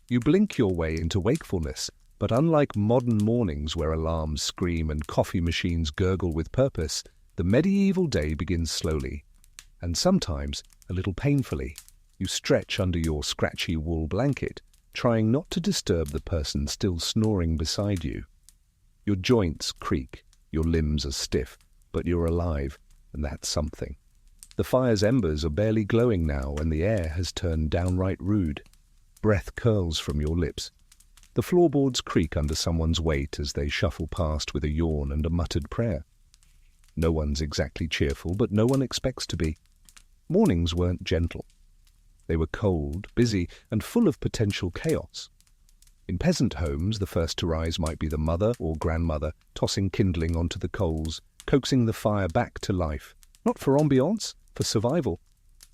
You blink your way into wakefulness, but unlike modern mornings where alarms scream and coffee machines gurgle with purpose, the medieval day begins slowly, and sometimes a little painfully. You stretch under your scratchy wool blanket, trying not to disturb the person still snoring beside you. Your joints creak, your limbs are stiff, but you're alive, and that's something. The fire's embers are barely glowing now, and the air has turned downright rude. Breath curls from your lips. The floorboards creak under someone's weight as they shuffle past with a yawn and a muttered prayer. No one's exactly cheerful, but no one expects to be. Mornings weren't gentle. They were cold, busy, and full of potential chaos. In peasant homes, the first to rise might be the mother or grandmother, tossing kindling onto the coals, coaxing the fire back to life. Not for ambiance, for survival.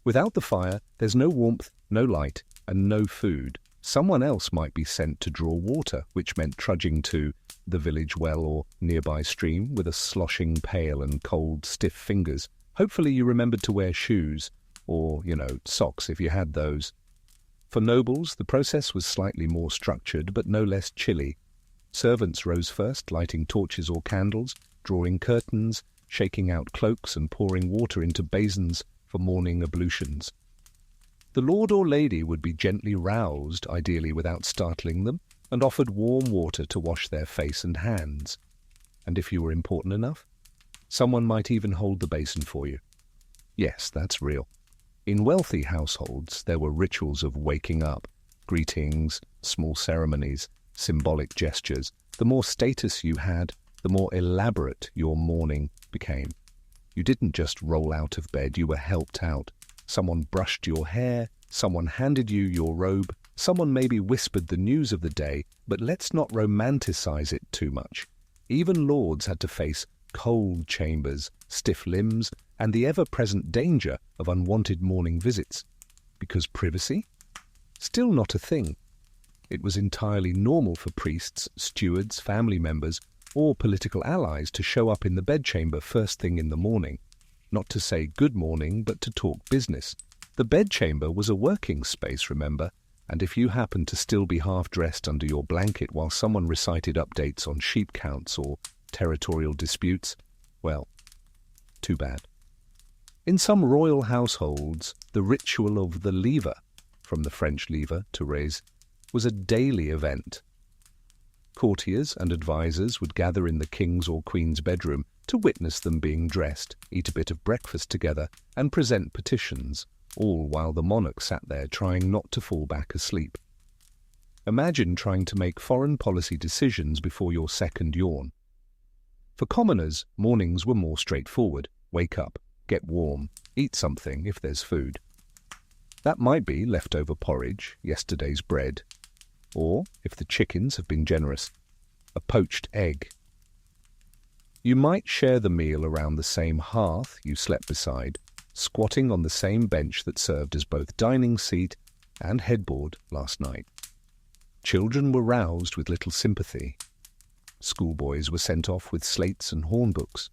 Without the fire, there's no warmth, no light, and no food. Someone else might be sent to draw water, which meant trudging to the village well or nearby stream with a sloshing pail and cold, stiff fingers. Hopefully you remembered to wear shoes, or, socks if you had those. For nobles, the process was slightly more structured, but no less chilly. Servants rose first, lighting torches or candles, drawing curtains, shaking out cloaks and pouring water into basins for morning ablutions. The lord or lady would be gently roused, ideally without startling them, and offered warm water to wash their face and hands. And if you were important enough, someone might even hold the basin for you. Yes, that's real. In wealthy households, there were rituals of waking up, greetings, small ceremonies, symbolic gestures. The more status you had, the more elaborate your morning became. You didn't just roll out of bed, you were helped out. Someone brushed your hair, someone handed you your robe, someone maybe whispered the news of the day, but let's not romanticize it too much. Even lords had to face cold chambers, stiff limbs, and the ever-present danger of unwanted morning visits. Because privacy? Still not a thing. It was entirely normal for priests, stewards, family members, or political allies to show up in the bedchamber first thing in the morning. Not to say good morning, but to talk business. The bedchamber was a working space, remember, and if you happened to still be half-dressed under your blanket while someone recited updates on sheep counts or territorial disputes, well, too bad. In some royal households, the ritual of the lever, from the French lever to raise, was a daily event. Courtiers and advisers would gather in the king's or queen's bedroom to witness them being dressed, eat a bit of breakfast together, and present petitions, all while the monarch sat there trying not to fall back asleep. Imagine trying to make foreign policy decisions before your second yawn. For commoners, mornings were more straightforward. Wake up, get warm, eat something if there's food. That might be leftover porridge, yesterday's bread, or, if the chickens have been generous, a poached egg. You might share the meal around the same hearth you slept beside, squatting on the same bench that served as both dining seat and headboard last night. Children were roused with little sympathy. Schoolboys were sent off with slates and hornbooks.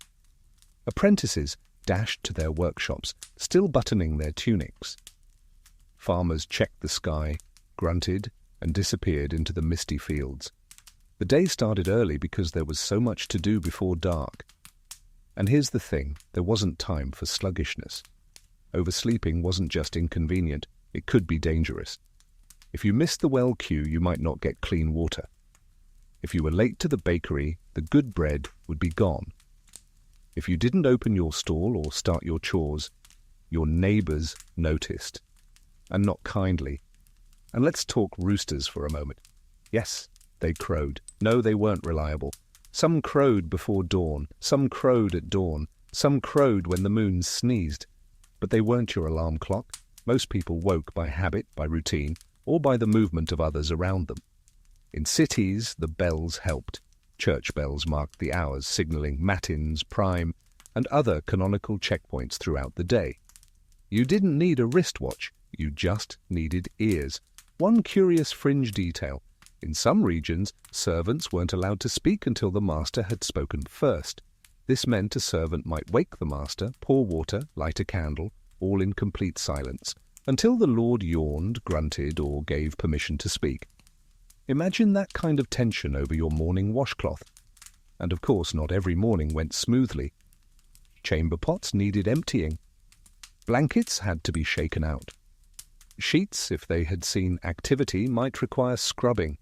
Apprentices dashed to their workshops, still buttoning their tunics. Farmers checked the sky, grunted, and disappeared into the misty fields. The day started early because there was so much to do before dark. And here's the thing, there wasn't time for sluggishness. Oversleeping wasn't just inconvenient, it could be dangerous. If you missed the well queue, you might not get clean water. If you were late to the bakery, the good bread would be gone. If you didn't open your stall or start your chores, your neighbors noticed. And not kindly. And let's talk roosters for a moment. Yes, they crowed. No, they weren't reliable. Some crowed before dawn, some crowed at dawn, some crowed when the moon sneezed. But they weren't your alarm clock. Most people woke by habit, by routine, or by the movement of others around them. In cities, the bells helped. Church bells marked the hours, signaling matins, prime, and other canonical checkpoints throughout the day. You didn't need a wristwatch, you just needed ears. One curious fringe detail. In some regions, servants weren't allowed to speak until the master had spoken first. This meant a servant might wake the master, pour water, light a candle, all in complete silence, until the lord yawned, grunted, or gave permission to speak. Imagine that kind of tension over your morning washcloth. And of course, not every morning went smoothly. Chamber pots needed emptying. Blankets had to be shaken out. Sheets, if they had seen activity, might require scrubbing.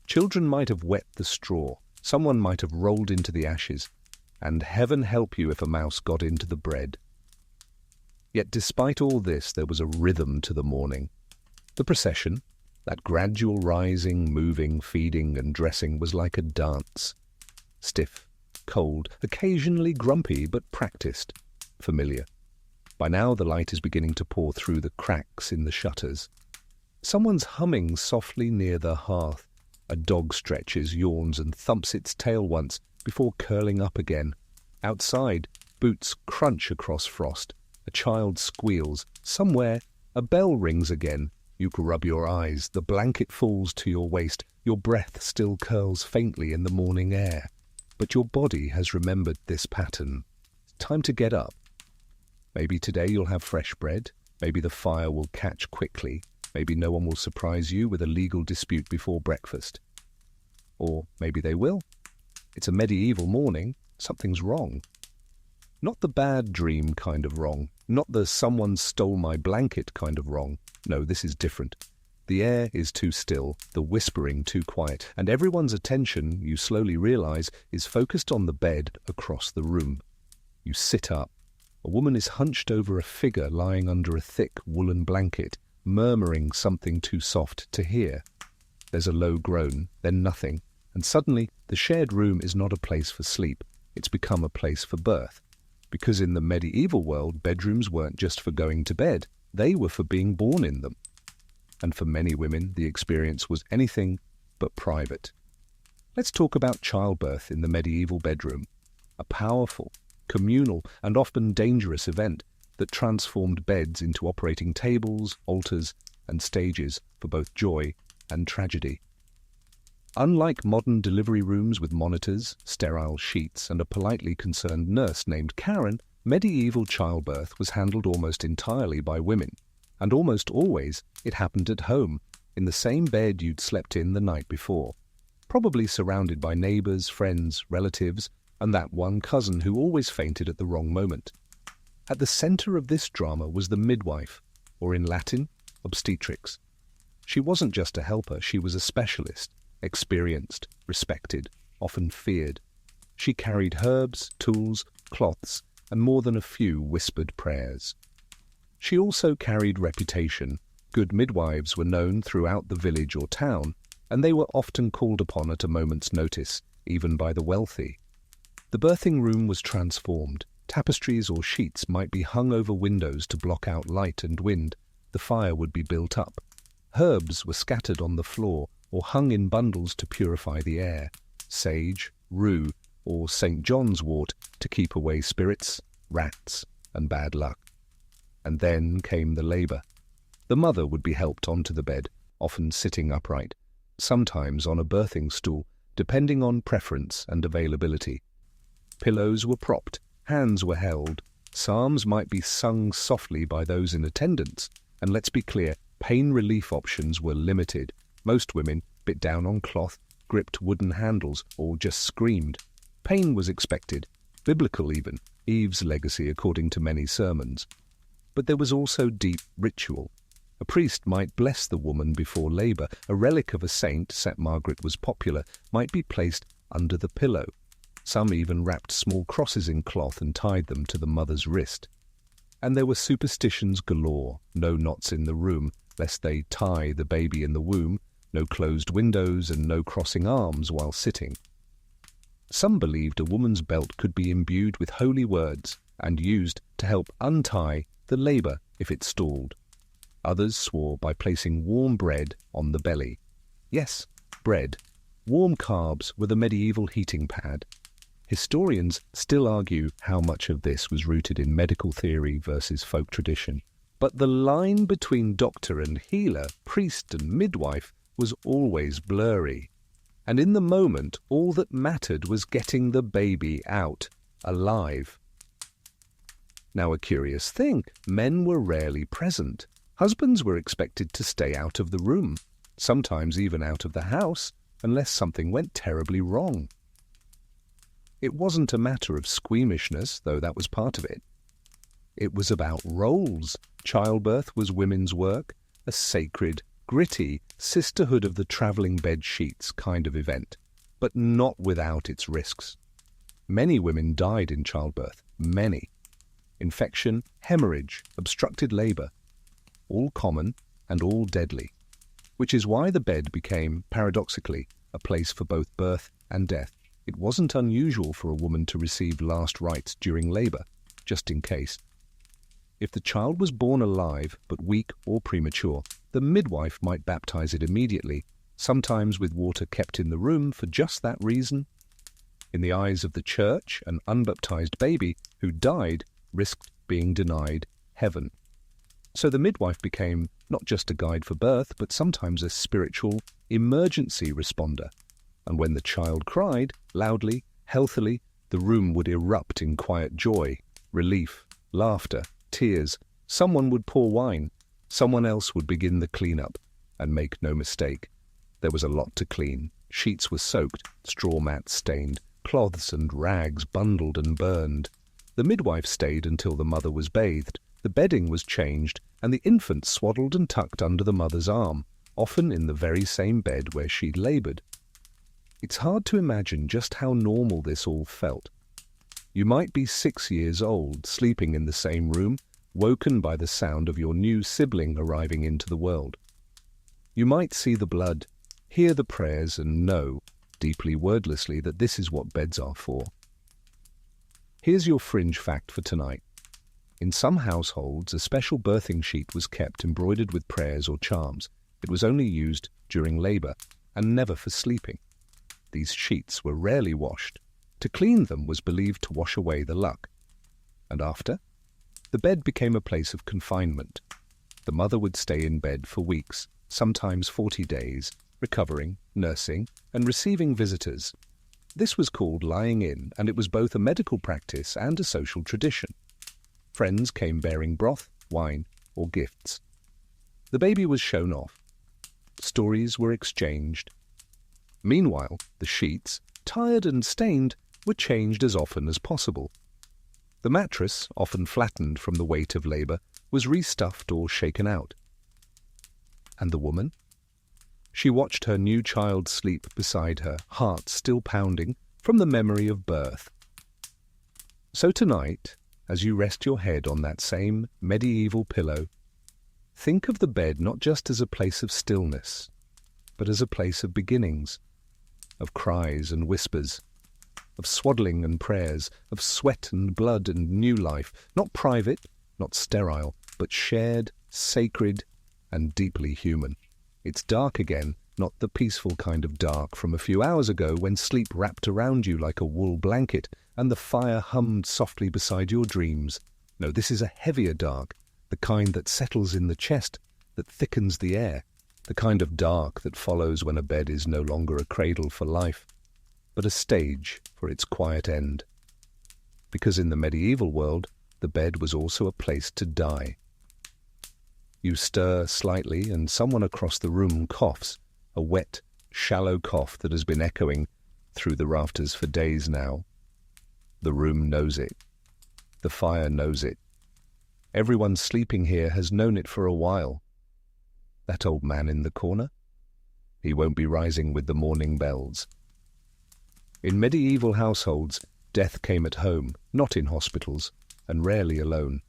Children might have wet the straw. Someone might have rolled into the ashes. And heaven help you if a mouse got into the bread. Yet despite all this, there was a rhythm to the morning. The procession, that gradual rising, moving, feeding, and dressing, was like a dance. Stiff, cold, occasionally grumpy, but practiced, familiar. By now the light is beginning to pour through the cracks in the shutters. Someone's humming softly near the hearth. A dog stretches, yawns, and thumps its tail once before curling up again. Outside, boots crunch across frost. A child squeals. Somewhere, a bell rings again. You rub your eyes. The blanket falls to your waist. Your breath still curls faintly in the morning air. But your body has remembered this pattern. Time to get up. Maybe today you'll have fresh bread. Maybe the fire will catch quickly. Maybe no one will surprise you with a legal dispute before breakfast. Or maybe they will. It's a medieval morning. Something's wrong. Not the bad dream kind of wrong, not the someone stole my blanket kind of wrong. No, this is different. The air is too still, the whispering too quiet, and everyone's attention, you slowly realize, is focused on the bed across the room. You sit up. A woman is hunched over a figure lying under a thick woolen blanket, murmuring something too soft to hear. There's a low groan, then nothing, and suddenly the shared room is not a place for sleep. It's become a place for birth. Because in the medieval world, bedrooms weren't just for going to bed, they were for being born in them. And for many women, the experience was anything but private. Let's talk about childbirth in the medieval bedroom, a powerful, communal, and often dangerous event that transformed beds into operating tables, altars, and stages for both joy and tragedy. Unlike modern delivery rooms with monitors, sterile sheets, and a politely concerned nurse named Karen, medieval childbirth was handled almost entirely by women, and almost always it happened at home, in the same bed you'd slept in the night before, probably surrounded by neighbors, friends, relatives, and that one cousin who always fainted at the wrong moment. At the center of this drama was the midwife, or in Latin, obstetrix. She wasn't just a helper, she was a specialist, experienced, respected, often feared. She carried herbs, tools, cloths, and more than a few whispered prayers. She also carried reputation. Good midwives were known throughout the village or town, and they were often called upon at a moment's notice, even by the wealthy. The birthing room was transformed. Tapestries or sheets might be hung over windows to block out light and wind. The fire would be built up. Herbs were scattered on the floor or hung in bundles to purify the air. Sage, rue, or St. John's wort to keep away spirits, rats, and bad luck. And then came the labor. The mother would be helped onto the bed, often sitting upright, sometimes on a birthing stool, depending on preference and availability. Pillows were propped, hands were held, psalms might be sung softly by those in attendance, and let's be clear, pain relief options were limited. Most women bit down on cloth, gripped wooden handles, or just screamed. Pain was expected, biblical even, Eve's legacy according to many sermons. But there was also deep ritual. A priest might bless the woman before labor. A relic of a saint, St. Margaret was popular, might be placed under the pillow. Some even wrapped small crosses in cloth and tied them to the mother's wrist. And there were superstitions galore. No knots in the room, lest they tie the baby in the womb, no closed windows and no crossing arms while sitting. Some believed a woman's belt could be imbued with holy words and used to help untie the labor if it stalled. Others swore by placing warm bread on the belly. Yes, bread. Warm carbs were the medieval heating pad. Historians still argue how much of this was rooted in medical theory versus folk tradition. But the line between doctor and healer, priest and midwife, was always blurry. And in the moment, all that mattered was getting the baby out, alive. Now a curious thing, men were rarely present. Husbands were expected to stay out of the room, sometimes even out of the house, unless something went terribly wrong. It wasn't a matter of squeamishness, though that was part of it. It was about roles. Childbirth was women's work, a sacred, gritty, sisterhood of the travelling bed sheets kind of event, but not without its risks. Many women died in childbirth, many. Infection, hemorrhage, obstructed labour, all common and all deadly, which is why the bed became, paradoxically, a place for both birth and death. It wasn't unusual for a woman to receive last rites during labour, just in case. If the child was born alive but weak or premature, the midwife might baptize it immediately, sometimes with water kept in the room for just that reason. In the eyes of the church, an unbaptized baby who died risked being denied heaven. So the midwife became not just a guide for birth, but sometimes a spiritual emergency responder. And when the child cried, loudly, healthily, the room would erupt in quiet joy, relief, laughter, tears. Someone would pour wine. Someone else would begin the clean-up. And make no mistake, there was a lot to clean. Sheets were soaked, straw mats stained, cloths and rags bundled and burned. The midwife stayed until the mother was bathed, the bedding was changed, and the infant swaddled and tucked under the mother's arm, often in the very same bed where she'd labored. It's hard to imagine just how normal this all felt. You might be 6 years old, sleeping in the same room, woken by the sound of your new sibling arriving into the world. You might see the blood, hear the prayers, and know, deeply wordlessly, that this is what beds are for. Here's your fringe fact for tonight. In some households, a special birthing sheet was kept embroidered with prayers or charms. It was only used during labor and never for sleeping. These sheets were rarely washed. To clean them was believed to wash away the luck. And after? The bed became a place of confinement. The mother would stay in bed for weeks, sometimes 40 days, recovering, nursing, and receiving visitors. This was called lying in, and it was both a medical practice and a social tradition. Friends came bearing broth, wine, or gifts. The baby was shown off. Stories were exchanged. Meanwhile, the sheets, tired and stained, were changed as often as possible. The mattress, often flattened from the weight of labor, was restuffed or shaken out. And the woman? She watched her new child sleep beside her, heart still pounding from the memory of birth. So tonight, as you rest your head on that same medieval pillow, think of the bed not just as a place of stillness, but as a place of beginnings, of cries and whispers, of swaddling and prayers, of sweat and blood and new life, not private, not sterile, but shared, sacred, and deeply human. It's dark again, not the peaceful kind of dark from a few hours ago when sleep wrapped around you like a wool blanket and the fire hummed softly beside your dreams. No, this is a heavier dark, the kind that settles in the chest, that thickens the air, the kind of dark that follows when a bed is no longer a cradle for life, but a stage for its quiet end. Because in the medieval world, the bed was also a place to die. You stir slightly and someone across the room coughs, a wet, shallow cough that has been echoing through the rafters for days now. The room knows it. The fire knows it. Everyone sleeping here has known it for a while. That old man in the corner? He won't be rising with the morning bells. In medieval households, death came at home, not in hospitals, and rarely alone.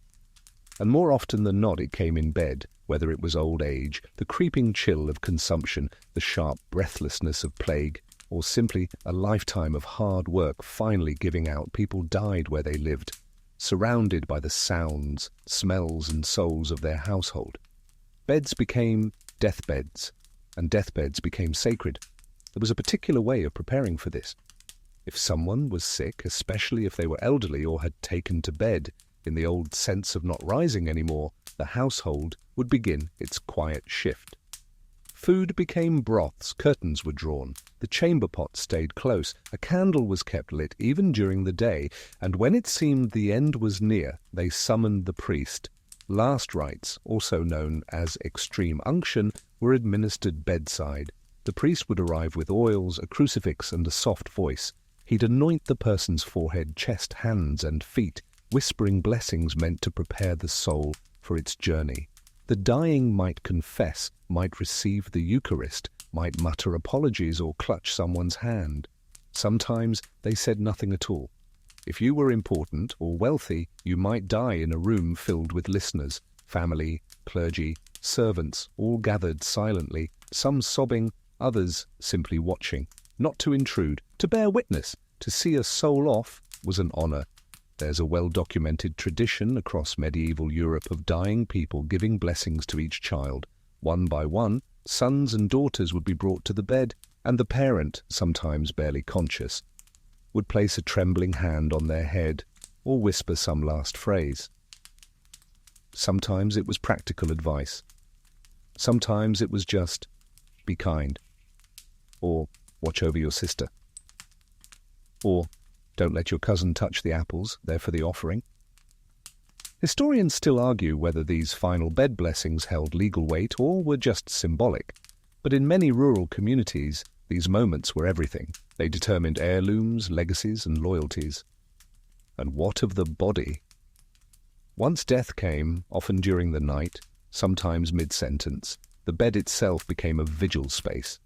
And more often than not it came in bed, whether it was old age, the creeping chill of consumption, the sharp breathlessness of plague, or simply a lifetime of hard work finally giving out. People died where they lived, surrounded by the sounds, smells and souls of their household. Beds became deathbeds, and deathbeds became sacred. There was a particular way of preparing for this. If someone was sick, especially if they were elderly or had taken to bed, in the old sense of not rising anymore, the household would begin its quiet shift. Food became broths, curtains were drawn, the chamber pot stayed close, a candle was kept lit even during the day, and when it seemed the end was near, they summoned the priest. Last rites, also known as extreme unction, were administered bedside. The priest would arrive with oils, a crucifix, and a soft voice. He'd anoint the person's forehead, chest, hands, and feet, whispering blessings meant to prepare the soul for its journey. The dying might confess, might receive the Eucharist, might mutter apologies or clutch someone's hand. Sometimes they said nothing at all. If you were important or wealthy, you might die in a room filled with listeners, family, clergy, servants, all gathered silently, some sobbing, others simply watching. Not to intrude, to bear witness, to see a soul off was an honor. There's a well-documented tradition across medieval Europe of dying people giving blessings to each child. One by one, sons and daughters would be brought to the bed, and the parent, sometimes barely conscious, would place a trembling hand on their head or whisper some last phrase. Sometimes it was practical advice. Sometimes it was just, be kind, or watch over your sister, or don't let your cousin touch the apples, they're for the offering. Historians still argue whether these final bed blessings held legal weight or were just symbolic. But in many rural communities, these moments were everything. They determined heirlooms, legacies, and loyalties. And what of the body? Once death came, often during the night, sometimes mid-sentence, the bed itself became a vigil space.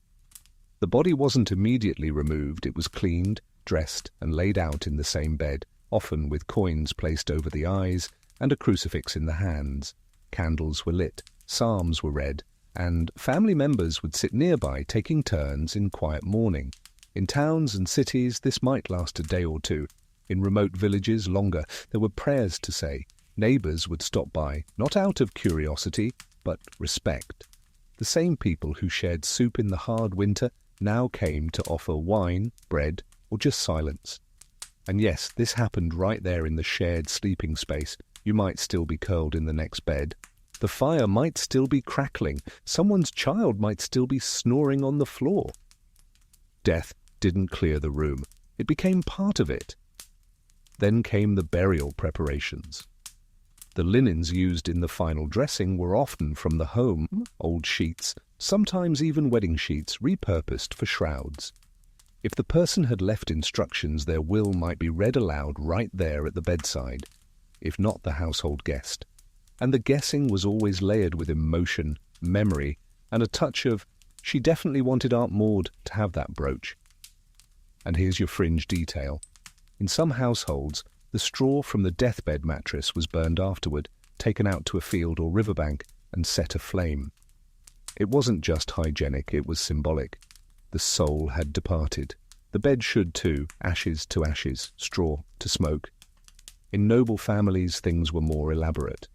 The body wasn't immediately removed, it was cleaned, dressed, and laid out in the same bed, often with coins placed over the eyes and a crucifix in the hands. Candles were lit, psalms were read, and family members would sit nearby taking turns in quiet mourning. In towns and cities, this might last a day or two. In remote villages, longer. There were prayers to say. Neighbours would stop by, not out of curiosity, but respect. The same people who shared soup in the hard winter now came to offer wine, bread, or just silence. And yes, this happened right there in the shared sleeping space. You might still be curled in the next bed. The fire might still be crackling. Someone's child might still be snoring on the floor. Death didn't clear the room. It became part of it. Then came the burial preparations. The linens used in the final dressing were often from the home, old sheets, sometimes even wedding sheets repurposed for shrouds. If the person had left instructions, their will might be read aloud right there at the bedside, if not the household guest. And the guessing was always layered with emotion, memory, and a touch of, she definitely wanted Aunt Maud to have that brooch. And here's your fringe detail. In some households, the straw from the deathbed mattress was burned afterward, taken out to a field or riverbank, and set aflame. It wasn't just hygienic, it was symbolic. The soul had departed. The bed should too, ashes to ashes, straw to smoke. In noble families, things were more elaborate.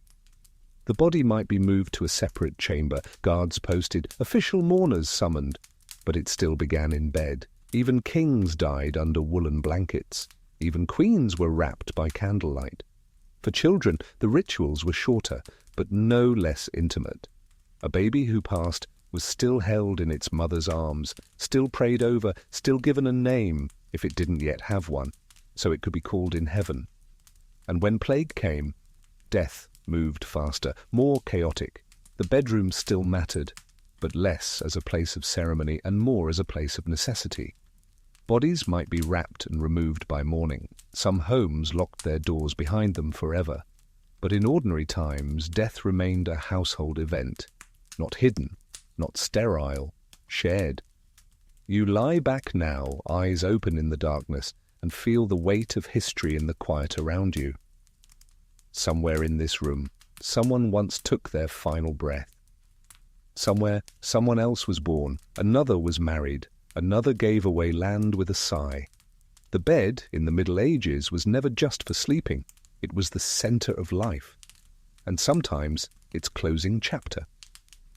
The body might be moved to a separate chamber, guards posted, official mourners summoned, but it still began in bed. Even kings died under woolen blankets. Even queens were wrapped by candlelight. For children, the rituals were shorter, but no less intimate. A baby who passed was still held in its mother's arms, still prayed over, still given a name, if it didn't yet have one, so it could be called in heaven. And when plague came, death moved faster, more chaotic. The bedroom still mattered, but less as a place of ceremony and more as a place of necessity. Bodies might be wrapped and removed by morning. Some homes locked their doors behind them forever. But in ordinary times, death remained a household event, not hidden, not sterile, shared. You lie back now, eyes open in the darkness, and feel the weight of history in the quiet around you. Somewhere in this room, someone once took their final breath. Somewhere, someone else was born, another was married, another gave away land with a sigh. The bed, in the Middle Ages, was never just for sleeping. It was the centre of life, and sometimes its closing chapter.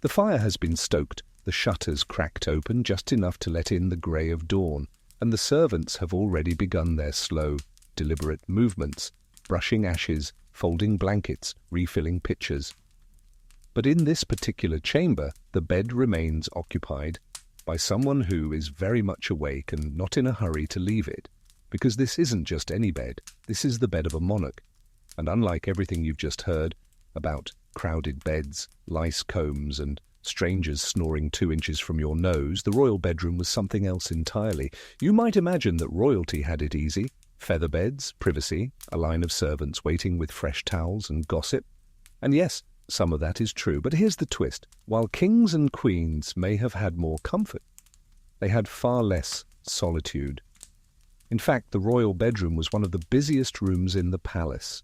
The fire has been stoked, the shutters cracked open just enough to let in the grey of dawn, and the servants have already begun their slow, deliberate movements, brushing ashes, folding blankets, refilling pitchers. But in this particular chamber, the bed remains occupied by someone who is very much awake and not in a hurry to leave it, because this isn't just any bed, this is the bed of a monarch. And unlike everything you've just heard about crowded beds, lice combs, and strangers snoring 2 inches from your nose, the royal bedroom was something else entirely. You might imagine that royalty had it easy. Feather beds, privacy, a line of servants waiting with fresh towels and gossip. And yes, some of that is true, but here's the twist. While kings and queens may have had more comfort, they had far less solitude. In fact, the royal bedroom was one of the busiest rooms in the palace.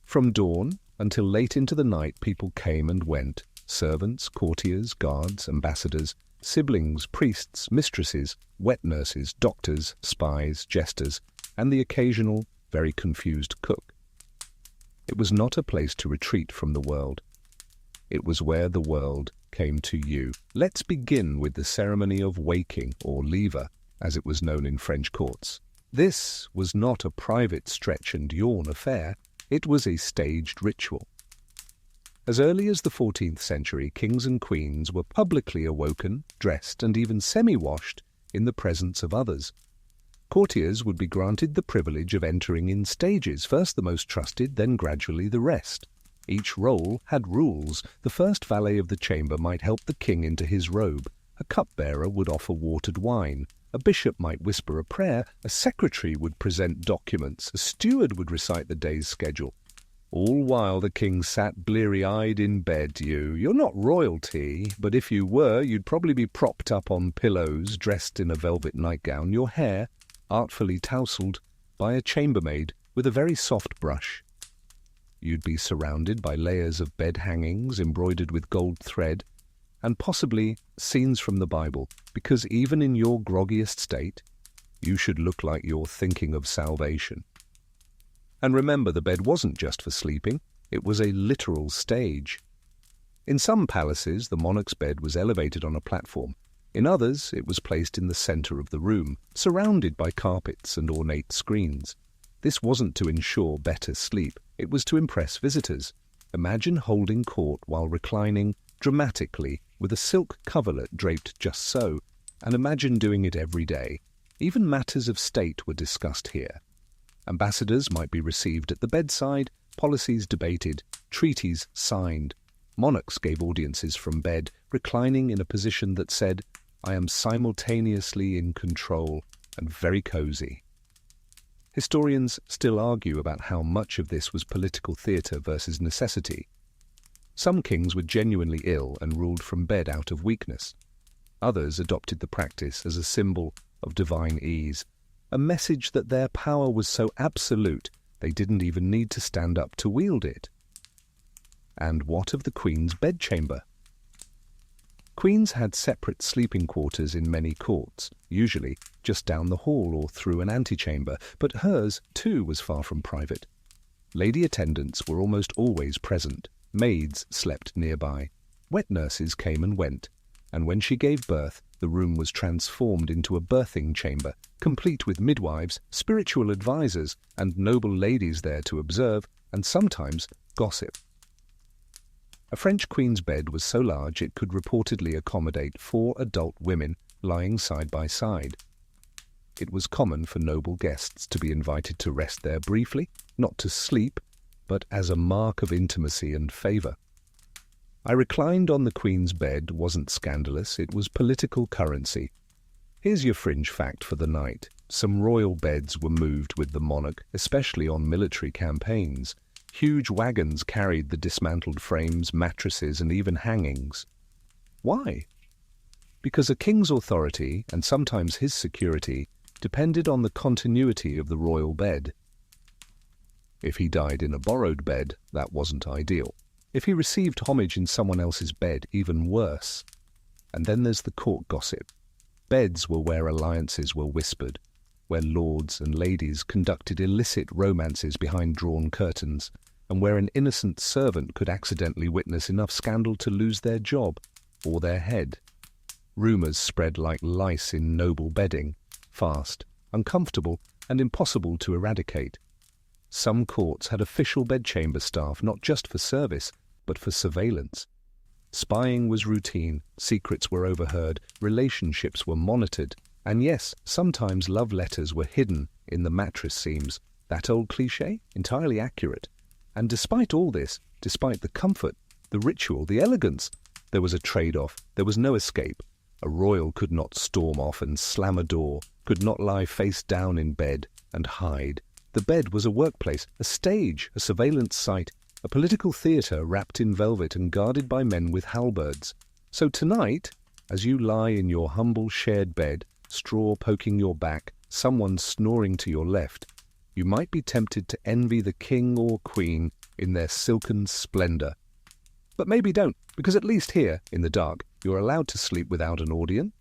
From dawn until late into the night, people came and went. Servants, courtiers, guards, ambassadors, siblings, priests, mistresses, wet nurses, doctors, spies, jesters, and the occasional, very confused cook. It was not a place to retreat from the world. It was where the world came to you. Let's begin with the ceremony of waking, or lever, as it was known in French courts. This was not a private stretch and yawn affair. It was a staged ritual. As early as the 14th century, kings and queens were publicly awoken, dressed, and even semi-washed in the presence of others. Courtiers would be granted the privilege of entering in stages, first the most trusted, then gradually the rest. Each role had rules. The first valet of the chamber might help the king into his robe. A cupbearer would offer watered wine. A A bishop might whisper a prayer, a secretary would present documents, a steward would recite the day's schedule. All while the king sat bleary-eyed in bed. You're not royalty, but if you were, you'd probably be propped up on pillows, dressed in a velvet nightgown, your hair artfully tousled by a chambermaid with a very soft brush. You'd be surrounded by layers of bed hangings embroidered with gold thread, and possibly scenes from the Bible, because even in your groggiest state, you should look like you're thinking of salvation. And remember, the bed wasn't just for sleeping, it was a literal stage. In some palaces, the monarch's bed was elevated on a platform. In others, it was placed in the centre of the room, surrounded by carpets and ornate screens. This wasn't to ensure better sleep, it was to impress visitors. Imagine holding court while reclining dramatically with a silk coverlet draped just so, and imagine doing it every day. Even matters of state were discussed here. Ambassadors might be received at the bedside, policies debated, treaties signed. Monarchs gave audiences from bed, reclining in a position that said, "I am simultaneously in control and very cosy." Historians still argue about how much of this was political theatre versus necessity. Some kings were genuinely ill and ruled from bed out of weakness. Others adopted the practice as a symbol of divine ease, a message that their power was so absolute they didn't even need to stand up to wield it. And what of the Queen's bedchamber? Queens had separate sleeping quarters in many courts, usually just down the hall or through an antechamber, but hers, too, was far from private. Lady attendants were almost always present. Maids slept nearby. Wet nurses came and went, and when she gave birth, the room was transformed into a birthing chamber, complete with midwives, spiritual advisers, and noble ladies there to observe, and sometimes gossip. A French queen's bed was so large it could reportedly accommodate 4 adult women lying side by side. It was common for noble guests to be invited to rest there briefly, not to sleep, but as a mark of intimacy and favour. I reclined on the Queen's bed wasn't scandalous, it was political currency. Here's your fringe fact for the night. Some royal beds were moved with the monarch, especially on military campaigns. Huge wagons carried the dismantled frames, mattresses, and even hangings. Why? Because a king's authority, and sometimes his security, depended on the continuity of the royal bed. If he died in a borrowed bed, that wasn't ideal. If he received homage in someone else's bed, even worse. And then there's the court gossip. Beds were where alliances were whispered, where lords and ladies conducted illicit romances behind drawn curtains, and where an innocent servant could accidentally witness enough scandal to lose their job or their head. Rumours spread like lice in noble bedding, fast, uncomfortable, and impossible to eradicate. Some courts had official bedchamber staff not just for service, but for surveillance. Spying was routine, secrets were overheard, relationships were monitored, and yes, sometimes love letters were hidden in the mattress seams. That old cliché? Entirely accurate. And despite all this, despite the comfort, the ritual, the elegance, there was a trade-off, there was no escape. A royal could not storm off and slam a door, could not lie face down in bed and hide. The bed was a workplace, a stage, a surveillance site, a political theatre wrapped in velvet and guarded by men with halberds. So tonight, as you lie in your humble shared bed, straw poking your back, someone snoring to your left, you might be tempted to envy the king or queen in their silken splendour. But maybe don't, because at least here, in the dark, you're allowed to sleep without an audience.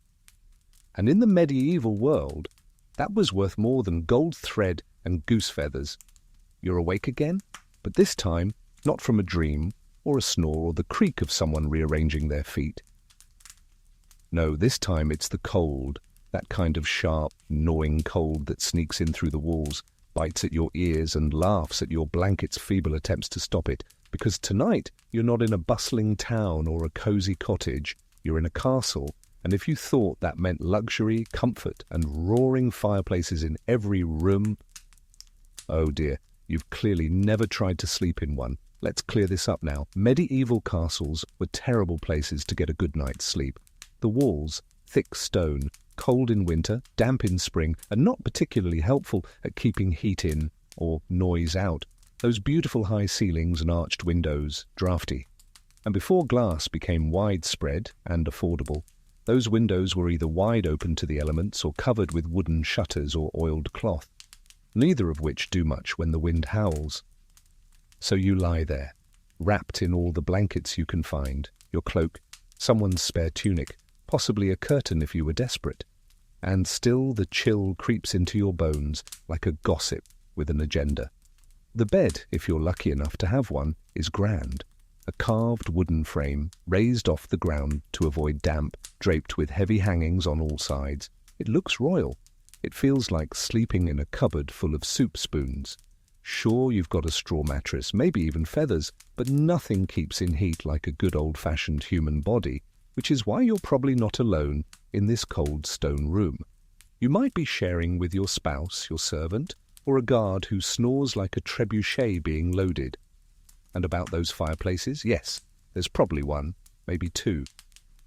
And in the medieval world, that was worth more than gold thread and goose feathers. You're awake again, but this time not from a dream or a snore or the creak of someone rearranging their feet. No, this time it's the cold, that kind of sharp, gnawing cold that sneaks in through the walls, bites at your ears and laughs at your blanket's feeble attempts to stop it, because tonight you're not in a bustling town or a cosy cottage, you're in a castle, and if you thought that meant luxury, comfort, and roaring fireplaces in every room, oh dear, you've clearly never tried to sleep in one. Let's clear this up now. Medieval castles were terrible places to get a good night's sleep. The walls, thick stone, cold in winter, damp in spring, and not particularly helpful at keeping heat in or noise out. Those beautiful high ceilings and arched windows, drafty. And before glass became widespread and affordable, those windows were either wide open to the elements or covered with wooden shutters or oiled cloth, neither of which do much when the wind howls. So you lie there, wrapped in all the blankets you can find, your cloak, someone's spare tunic, possibly a curtain if you were desperate, and still the chill creeps into your bones like a gossip with an agenda. The bed, if you're lucky enough to have one, is grand. A carved wooden frame, raised off the ground to avoid damp, draped with heavy hangings on all sides. It looks royal. It feels like sleeping in a cupboard full of soup spoons. Sure, you've got a straw mattress, maybe even feathers, but nothing keeps in heat like a good old-fashioned human body, which is why you're probably not alone in this cold stone room. You might be sharing with your spouse, your servant, or a guard who snores like a trebuchet being loaded. And about those fireplaces, yes, there's probably one, maybe two.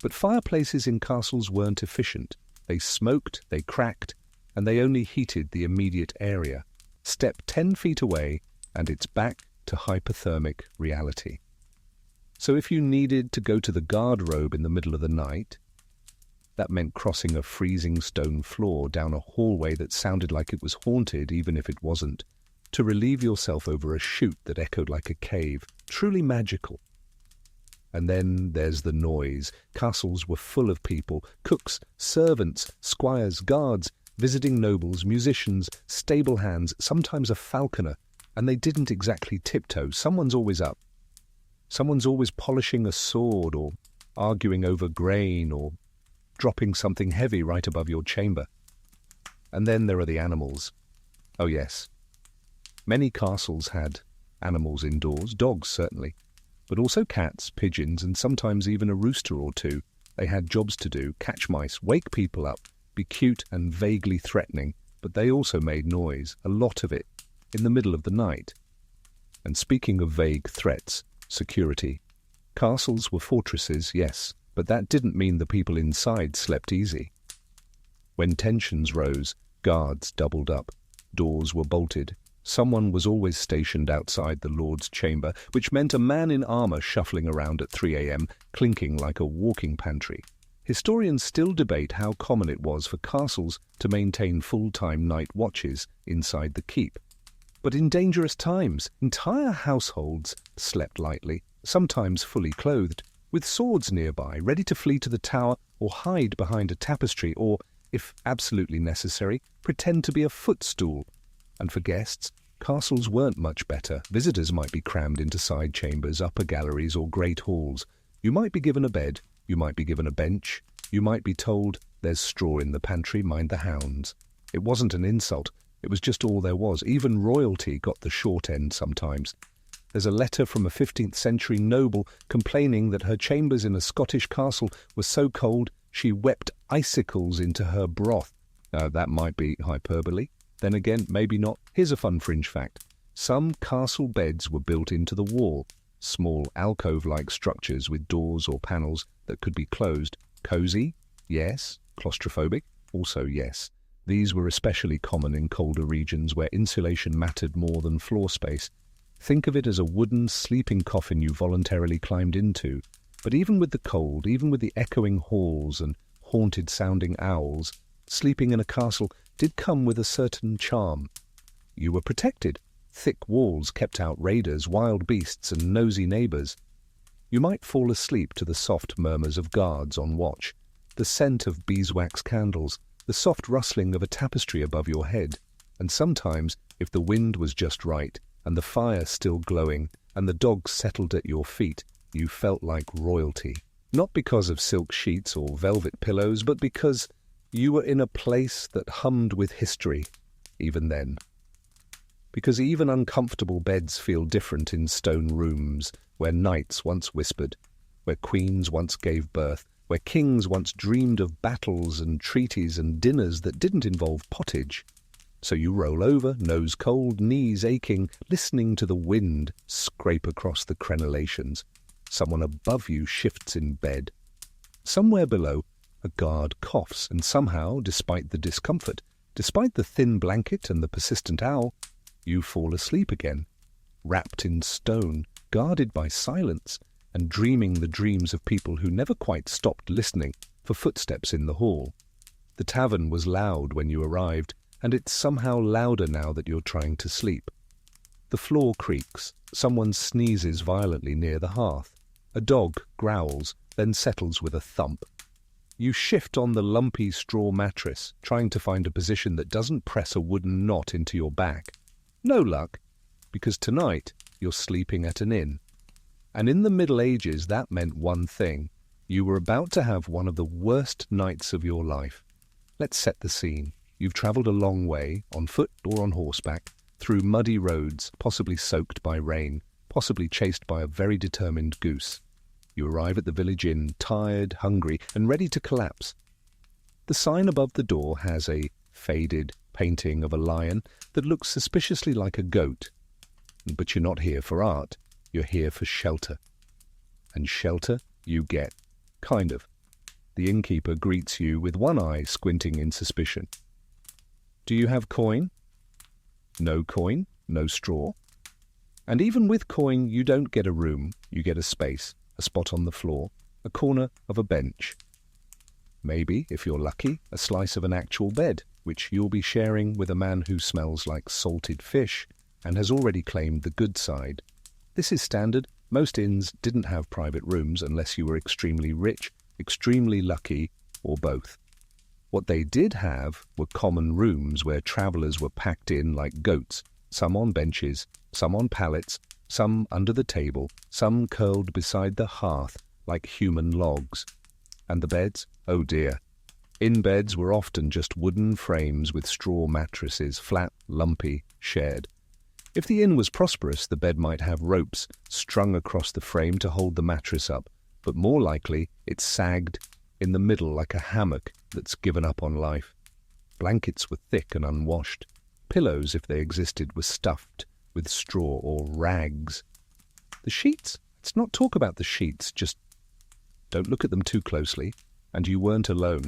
But fireplaces in castles weren't efficient. They smoked, they cracked, and they only heated the immediate area. Step 10 feet away, and it's back to hypothermic reality. So if you needed to go to the guard-robe in the middle of the night, that meant crossing a freezing stone floor down a hallway that sounded like it was haunted even if it wasn't, to relieve yourself over a chute that echoed like a cave, truly magical. And then there's the noise. Castles were full of people, cooks, servants, squires, guards, visiting nobles, musicians, stable hands, sometimes a falconer, and they didn't exactly tiptoe. Someone's always up. Someone's always polishing a sword or arguing over grain or dropping something heavy right above your chamber. And then there are the animals. Oh yes, many castles had animals indoors, dogs certainly, but also cats, pigeons, and sometimes even a rooster or two. They had jobs to do, catch mice, wake people up, be cute and vaguely threatening, but they also made noise, a lot of it, in the middle of the night. And speaking of vague threats, security. Castles were fortresses, yes, but that didn't mean the people inside slept easy. When tensions rose, guards doubled up, doors were bolted. Someone was always stationed outside the Lord's chamber, which meant a man in armor shuffling around at 3 a.m., clinking like a walking pantry. Historians still debate how common it was for castles to maintain full-time night watches inside the keep. But in dangerous times, entire households slept lightly, sometimes fully clothed, with swords nearby, ready to flee to the tower or hide behind a tapestry or, if absolutely necessary, pretend to be a footstool. And for guests, castles weren't much better. Visitors might be crammed into side chambers, upper galleries, or great halls. You might be given a bed, you might be given a bench, you might be told, "There's straw in the pantry, mind the hounds." It wasn't an insult, it was just all there was. Even royalty got the short end sometimes. There's a letter from a 15th century noble complaining that her chambers in a Scottish castle were so cold she wept icicles into her broth. That might be hyperbole. Then again, maybe not. Here's a fun fringe fact. Some castle beds were built into the wall, small alcove-like structures with doors or panels that could be closed. Cozy? Yes. Claustrophobic? Also yes. These were especially common in colder regions where insulation mattered more than floor space. Think of it as a wooden sleeping coffin you voluntarily climbed into. But even with the cold, even with the echoing halls and haunted-sounding owls, sleeping in a castle did come with a certain charm. You were protected. Thick walls kept out raiders, wild beasts, and nosy neighbours. You might fall asleep to the soft murmurs of guards on watch, the scent of beeswax candles, the soft rustling of a tapestry above your head, and sometimes, if the wind was just right, and the fire still glowing, and the dogs settled at your feet, you felt like royalty. Not because of silk sheets or velvet pillows, but because you were in a place that hummed with history, even then. Because even uncomfortable beds feel different in stone rooms, where knights once whispered, where queens once gave birth, where kings once dreamed of battles and treaties and dinners that didn't involve pottage. So you roll over, nose cold, knees aching, listening to the wind scrape across the crenellations. Someone above you shifts in bed. Somewhere below, A guard coughs, and somehow, despite the discomfort, despite the thin blanket and the persistent owl, you fall asleep again, wrapped in stone, guarded by silence, and dreaming the dreams of people who never quite stopped listening for footsteps in the hall. The tavern was loud when you arrived, and it's somehow louder now that you're trying to sleep. The floor creaks, someone sneezes violently near the hearth. A dog growls, then settles with a thump. You shift on the lumpy straw mattress, trying to find a position that doesn't press a wooden knot into your back. No luck, because tonight you're sleeping at an inn. And in the Middle Ages that meant one thing. You were about to have one of the worst nights of your life. Let's set the scene. You've travelled a long way, on foot or on horseback, through muddy roads, possibly soaked by rain, possibly chased by a very determined goose. You arrive at the village inn, tired, hungry, and ready to collapse. The sign above the door has a faded painting of a lion that looks suspiciously like a goat. But you're not here for art, you're here for shelter. And shelter you get, kind of. The innkeeper greets you with one eye squinting in suspicion. Do you have coin? No coin, no straw. And even with coin, you don't get a room, you get a space, a spot on the floor, a corner of a bench. Maybe, if you're lucky, a slice of an actual bed, which you'll be sharing with a man who smells like salted fish and has already claimed the good side. This is standard. Most inns didn't have private rooms unless you were extremely rich, extremely lucky, or both. What they did have were common rooms where travellers were packed in like goats, some on benches, some on pallets, some under the table, some curled beside the hearth like human logs. And the beds? Oh dear. Inn beds were often just wooden frames with straw mattresses, flat, lumpy, shared. If the inn was prosperous, the bed might have ropes strung across the frame to hold the mattress up, but more likely it sagged in the middle like a hammock that's given up on life. Blankets were thick and unwashed. Pillows, if they existed, were stuffed with straw or rags. The sheets? Let's not talk about the sheets, just don't look at them too closely. And you weren't alone.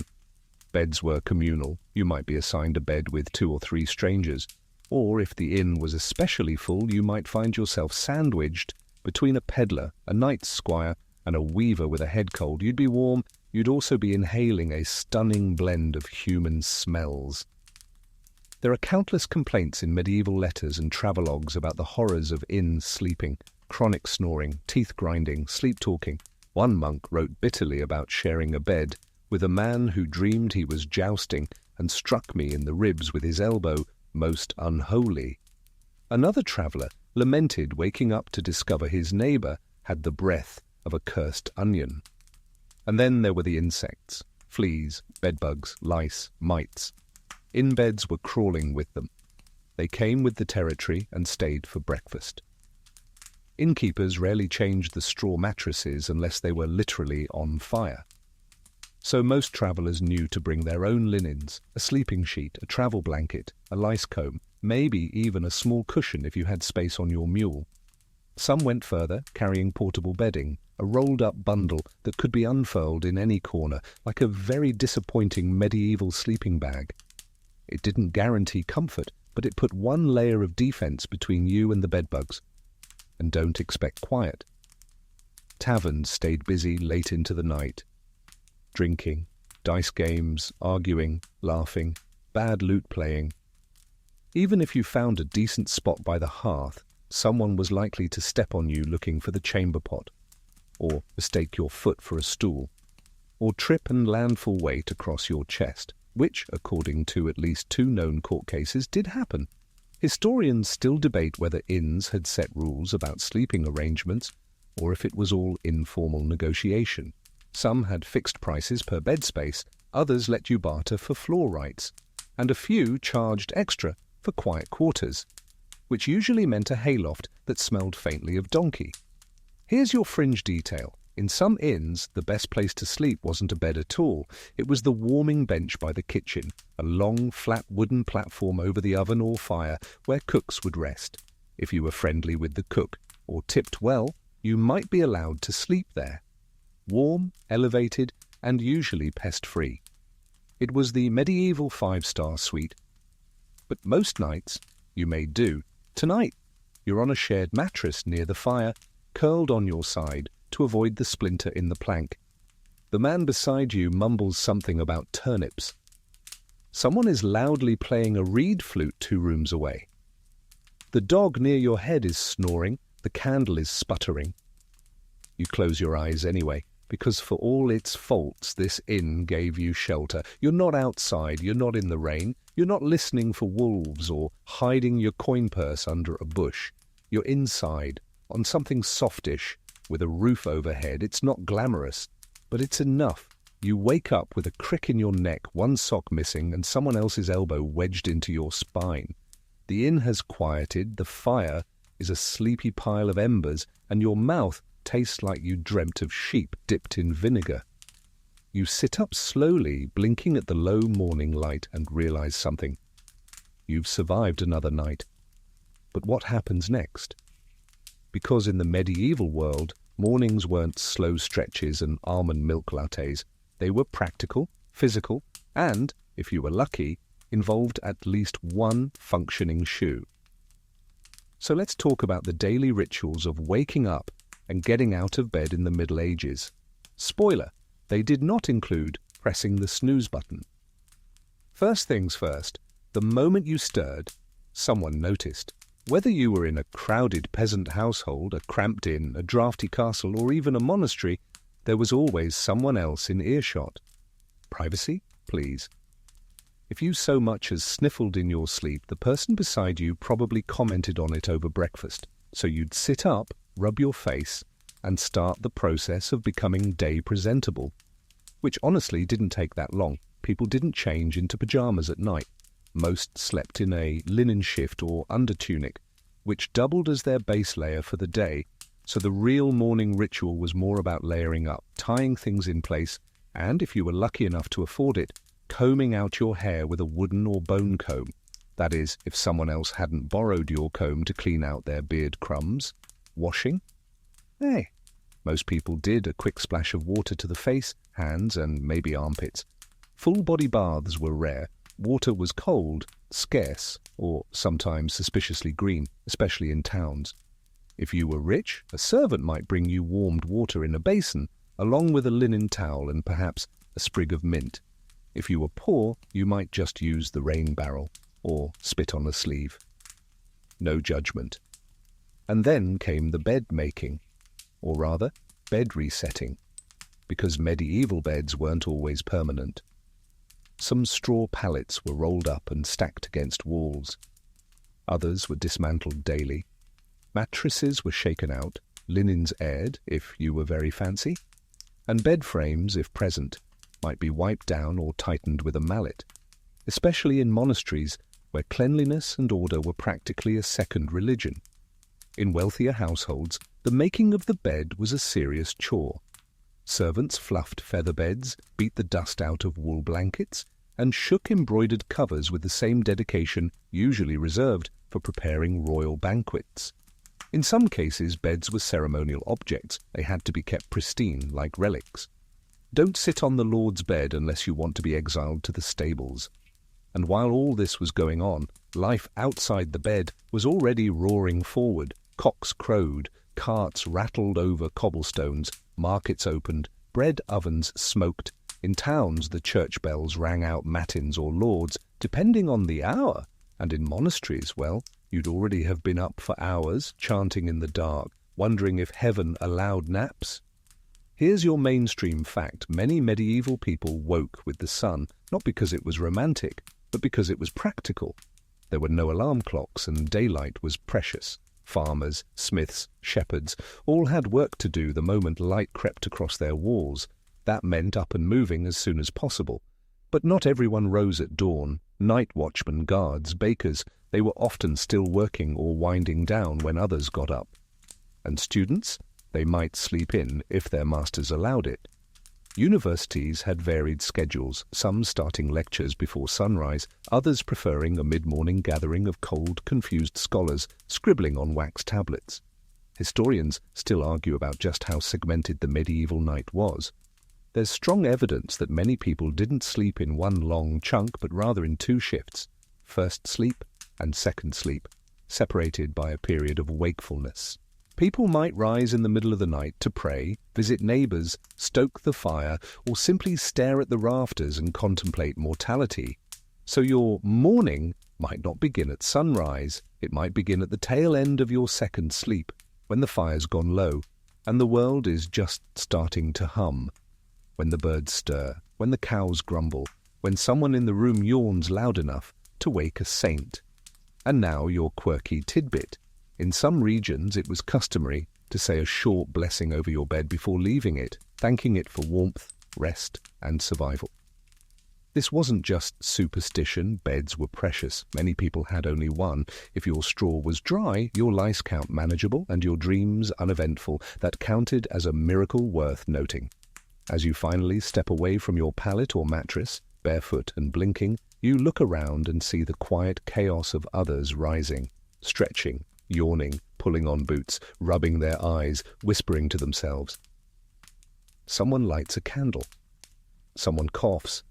Beds were communal. You might be assigned a bed with 2 or 3 strangers. Or if the inn was especially full, you might find yourself sandwiched between a peddler, a knight's squire, and a weaver with a head cold. You'd be warm. You'd also be inhaling a stunning blend of human smells. There are countless complaints in medieval letters and travelogues about the horrors of inn sleeping, chronic snoring, teeth grinding, sleep-talking. One monk wrote bitterly about sharing a bed with a man who dreamed he was jousting and struck me in the ribs with his elbow, most unholy. Another traveller lamented waking up to discover his neighbour had the breath of a cursed onion. And then there were the insects, fleas, bedbugs, lice, mites. Inn beds were crawling with them. They came with the territory and stayed for breakfast. Innkeepers rarely changed the straw mattresses unless they were literally on fire. So most travellers knew to bring their own linens, a sleeping sheet, a travel blanket, a lice comb, maybe even a small cushion if you had space on your mule. Some went further, carrying portable bedding, a rolled-up bundle that could be unfurled in any corner, like a very disappointing medieval sleeping bag. It didn't guarantee comfort, but it put one layer of defence between you and the bedbugs. And don't expect quiet. Taverns stayed busy late into the night. Drinking, dice games, arguing, laughing, bad lute playing. Even if you found a decent spot by the hearth, someone was likely to step on you looking for the chamber pot, or mistake your foot for a stool, or trip and land full weight across your chest, which, according to at least 2 known court cases, did happen. Historians still debate whether inns had set rules about sleeping arrangements, or if it was all informal negotiation. Some had fixed prices per bed space, others let you barter for floor rights, and a few charged extra for quiet quarters, which usually meant a hayloft that smelled faintly of donkey. Here's your fringe detail. In some inns, the best place to sleep wasn't a bed at all. It was the warming bench by the kitchen, a long, flat wooden platform over the oven or fire where cooks would rest. If you were friendly with the cook, or tipped well, you might be allowed to sleep there. Warm, elevated, and usually pest-free. It was the medieval five-star suite. But most nights, you made do. Tonight, you're on a shared mattress near the fire, curled on your side to avoid the splinter in the plank. The man beside you mumbles something about turnips. Someone is loudly playing a reed flute 2 rooms away. The dog near your head is snoring, the candle is sputtering. You close your eyes anyway, because for all its faults, this inn gave you shelter. You're not outside, you're not in the rain, you're not listening for wolves or hiding your coin purse under a bush. You're inside, on something softish, with a roof overhead. It's not glamorous, but it's enough. You wake up with a crick in your neck, one sock missing, and someone else's elbow wedged into your spine. The inn has quieted, the fire is a sleepy pile of embers, and your mouth tastes like you dreamt of sheep dipped in vinegar. You sit up slowly, blinking at the low morning light, and realize something. You've survived another night. But what happens next? Because in the medieval world, mornings weren't slow stretches and almond milk lattes. They were practical, physical, and, if you were lucky, involved at least one functioning shoe. So let's talk about the daily rituals of waking up and getting out of bed in the Middle Ages. Spoiler, they did not include pressing the snooze button. First things first, the moment you stirred, someone noticed. Whether you were in a crowded peasant household, a cramped inn, a draughty castle, or even a monastery, there was always someone else in earshot. Privacy, please. If you so much as sniffled in your sleep, the person beside you probably commented on it over breakfast. So you'd sit up, rub your face, and start the process of becoming day presentable, which honestly didn't take that long. People didn't change into pajamas at night. Most slept in a linen shift or undertunic, which doubled as their base layer for the day, so the real morning ritual was more about layering up, tying things in place, and, if you were lucky enough to afford it, combing out your hair with a wooden or bone comb. That is, if someone else hadn't borrowed your comb to clean out their beard crumbs. Washing? Hey, most people did a quick splash of water to the face, hands, and maybe armpits. Full-body baths were rare. Water was cold, scarce, or sometimes suspiciously green, especially in towns. If you were rich, a servant might bring you warmed water in a basin, along with a linen towel and perhaps a sprig of mint. If you were poor, you might just use the rain barrel, or spit on a sleeve. No judgment. And then came the bed making, or rather, bed resetting, because medieval beds weren't always permanent. Some straw pallets were rolled up and stacked against walls. Others were dismantled daily. Mattresses were shaken out, linens aired, if you were very fancy, and bed frames, if present, might be wiped down or tightened with a mallet, especially in monasteries where cleanliness and order were practically a second religion. In wealthier households, the making of the bed was a serious chore. Servants fluffed feather beds, beat the dust out of wool blankets, and shook embroidered covers with the same dedication usually reserved for preparing royal banquets. In some cases, beds were ceremonial objects. They had to be kept pristine, like relics. Don't sit on the Lord's bed unless you want to be exiled to the stables. And while all this was going on, life outside the bed was already roaring forward. Cocks crowed, carts rattled over cobblestones, markets opened, bread ovens smoked. In towns, the church bells rang out matins or lauds, depending on the hour. And in monasteries, well, you'd already have been up for hours, chanting in the dark, wondering if heaven allowed naps. Here's your mainstream fact. Many medieval people woke with the sun, not because it was romantic, but because it was practical. There were no alarm clocks, and daylight was precious. Farmers, smiths, shepherds, all had work to do the moment light crept across their walls. That meant up and moving as soon as possible. But not everyone rose at dawn. Night watchmen, guards, bakers, they were often still working or winding down when others got up. And students? They might sleep in if their masters allowed it. Universities had varied schedules, some starting lectures before sunrise, others preferring a mid-morning gathering of cold, confused scholars scribbling on wax tablets. Historians still argue about just how segmented the medieval night was. There's strong evidence that many people didn't sleep in one long chunk, but rather in two shifts, first sleep and second sleep, separated by a period of wakefulness. People might rise in the middle of the night to pray, visit neighbors, stoke the fire, or simply stare at the rafters and contemplate mortality. So your morning might not begin at sunrise. It might begin at the tail end of your second sleep, when the fire's gone low and the world is just starting to hum. When the birds stir, when the cows grumble, when someone in the room yawns loud enough to wake a saint. And now your quirky tidbit. In some regions it was customary to say a short blessing over your bed before leaving it, thanking it for warmth, rest, and survival. This wasn't just superstition. Beds were precious. Many people had only one. If your straw was dry, your lice count manageable, and your dreams uneventful, that counted as a miracle worth noting. As you finally step away from your pallet or mattress, barefoot and blinking, you look around and see the quiet chaos of others rising, stretching, yawning, pulling on boots, rubbing their eyes, whispering to themselves. Someone lights a candle. Someone coughs.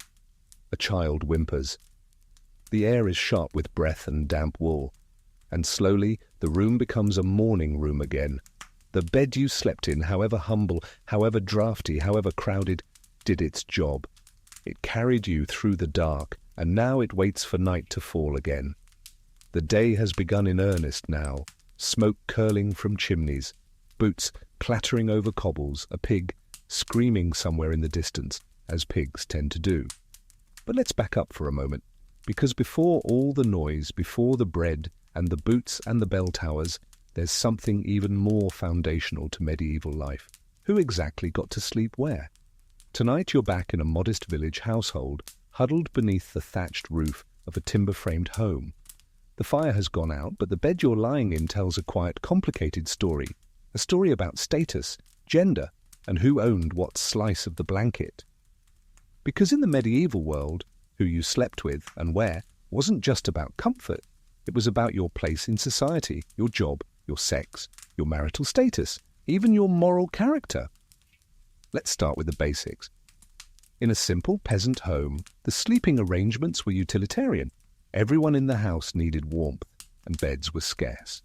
A child whimpers. The air is sharp with breath and damp wool, and slowly the room becomes a mourning room again. The bed you slept in, however humble, however drafty, however crowded, did its job. It carried you through the dark, and now it waits for night to fall again. The day has begun in earnest now, smoke curling from chimneys, boots clattering over cobbles, a pig screaming somewhere in the distance, as pigs tend to do. But let's back up for a moment, because before all the noise, before the bread and the boots and the bell towers, there's something even more foundational to medieval life. Who exactly got to sleep where? Tonight you're back in a modest village household, huddled beneath the thatched roof of a timber-framed home. The fire has gone out, but the bed you're lying in tells a quite complicated story, a story about status, gender, and who owned what slice of the blanket. Because in the medieval world, who you slept with and where wasn't just about comfort. It was about your place in society, your job, your sex, your marital status, even your moral character. Let's start with the basics. In a simple peasant home, the sleeping arrangements were utilitarian. Everyone in the house needed warmth, and beds were scarce.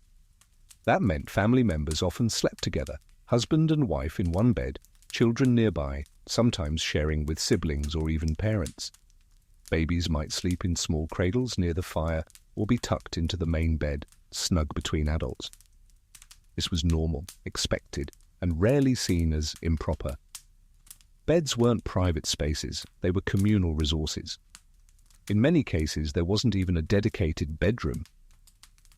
That meant family members often slept together, husband and wife in one bed, children nearby, sometimes sharing with siblings or even parents. Babies might sleep in small cradles near the fire or be tucked into the main bed, snug between adults. This was normal, expected, and rarely seen as improper. Beds weren't private spaces, they were communal resources. In many cases, there wasn't even a dedicated bedroom.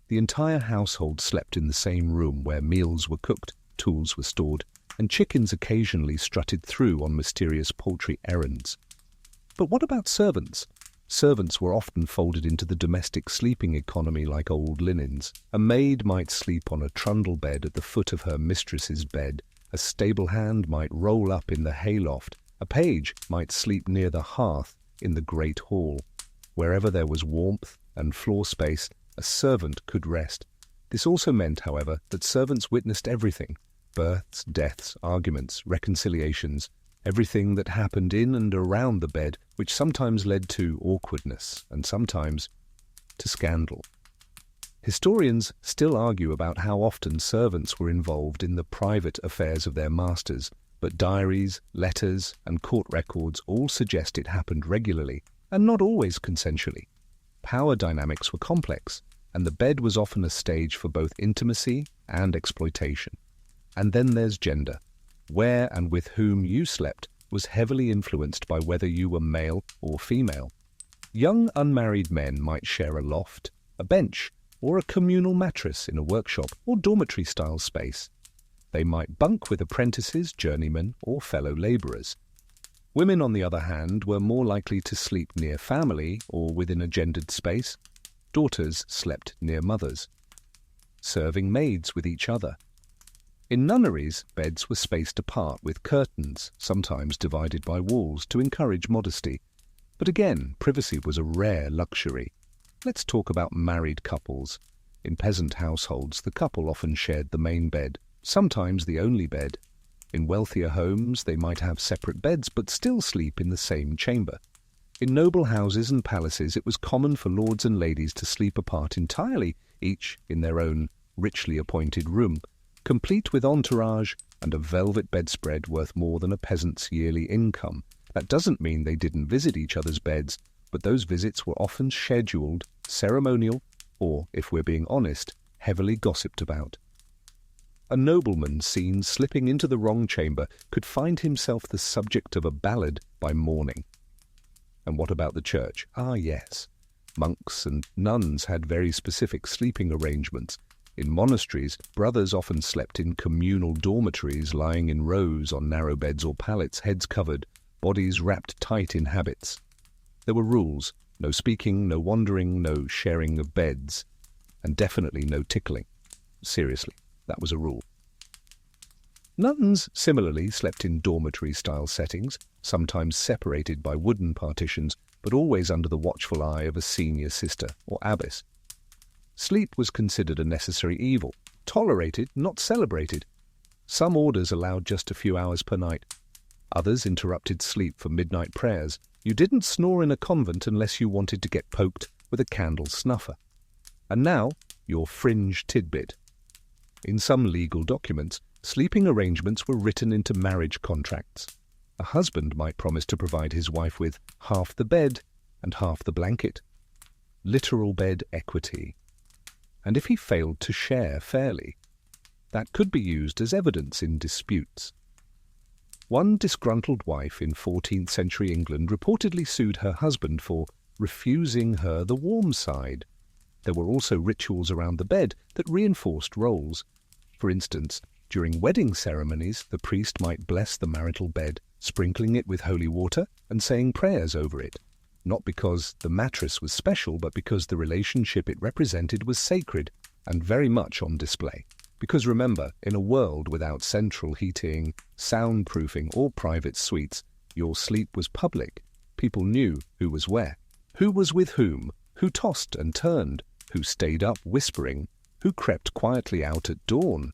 The entire household slept in the same room where meals were cooked, tools were stored, and chickens occasionally strutted through on mysterious poultry errands. But what about servants? Servants were often folded into the domestic sleeping economy like old linens. A maid might sleep on a trundle bed at the foot of her mistress's bed. A stable hand might roll up in the hayloft. A page might sleep near the hearth in the great hall. Wherever there was warmth and floor space, a servant could rest. This also meant, however, that servants witnessed everything: births, deaths, arguments, reconciliations, everything that happened in and around the bed, which sometimes led to awkwardness and sometimes to scandal. Historians still argue about how often servants were involved in the private affairs of their masters, but diaries, letters, and court records all suggest it happened regularly, and not always consensually. Power dynamics were complex, and the bed was often a stage for both intimacy and exploitation. And then there's gender. Where and with whom you slept was heavily influenced by whether you were male or female. Young unmarried men might share a loft, a bench, or a communal mattress in a workshop or dormitory-style space. They might bunk with apprentices, journeymen, or fellow labourers. Women, on the other hand, were more likely to sleep near family or within a gendered space. Daughters slept near mothers, serving maids with each other. In nunneries, beds were spaced apart with curtains, sometimes divided by walls, to encourage modesty. But again, privacy was a rare luxury. Let's talk about married couples. In peasant households, the couple often shared the main bed, sometimes the only bed. In wealthier homes, they might have separate beds but still sleep in the same chamber. In noble houses and palaces, it was common for lords and ladies to sleep apart entirely, each in their own richly appointed room, complete with entourage and a velvet bedspread worth more than a peasant's yearly income. That doesn't mean they didn't visit each other's beds, but those visits were often scheduled, ceremonial, or, if we're being honest, heavily gossiped about. A nobleman seen slipping into the wrong chamber could find himself the subject of a ballad by morning. And what about the church? Ah, yes. Monks and nuns had very specific sleeping arrangements. In monasteries, brothers often slept in communal dormitories, lying in rows on narrow beds or pallets, heads covered, bodies wrapped tight in habits. There were rules: no speaking, no wandering, no sharing of beds, and definitely no tickling. Seriously, that was a rule. Nuns similarly slept in dormitory-style settings, sometimes separated by wooden partitions, but always under the watchful eye of a senior sister or abbess. Sleep was considered a necessary evil, tolerated, not celebrated. Some orders allowed just a few hours per night. Others interrupted sleep for midnight prayers. You didn't snore in a convent unless you wanted to get poked with a candle snuffer. And now, your fringe tidbit. In some legal documents, sleeping arrangements were written into marriage contracts. A husband might promise to provide his wife with half the bed and half the blanket. Literal bed equity. And if he failed to share fairly, that could be used as evidence in disputes. One disgruntled wife in 14th century England reportedly sued her husband for refusing her the warm side. There were also rituals around the bed that reinforced roles. For instance, during wedding ceremonies, the priest might bless the marital bed, sprinkling it with holy water and saying prayers over it, not because the mattress was special, but because the relationship it represented was sacred and very much on display. Because remember, in a world without central heating, soundproofing, or private suites, your sleep was public. People knew who was where, who was with whom, who tossed and turned, who stayed up whispering, who crept quietly out at dawn.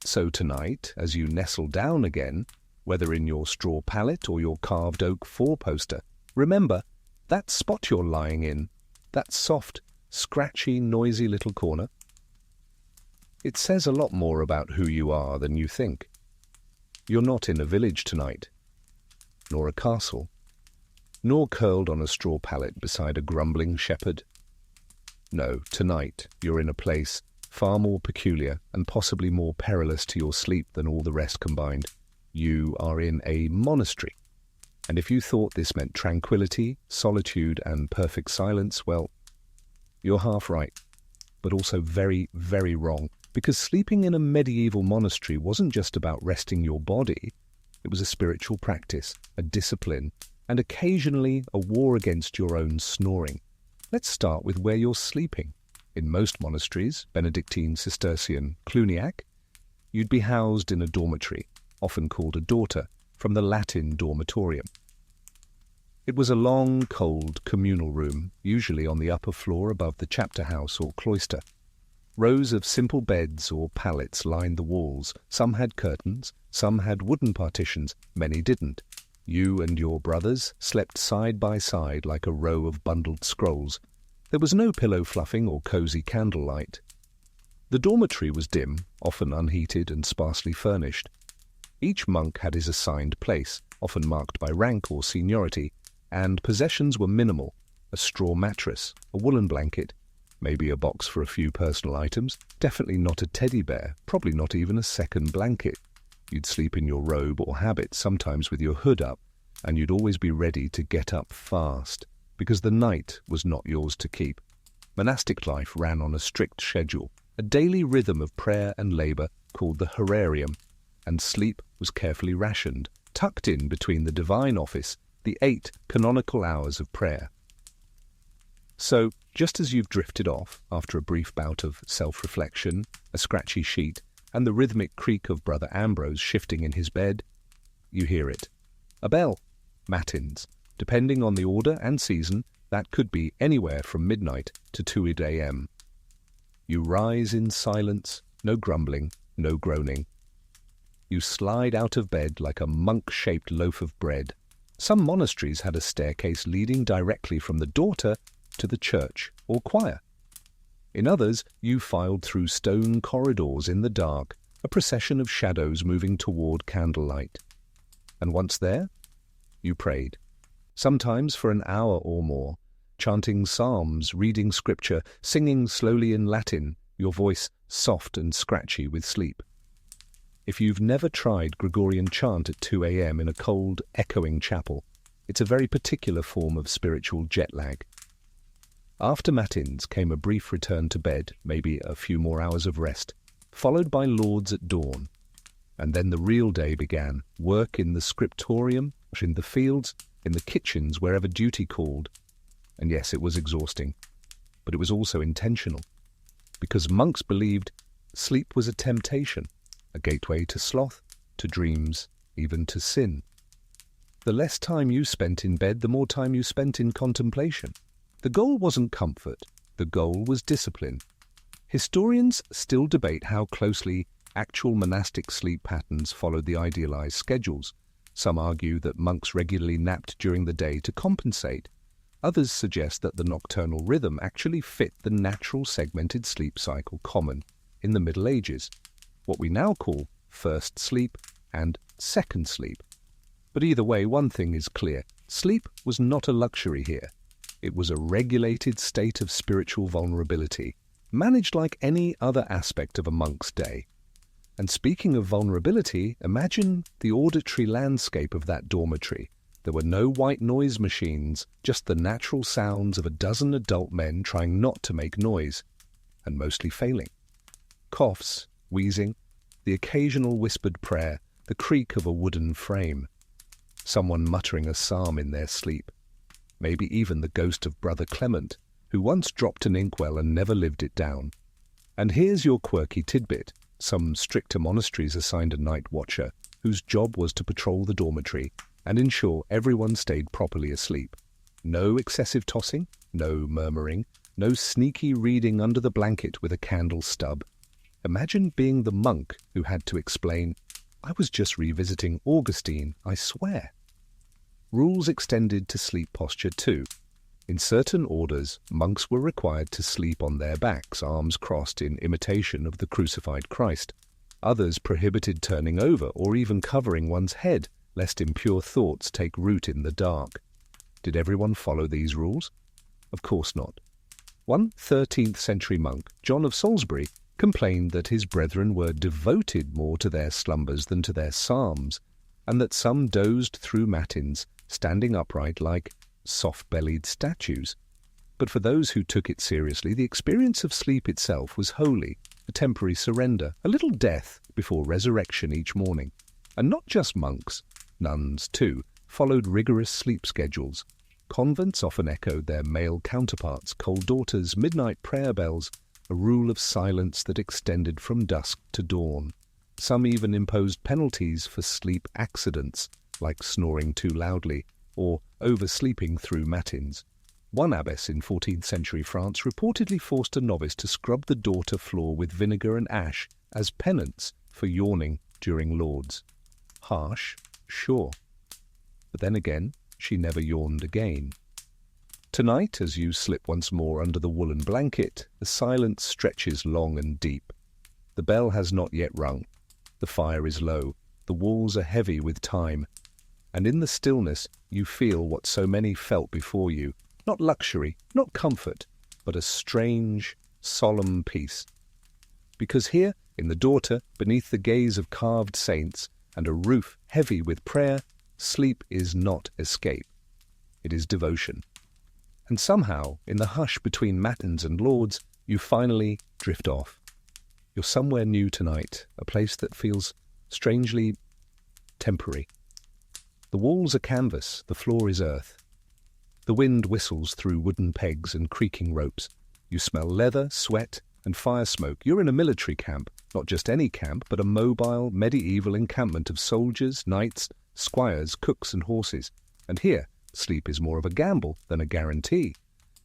So tonight, as you nestle down again, whether in your straw pallet or your carved oak four-poster, remember, that spot you're lying in, that soft, scratchy, noisy little corner, it says a lot more about who you are than you think. You're not in a village tonight, nor a castle, nor curled on a straw pallet beside a grumbling shepherd. No, tonight you're in a place far more peculiar and possibly more perilous to your sleep than all the rest combined. You are in a monastery. And if you thought this meant tranquility, solitude, and perfect silence, well, you're half right, but also very, very wrong. Because sleeping in a medieval monastery wasn't just about resting your body. It was a spiritual practice, a discipline, and occasionally a war against your own snoring. Let's start with where you're sleeping. In most monasteries, Benedictine, Cistercian, Cluniac, you'd be housed in a dormitory, often called a dorter, from the Latin dormitorium. It was a long, cold, communal room, usually on the upper floor above the chapter house or cloister. Rows of simple beds or pallets lined the walls. Some had curtains, some had wooden partitions, many didn't. You and your brothers slept side by side like a row of bundled scrolls. There was no pillow fluffing or cosy candlelight. The dormitory was dim, often unheated and sparsely furnished. Each monk had his assigned place, often marked by rank or seniority, and possessions were minimal: a straw mattress, a woolen blanket, maybe a box for a few personal items, definitely not a teddy bear, probably not even a second blanket. You'd sleep in your robe or habit, sometimes with your hood up, and you'd always be ready to get up fast, because the night was not yours to keep. Monastic life ran on a strict schedule, a daily rhythm of prayer and labor called the horarium, and sleep was carefully rationed, tucked in between the divine office, the 8 canonical hours of prayer. So, just as you've drifted off after a brief bout of self-reflection, a scratchy sheet, and the rhythmic creak of Brother Ambrose shifting in his bed, you hear it. A bell. Matins. Depending on the order and season, that could be anywhere from midnight to 2 a.m. You rise in silence, no grumbling, no groaning. You slide out of bed like a monk-shaped loaf of bread. Some monasteries had a staircase leading directly from the daughter to the church or choir. In others, you filed through stone corridors in the dark, a procession of shadows moving toward candlelight. And once there, you prayed, sometimes for an hour or more, chanting psalms, reading scripture, singing slowly in Latin, your voice soft and scratchy with sleep. If you've never tried Gregorian chant at 2 a.m. in a cold, echoing chapel, it's a very particular form of spiritual jet lag. After matins came a brief return to bed, maybe a few more hours of rest, followed by lauds at dawn. And then the real day began, work in the scriptorium, in the fields, in the kitchens, wherever duty called. And yes, it was exhausting, but it was also intentional, because monks believed sleep was a temptation, a gateway to sloth, to dreams, even to sin. The less time you spent in bed, the more time you spent in contemplation. The goal wasn't comfort, the goal was discipline. Historians still debate how closely actual monastic sleep patterns followed the idealized schedules. Some argue that monks regularly napped during the day to compensate. Others suggest that the nocturnal rhythm actually fit the natural segmented sleep cycle common in the Middle Ages, what we now call first sleep and second sleep. But either way, one thing is clear. Sleep was not a luxury here. It was a regulated state of spiritual vulnerability, managed like any other aspect of a monk's day. And speaking of vulnerability, imagine the auditory landscape of that dormitory. There were no white noise machines, just the natural sounds of a dozen adult men trying not to make noise, and mostly failing. Coughs, wheezing, the occasional whispered prayer, the creak of a wooden frame. Someone muttering a psalm in their sleep. Maybe even the ghost of Brother Clement, who once dropped an inkwell and never lived it down. And here's your quirky tidbit. Some stricter monasteries assigned a night watcher, whose job was to patrol the dormitory and ensure everyone stayed properly asleep. No excessive tossing, no murmuring, no sneaky reading under the blanket with a candle stub. Imagine being the monk who had to explain, "I was just revisiting Augustine, I swear." Rules extended to sleep posture too. In certain orders, monks were required to sleep on their backs, arms crossed in imitation of the crucified Christ. Others prohibited turning over or even covering one's head, lest impure thoughts take root in the dark. Did everyone follow these rules? Of course not. One 13th century monk, John of Salisbury, complained that his brethren were devoted more to their slumbers than to their psalms, and that some dozed through matins, standing upright like soft-bellied statues. But for those who took it seriously, the experience of sleep itself was holy, a temporary surrender, a little death before resurrection each morning. And not just monks, nuns too, followed rigorous sleep schedules. Convents often echoed their male counterparts, cold daughters, midnight prayer bells, a rule of silence that extended from dusk to dawn. Some even imposed penalties for sleep accidents, like snoring too loudly or oversleeping through matins. One abbess in 14th century France reportedly forced a novice to scrub the dorter floor with vinegar and ash as penance for yawning during lauds. Harsh, sure. But then again, she never yawned again. Tonight, as you slip once more under the woolen blanket, the silence stretches long and deep. The bell has not yet rung. The fire is low. The walls are heavy with time. And in the stillness, you feel what so many felt before you. Not luxury, not comfort, but a strange, solemn peace. Because here, in the dorter, beneath the gaze of carved saints and a roof heavy with prayer, sleep is not escape. It is devotion. And somehow, in the hush between matins and lauds, you finally drift off. You're somewhere new tonight, a place that feels strangely temporary. The walls are canvas, the floor is earth. The wind whistles through wooden pegs and creaking ropes. You smell leather, sweat, and fire smoke. You're in a military camp, not just any camp, but a mobile, medieval encampment of soldiers, knights, squires, cooks, and horses. And here, sleep is more of a gamble than a guarantee.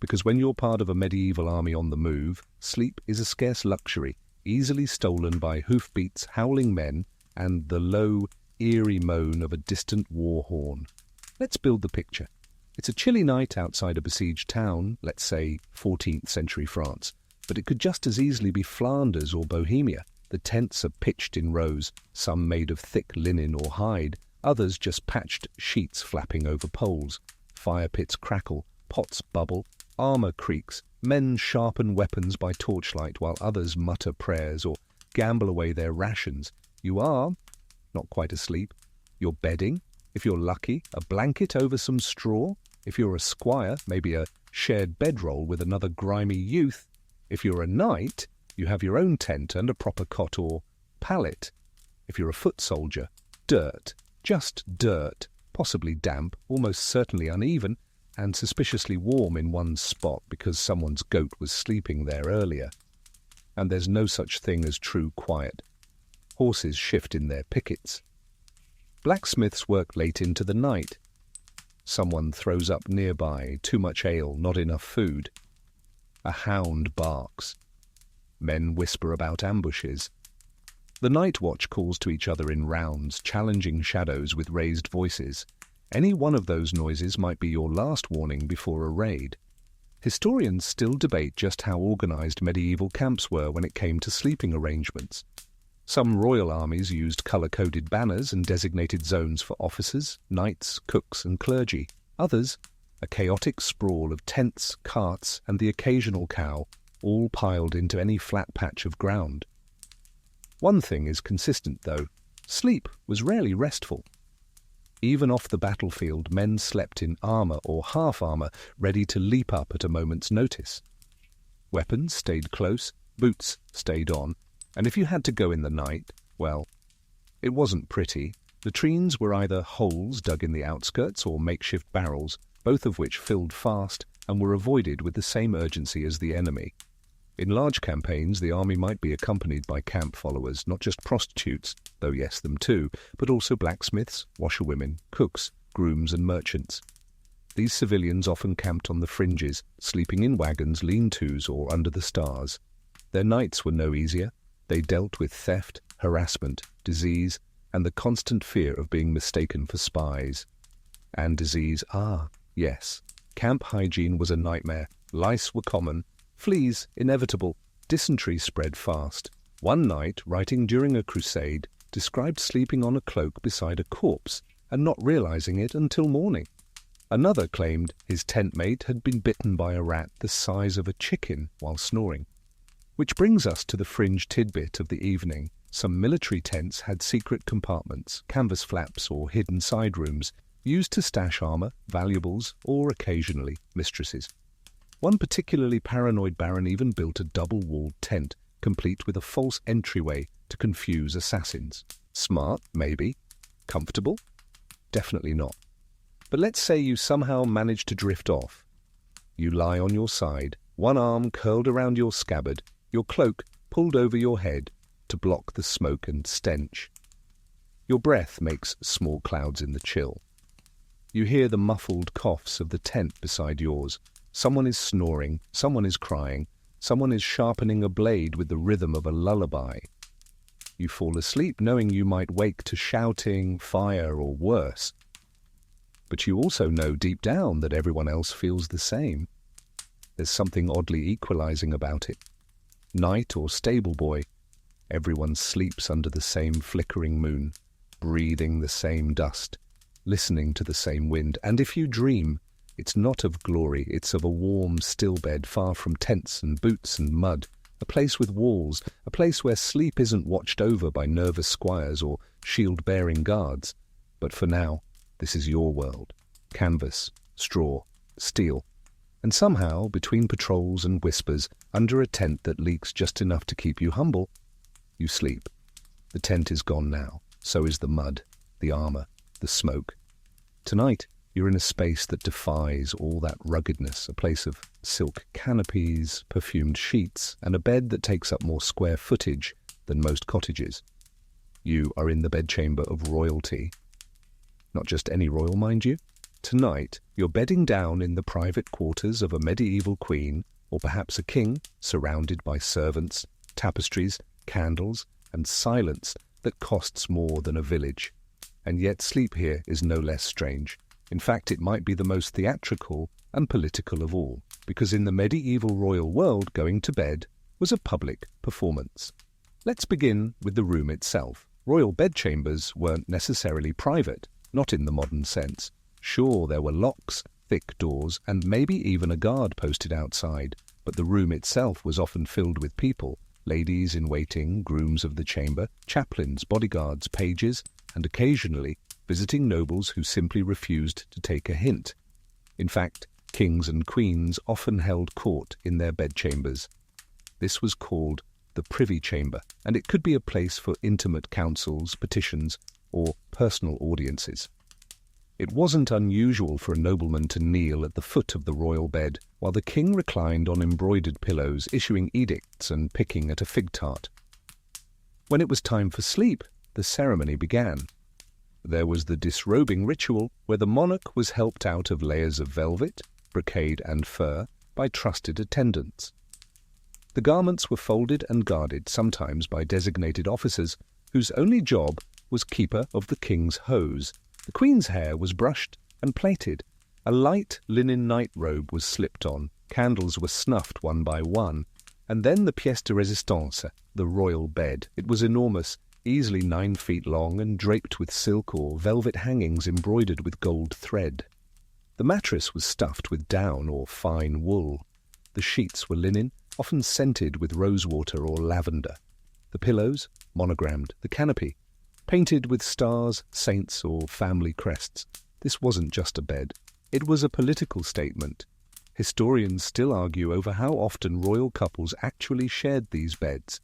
Because when you're part of a medieval army on the move, sleep is a scarce luxury, easily stolen by hoofbeats, howling men, and the low, eerie moan of a distant war horn. Let's build the picture. It's a chilly night outside a besieged town, let's say 14th century France, but it could just as easily be Flanders or Bohemia. The tents are pitched in rows, some made of thick linen or hide, others just patched sheets flapping over poles. Fire pits crackle, pots bubble, armour creaks, men sharpen weapons by torchlight while others mutter prayers or gamble away their rations. You are not quite asleep. You're bedding, if you're lucky, a blanket over some straw. If you're a squire, maybe a shared bedroll with another grimy youth. If you're a knight, you have your own tent and a proper cot or pallet. If you're a foot soldier, dirt, just dirt, possibly damp, almost certainly uneven, and suspiciously warm in one spot because someone's goat was sleeping there earlier. And there's no such thing as true quiet. Horses shift in their pickets. Blacksmiths work late into the night. Someone throws up nearby, too much ale, not enough food. A hound barks. Men whisper about ambushes. The night watch calls to each other in rounds, challenging shadows with raised voices. Any one of those noises might be your last warning before a raid. Historians still debate just how organized medieval camps were when it came to sleeping arrangements. Some royal armies used color-coded banners and designated zones for officers, knights, cooks, and clergy. Others, a chaotic sprawl of tents, carts, and the occasional cow, all piled into any flat patch of ground. One thing is consistent, though. Sleep was rarely restful. Even off the battlefield, men slept in armour or half-armour, ready to leap up at a moment's notice. Weapons stayed close, boots stayed on, and if you had to go in the night, well, it wasn't pretty. Latrines were either holes dug in the outskirts or makeshift barrels, both of which filled fast and were avoided with the same urgency as the enemy. In large campaigns, the army might be accompanied by camp followers, not just prostitutes, though yes, them too, but also blacksmiths, washerwomen, cooks, grooms and merchants. These civilians often camped on the fringes, sleeping in wagons, lean-tos, or under the stars. Their nights were no easier. They dealt with theft, harassment, disease, and the constant fear of being mistaken for spies. And disease, yes. Camp hygiene was a nightmare. Lice were common, fleas inevitable, dysentery spread fast. One knight, writing during a crusade, described sleeping on a cloak beside a corpse and not realizing it until morning. Another claimed his tent mate had been bitten by a rat the size of a chicken while snoring. Which brings us to the fringe tidbit of the evening. Some military tents had secret compartments, canvas flaps or hidden side rooms, used to stash armour, valuables, or occasionally mistresses. One particularly paranoid baron even built a double-walled tent, complete with a false entryway to confuse assassins. Smart, maybe. Comfortable? Definitely not. But let's say you somehow manage to drift off. You lie on your side, one arm curled around your scabbard, your cloak pulled over your head to block the smoke and stench. Your breath makes small clouds in the chill. You hear the muffled coughs of the tent beside yours. Someone is snoring, someone is crying, someone is sharpening a blade with the rhythm of a lullaby. You fall asleep knowing you might wake to shouting, fire, or worse. But you also know deep down that everyone else feels the same. There's something oddly equalizing about it. Knight or stable boy, everyone sleeps under the same flickering moon, breathing the same dust, listening to the same wind. And if you dream, it's not of glory, it's of a warm, still bed far from tents and boots and mud, a place with walls, a place where sleep isn't watched over by nervous squires or shield-bearing guards. But for now, this is your world. Canvas, straw, steel. And somehow, between patrols and whispers, under a tent that leaks just enough to keep you humble, you sleep. The tent is gone now. So is the mud, the armour, the smoke. Tonight, you're in a space that defies all that ruggedness, a place of silk canopies, perfumed sheets, and a bed that takes up more square footage than most cottages. You are in the bedchamber of royalty. Not just any royal, mind you. Tonight, you're bedding down in the private quarters of a medieval queen, or perhaps a king, surrounded by servants, tapestries, candles, and silence that costs more than a village. And yet sleep here is no less strange. In fact, it might be the most theatrical and political of all, because in the medieval royal world, going to bed was a public performance. Let's begin with the room itself. Royal bedchambers weren't necessarily private, not in the modern sense. Sure, there were locks, thick doors, and maybe even a guard posted outside, but the room itself was often filled with people, ladies in waiting, grooms of the chamber, chaplains, bodyguards, pages, and occasionally visiting nobles who simply refused to take a hint. In fact, kings and queens often held court in their bedchambers. This was called the privy chamber, and it could be a place for intimate councils, petitions, or personal audiences. It wasn't unusual for a nobleman to kneel at the foot of the royal bed, while the king reclined on embroidered pillows, issuing edicts and picking at a fig tart. When it was time for sleep, the ceremony began. There was the disrobing ritual, where the monarch was helped out of layers of velvet, brocade, and fur by trusted attendants. The garments were folded and guarded, sometimes by designated officers, whose only job was keeper of the king's hose. The queen's hair was brushed and plaited. A light linen night robe was slipped on, candles were snuffed one by one, and then the pièce de résistance, the royal bed. It was enormous, easily 9 feet long and draped with silk or velvet hangings embroidered with gold thread. The mattress was stuffed with down or fine wool. The sheets were linen, often scented with rosewater or lavender. The pillows, monogrammed. The canopy, painted with stars, saints, or family crests. This wasn't just a bed. It was a political statement. Historians still argue over how often royal couples actually shared these beds.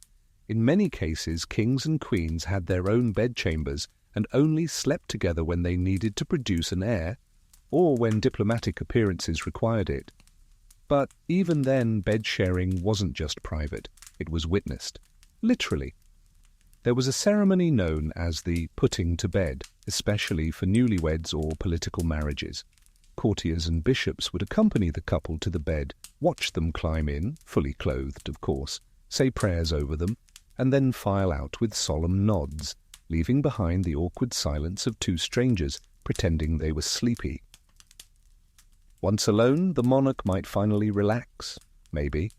In many cases, kings and queens had their own bedchambers and only slept together when they needed to produce an heir, or when diplomatic appearances required it. But even then, bed-sharing wasn't just private, it was witnessed. Literally. There was a ceremony known as the putting to bed, especially for newlyweds or political marriages. Courtiers and bishops would accompany the couple to the bed, watch them climb in, fully clothed, of course, say prayers over them, and then file out with solemn nods, leaving behind the awkward silence of two strangers pretending they were sleepy. Once alone, the monarch might finally relax, maybe.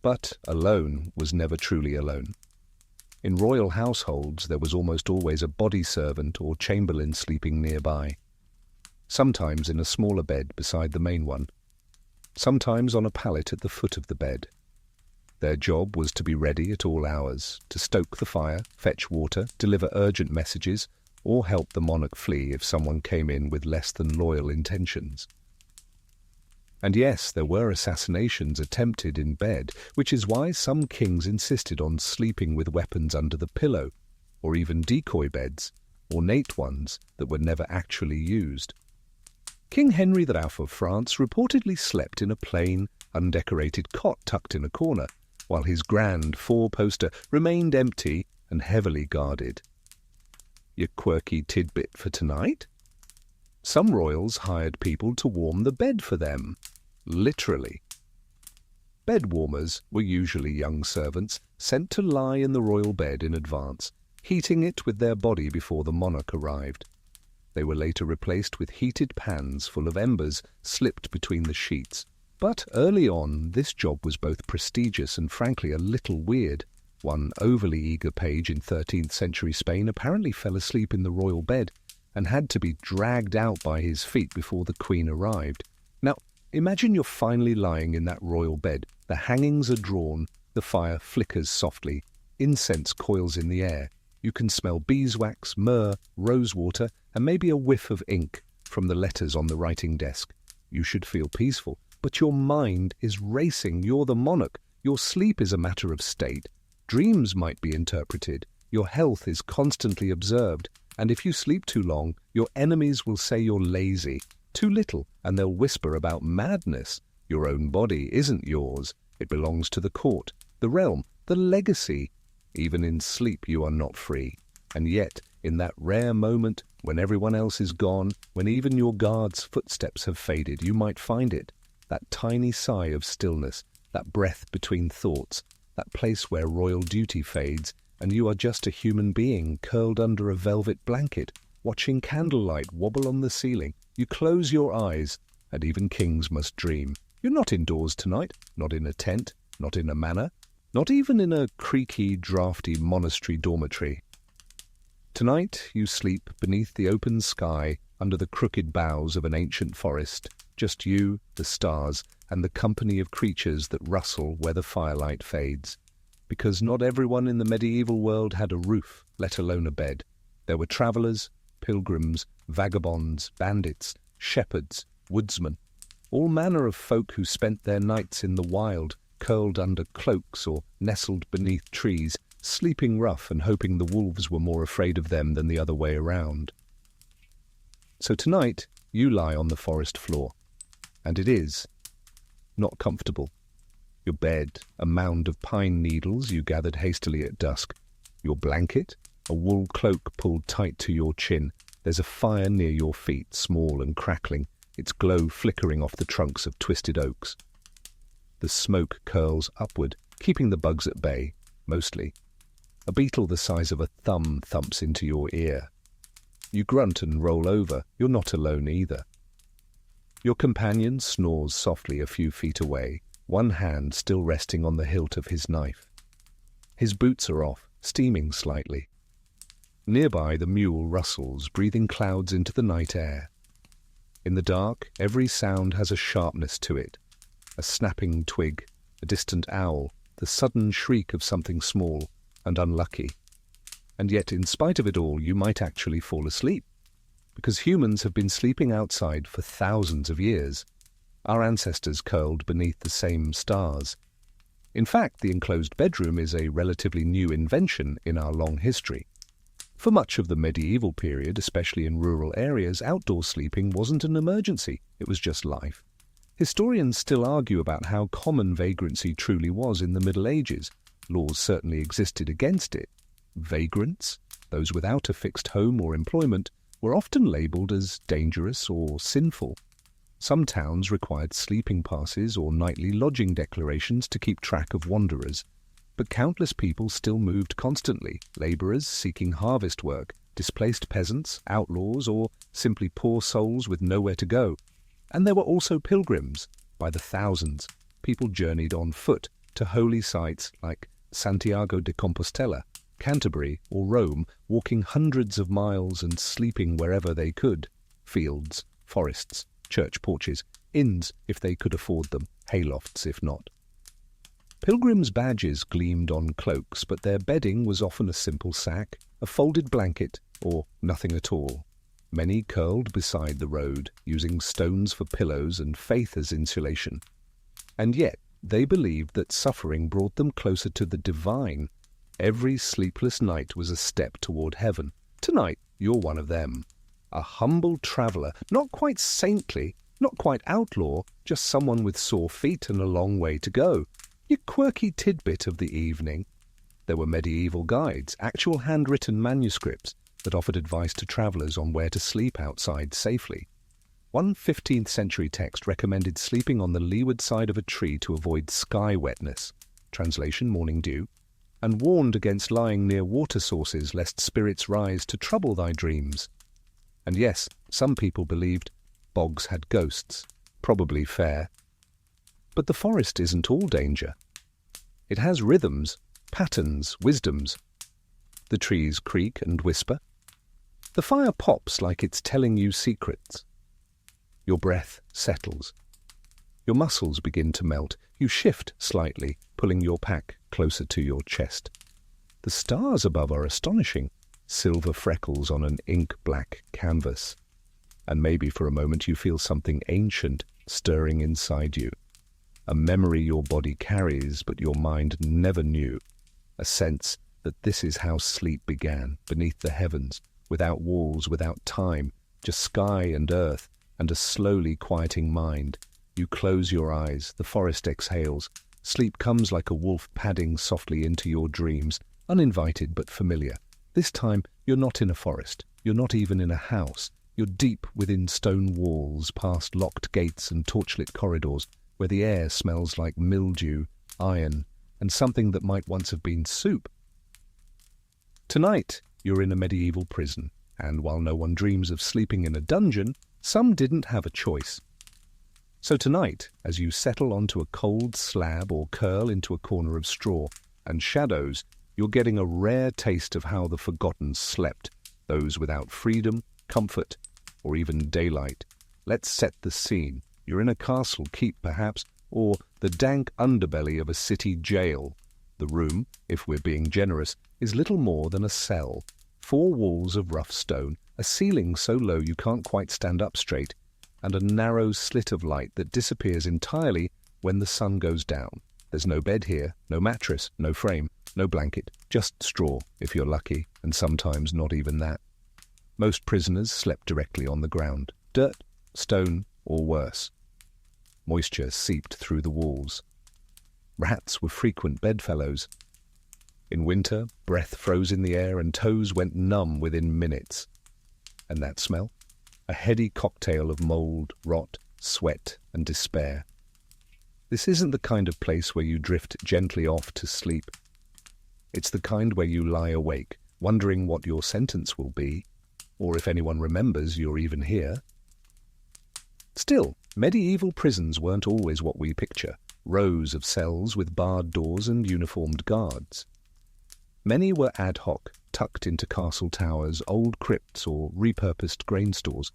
But alone was never truly alone. In royal households, there was almost always a body servant or chamberlain sleeping nearby, sometimes in a smaller bed beside the main one, sometimes on a pallet at the foot of the bed. Their job was to be ready at all hours, to stoke the fire, fetch water, deliver urgent messages, or help the monarch flee if someone came in with less than loyal intentions. And yes, there were assassinations attempted in bed, which is why some kings insisted on sleeping with weapons under the pillow, or even decoy beds, ornate ones that were never actually used. King Henry VIII of France reportedly slept in a plain, undecorated cot tucked in a corner, while his grand four-poster remained empty and heavily guarded. Your quirky tidbit for tonight? Some royals hired people to warm the bed for them. Literally. Bed warmers were usually young servants sent to lie in the royal bed in advance, heating it with their body before the monarch arrived. They were later replaced with heated pans full of embers slipped between the sheets. But early on, this job was both prestigious and frankly a little weird. One overly eager page in 13th century Spain apparently fell asleep in the royal bed and had to be dragged out by his feet before the queen arrived. Now, imagine you're finally lying in that royal bed. The hangings are drawn, the fire flickers softly, incense coils in the air. You can smell beeswax, myrrh, rosewater, and maybe a whiff of ink from the letters on the writing desk. You should feel peaceful, but your mind is racing. You're the monarch. Your sleep is a matter of state. Dreams might be interpreted. Your health is constantly observed. And if you sleep too long, your enemies will say you're lazy, too little, and they'll whisper about madness. Your own body isn't yours. It belongs to the court, the realm, the legacy. Even in sleep you are not free. And yet, in that rare moment, when everyone else is gone, when even your guard's footsteps have faded, you might find it. That tiny sigh of stillness, that breath between thoughts, that place where royal duty fades, and you are just a human being curled under a velvet blanket, watching candlelight wobble on the ceiling. You close your eyes, and even kings must dream. You're not indoors tonight, not in a tent, not in a manor, not even in a creaky, draughty monastery dormitory. Tonight you sleep beneath the open sky under the crooked boughs of an ancient forest, just you, the stars, and the company of creatures that rustle where the firelight fades. Because not everyone in the medieval world had a roof, let alone a bed. There were travellers, pilgrims, vagabonds, bandits, shepherds, woodsmen, all manner of folk who spent their nights in the wild, curled under cloaks or nestled beneath trees, sleeping rough and hoping the wolves were more afraid of them than the other way around. So tonight you lie on the forest floor, and it is not comfortable. Your bed, a mound of pine needles you gathered hastily at dusk. Your blanket, a wool cloak pulled tight to your chin. There's a fire near your feet, small and crackling, its glow flickering off the trunks of twisted oaks. The smoke curls upward, keeping the bugs at bay, mostly. A beetle the size of a thumb thumps into your ear. You grunt and roll over. You're not alone either. Your companion snores softly a few feet away, one hand still resting on the hilt of his knife. His boots are off, steaming slightly. Nearby the mule rustles, breathing clouds into the night air. In the dark, every sound has a sharpness to it. A snapping twig, a distant owl, the sudden shriek of something small and unlucky. And yet, in spite of it all, you might actually fall asleep, because humans have been sleeping outside for thousands of years. Our ancestors curled beneath the same stars. In fact, the enclosed bedroom is a relatively new invention in our long history. For much of the medieval period, especially in rural areas, outdoor sleeping wasn't an emergency, it was just life. Historians still argue about how common vagrancy truly was in the Middle Ages. Laws certainly existed against it. Vagrants, those without a fixed home or employment, were often labelled as dangerous or sinful. Some towns required sleeping passes or nightly lodging declarations to keep track of wanderers. But countless people still moved constantly, labourers seeking harvest work, displaced peasants, outlaws, or simply poor souls with nowhere to go. And there were also pilgrims. By the thousands, people journeyed on foot to holy sites like Santiago de Compostela, Canterbury, or Rome, walking hundreds of miles and sleeping wherever they could. Fields, forests, church porches, inns if they could afford them, haylofts if not. Pilgrims' badges gleamed on cloaks, but their bedding was often a simple sack, a folded blanket, or nothing at all. Many curled beside the road, using stones for pillows and faith as insulation. And yet they believed that suffering brought them closer to the divine. Every sleepless night was a step toward heaven. Tonight, you're one of them. A humble traveller, not quite saintly, not quite outlaw, just someone with sore feet and a long way to go. Your quirky tidbit of the evening. There were medieval guides, actual handwritten manuscripts that offered advice to travellers on where to sleep outside safely. One 15th century text recommended sleeping on the leeward side of a tree to avoid sky wetness, translation morning dew, and warned against lying near water sources lest spirits rise to trouble thy dreams. And yes, some people believed bogs had ghosts, probably fair. But the forest isn't all danger. It has rhythms, patterns, wisdoms. The trees creak and whisper. The fire pops like it's telling you secrets. Your breath settles. Your muscles begin to melt. You shift slightly, pulling your pack closer to your chest. The stars above are astonishing, silver freckles on an ink-black canvas. And maybe for a moment you feel something ancient stirring inside you. A memory your body carries, but your mind never knew. A sense that this is how sleep began, beneath the heavens, without walls, without time, just sky and earth, and a slowly quieting mind. You close your eyes, the forest exhales. Sleep comes like a wolf padding softly into your dreams, uninvited but familiar. This time, you're not in a forest. You're not even in a house. You're deep within stone walls, past locked gates and torchlit corridors, where the air smells like mildew, iron, and something that might once have been soup. Tonight, you're in a medieval prison, and while no one dreams of sleeping in a dungeon, some didn't have a choice. So tonight, as you settle onto a cold slab or curl into a corner of straw and shadows, you're getting a rare taste of how the forgotten slept, those without freedom, comfort, or even daylight. Let's set the scene. You're in a castle keep, perhaps, or the dank underbelly of a city jail. The room, if we're being generous, is little more than a cell. 4 walls of rough stone, a ceiling so low you can't quite stand up straight, and a narrow slit of light that disappears entirely when the sun goes down. There's no bed here, no mattress, no frame, no blanket, just straw, if you're lucky, and sometimes not even that. Most prisoners slept directly on the ground, dirt, stone, or worse. Moisture seeped through the walls. Rats were frequent bedfellows. In winter, breath froze in the air and toes went numb within minutes. And that smell? A heady cocktail of mold, rot, sweat, and despair. This isn't the kind of place where you drift gently off to sleep. It's the kind where you lie awake, wondering what your sentence will be, or if anyone remembers you're even here. Still, medieval prisons weren't always what we picture, rows of cells with barred doors and uniformed guards. Many were ad hoc, tucked into castle towers, old crypts, or repurposed grain stores.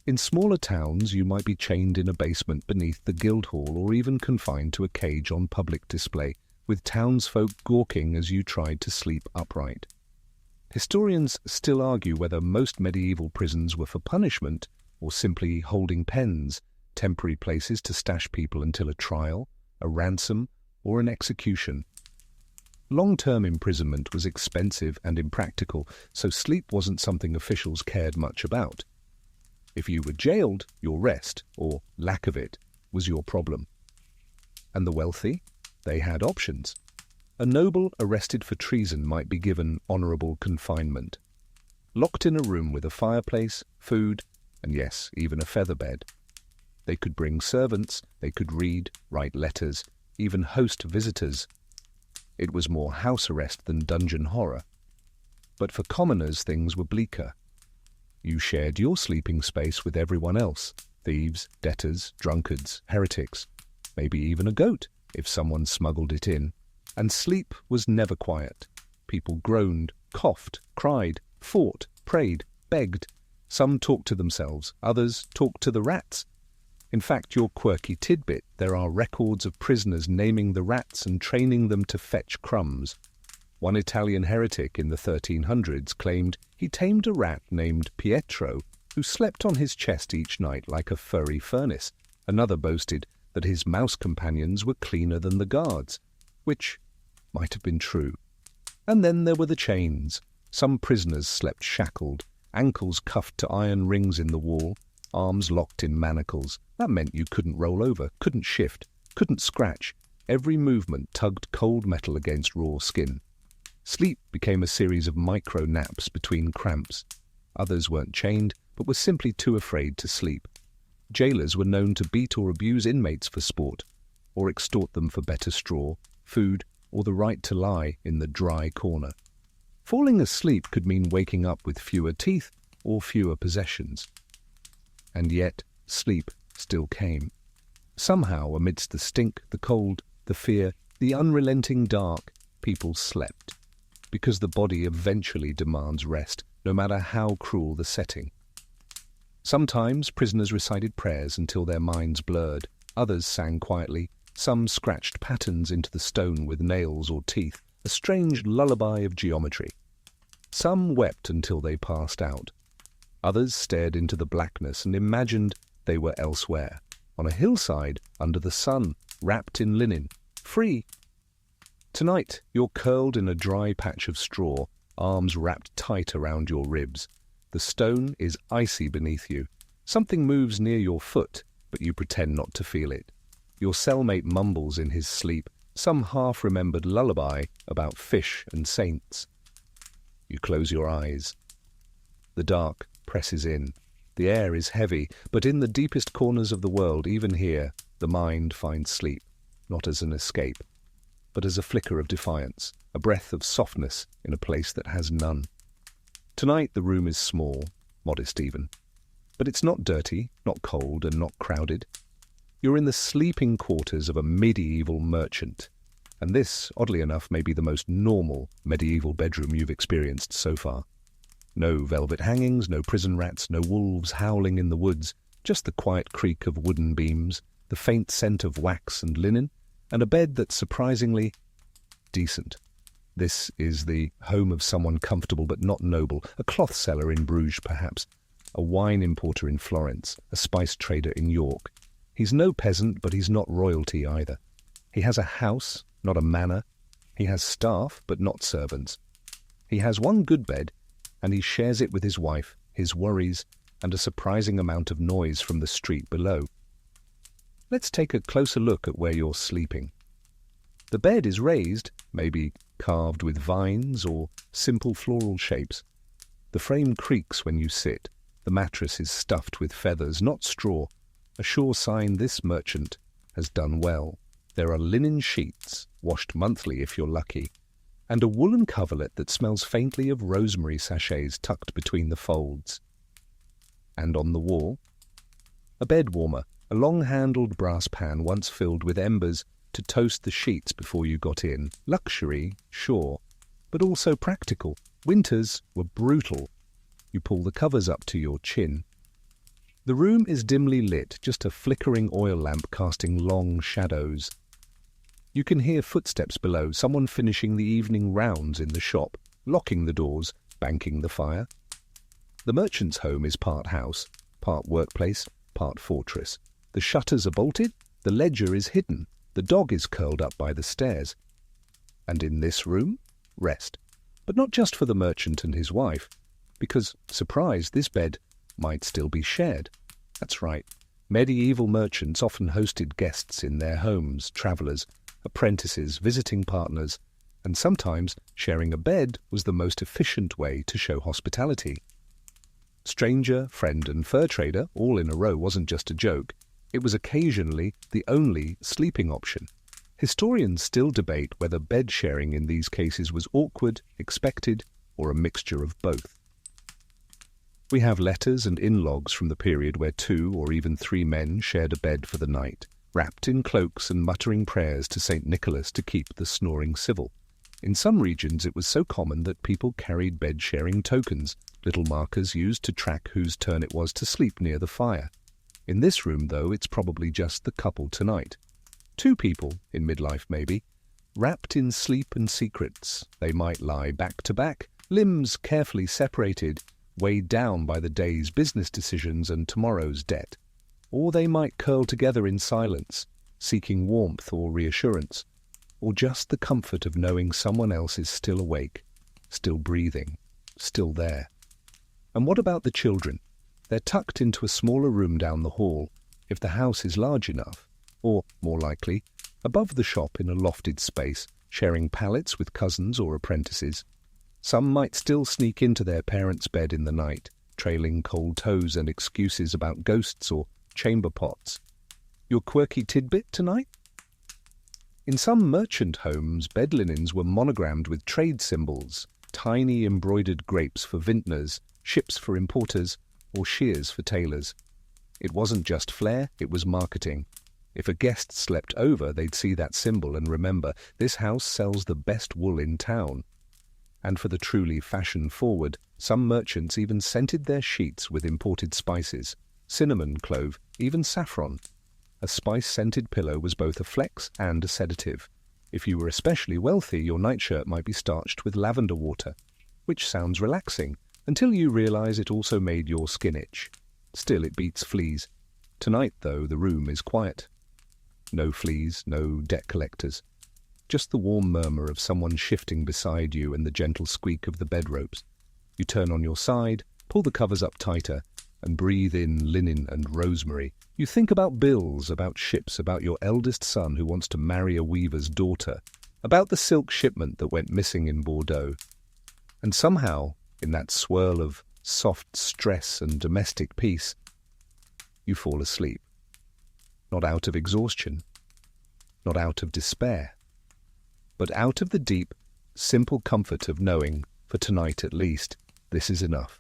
In smaller towns, you might be chained in a basement beneath the Guildhall or even confined to a cage on public display, with townsfolk gawking as you tried to sleep upright. Historians still argue whether most medieval prisons were for punishment or simply holding pens, temporary places to stash people until a trial, a ransom, or an execution. Long-term imprisonment was expensive and impractical, so sleep wasn't something officials cared much about. If you were jailed, your rest, or lack of it, was your problem. And the wealthy? They had options. A noble arrested for treason might be given honourable confinement. Locked in a room with a fireplace, food, and yes, even a feather bed. They could bring servants, they could read, write letters, even host visitors. It was more house arrest than dungeon horror. But for commoners, things were bleaker. You shared your sleeping space with everyone else, thieves, debtors, drunkards, heretics, maybe even a goat, if someone smuggled it in. And sleep was never quiet. People groaned, coughed, cried, fought, prayed, begged. Some talked to themselves, others talked to the rats. In fact, your quirky tidbit, there are records of prisoners naming the rats and training them to fetch crumbs. One Italian heretic in the 1300s claimed he tamed a rat named Pietro, who slept on his chest each night like a furry furnace. Another boasted that his mouse companions were cleaner than the guards, which might have been true. And then there were the chains. Some prisoners slept shackled, ankles cuffed to iron rings in the wall, arms locked in manacles. That meant you couldn't roll over, couldn't shift, couldn't scratch. Every movement tugged cold metal against raw skin. Sleep became a series of micro-naps between cramps. Others weren't chained, but were simply too afraid to sleep. Jailers were known to beat or abuse inmates for sport, or extort them for better straw, food, or the right to lie in the dry corner. Falling asleep could mean waking up with fewer teeth or fewer possessions. And yet, sleep still came. Somehow, amidst the stink, the cold, the fear, the unrelenting dark, people slept. Because the body eventually demands rest, no matter how cruel the setting. Sometimes prisoners recited prayers until their minds blurred. Others sang quietly. Some scratched patterns into the stone with nails or teeth, a strange lullaby of geometry. Some wept until they passed out. Others stared into the blackness and imagined they were elsewhere, on a hillside, under the sun, wrapped in linen, free. Tonight, you're curled in a dry patch of straw, arms wrapped tight around your ribs. The stone is icy beneath you. Something moves near your foot, but you pretend not to feel it. Your cellmate mumbles in his sleep, some half-remembered lullaby about fish and saints. You close your eyes. The dark presses in. The air is heavy, but in the deepest corners of the world, even here, the mind finds sleep, not as an escape, but as a flicker of defiance, a breath of softness in a place that has none. Tonight the room is small, modest even. But it's not dirty, not cold, and not crowded. You're in the sleeping quarters of a medieval merchant, and this, oddly enough, may be the most normal medieval bedroom you've experienced so far. No velvet hangings, no prison rats, no wolves howling in the woods, just the quiet creak of wooden beams, the faint scent of wax and linen, and a bed that's surprisingly decent. This is the home of someone comfortable but not noble, a cloth seller in Bruges perhaps, a wine importer in Florence, a spice trader in York. He's no peasant, but he's not royalty either. He has a house, not a manor. He has staff, but not servants. He has one good bed, and he shares it with his wife, his worries, and a surprising amount of noise from the street below. Let's take a closer look at where you're sleeping. The bed is raised, maybe carved with vines or simple floral shapes. The frame creaks when you sit. The mattress is stuffed with feathers, not straw, a sure sign this merchant has done well. There are linen sheets, washed monthly if you're lucky, and a woolen coverlet that smells faintly of rosemary sachets tucked between the folds. And on the wall, a bed warmer, a long-handled brass pan once filled with embers to toast the sheets before you got in. Luxury, sure, but also practical. Winters were brutal. You pull the covers up to your chin. The room is dimly lit, just a flickering oil lamp casting long shadows. You can hear footsteps below, someone finishing the evening rounds in the shop, locking the doors, banking the fire. The merchant's home is part house, part workplace, part fortress. The shutters are bolted, the ledger is hidden, the dog is curled up by the stairs. And in this room, rest. But not just for the merchant and his wife, because, surprise, this bed might still be shared. That's right. Medieval merchants often hosted guests in their homes, travellers, apprentices, visiting partners, and sometimes sharing a bed was the most efficient way to show hospitality. Stranger, friend, and fur trader, all in a row, wasn't just a joke. It was occasionally the only sleeping option. Historians still debate whether bed sharing in these cases was awkward, expected, or a mixture of both. We have letters and in-logs from the period where 2 or even 3 men shared a bed for the night, wrapped in cloaks and muttering prayers to St. Nicholas to keep the snoring civil. In some regions it was so common that people carried bed-sharing tokens, little markers used to track whose turn it was to sleep near the fire. In this room, though, it's probably just the couple tonight. 2 people, in midlife maybe, wrapped in sleep and secrets. They might lie back to back, limbs carefully separated, weighed down by the day's business decisions and tomorrow's debt. Or they might curl together in silence, seeking warmth or reassurance, or just the comfort of knowing someone else is still awake, still breathing, still there. And what about the children? They're tucked into a smaller room down the hall, if the house is large enough, or, more likely, above the shop in a lofted space, sharing pallets with cousins or apprentices. Some might still sneak into their parents' bed in the night, trailing cold toes and excuses about ghosts or chamber pots. Your quirky tidbit tonight? In some merchant homes, bed linens were monogrammed with trade symbols, tiny embroidered grapes for vintners, ships for importers, or shears for tailors. It wasn't just flair, it was marketing. If a guest slept over, they'd see that symbol and remember, this house sells the best wool in town. And for the truly fashion-forward, some merchants even scented their sheets with imported spices, cinnamon, clove, even saffron. A spice-scented pillow was both a flex and a sedative. If you were especially wealthy, your nightshirt might be starched with lavender water, which sounds relaxing, until you realize it also made your skin itch. Still, it beats fleas. Tonight, though, the room is quiet. No fleas, no debt collectors. Just the warm murmur of someone shifting beside you and the gentle squeak of the bed ropes. You turn on your side, pull the covers up tighter, and breathe in linen and rosemary. You think about bills, about ships, about your eldest son who wants to marry a weaver's daughter, about the silk shipment that went missing in Bordeaux. And somehow, in that swirl of soft stress and domestic peace, you fall asleep. Not out of exhaustion, not out of despair, but out of the deep, simple comfort of knowing, for tonight at least, this is enough.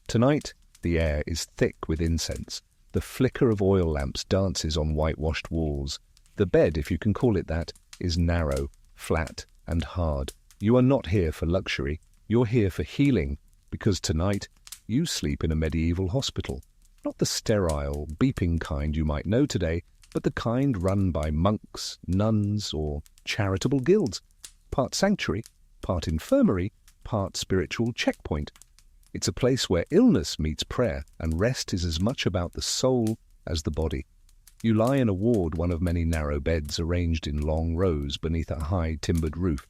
Tonight, the air is thick with incense. The flicker of oil lamps dances on whitewashed walls. The bed, if you can call it that, is narrow, flat, and hard. You are not here for luxury. You're here for healing, because tonight you sleep in a medieval hospital. Not the sterile, beeping kind you might know today, but the kind run by monks, nuns, or charitable guilds. Part sanctuary, part infirmary, part spiritual checkpoint. It's a place where illness meets prayer, and rest is as much about the soul as the body. You lie in a ward, one of many narrow beds arranged in long rows beneath a high timbered roof.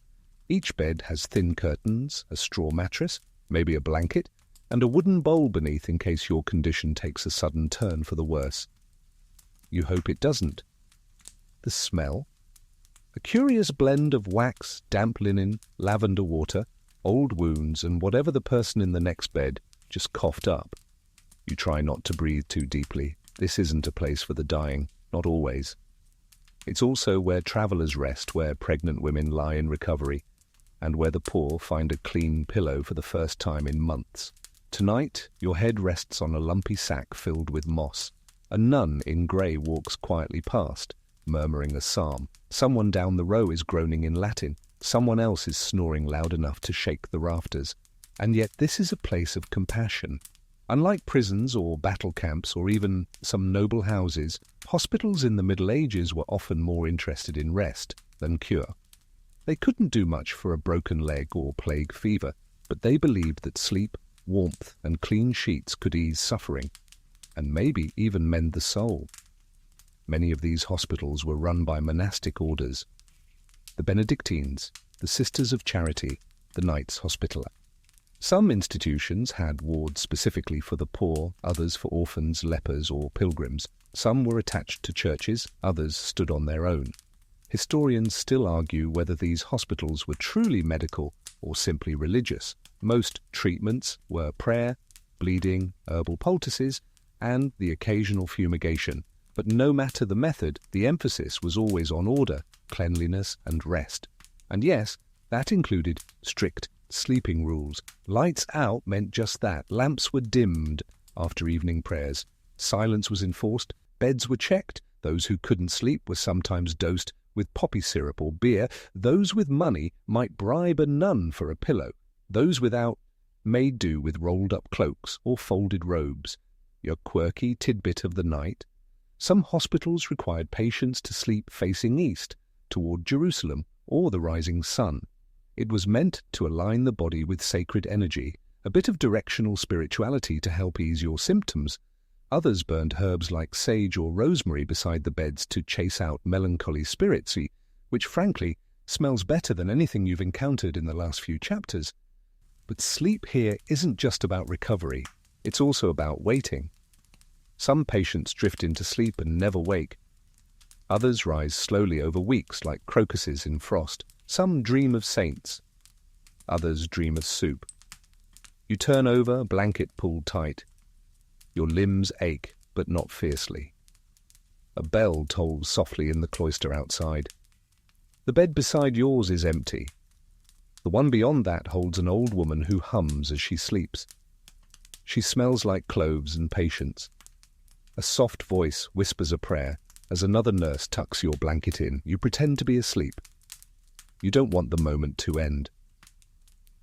Each bed has thin curtains, a straw mattress, maybe a blanket, and a wooden bowl beneath in case your condition takes a sudden turn for the worse. You hope it doesn't. The smell? A curious blend of wax, damp linen, lavender water, old wounds, and whatever the person in the next bed just coughed up. You try not to breathe too deeply. This isn't a place for the dying, not always. It's also where travellers rest, where pregnant women lie in recovery, and where the poor find a clean pillow for the first time in months. Tonight, your head rests on a lumpy sack filled with moss. A nun in grey walks quietly past, murmuring a psalm. Someone down the row is groaning in Latin. Someone else is snoring loud enough to shake the rafters. And yet this is a place of compassion. Unlike prisons or battle camps or even some noble houses, hospitals in the Middle Ages were often more interested in rest than cure. They couldn't do much for a broken leg or plague fever, but they believed that sleep, warmth, and clean sheets could ease suffering, and maybe even mend the soul. Many of these hospitals were run by monastic orders. The Benedictines, the Sisters of Charity, the Knights Hospitaller. Some institutions had wards specifically for the poor, others for orphans, lepers, or pilgrims. Some were attached to churches, others stood on their own. Historians still argue whether these hospitals were truly medical or simply religious. Most treatments were prayer, bleeding, herbal poultices, and the occasional fumigation. But no matter the method, the emphasis was always on order, cleanliness, and rest. And yes, that included strict sleeping rules. Lights out meant just that. Lamps were dimmed after evening prayers. Silence was enforced. Beds were checked. Those who couldn't sleep were sometimes dosed with poppy syrup or beer. Those with money might bribe a nun for a pillow. Those without made do with rolled-up cloaks or folded robes. Your quirky tidbit of the night? Some hospitals required patients to sleep facing east, toward Jerusalem or the rising sun. It was meant to align the body with sacred energy, a bit of directional spirituality to help ease your symptoms. Others burned herbs like sage or rosemary beside the beds to chase out melancholy spirits, which frankly smells better than anything you've encountered in the last few chapters. But sleep here isn't just about recovery, it's also about waiting. Some patients drift into sleep and never wake. Others rise slowly over weeks like crocuses in frost. Some dream of saints. Others dream of soup. You turn over, blanket pulled tight. Your limbs ache, but not fiercely. A bell tolls softly in the cloister outside. The bed beside yours is empty. The one beyond that holds an old woman who hums as she sleeps. She smells like cloves and patience. A soft voice whispers a prayer as another nurse tucks your blanket in. You pretend to be asleep. You don't want the moment to end.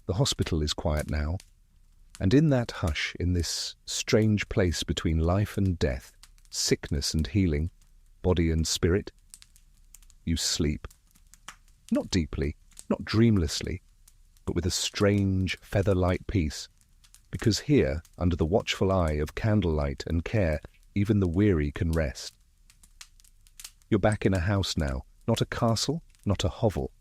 The hospital is quiet now, and in that hush, in this strange place between life and death, sickness and healing, body and spirit, you sleep. Not deeply, not dreamlessly, but with a strange feather-light peace, because here, under the watchful eye of candlelight and care, even the weary can rest. You're back in a house now, not a castle, not a hovel.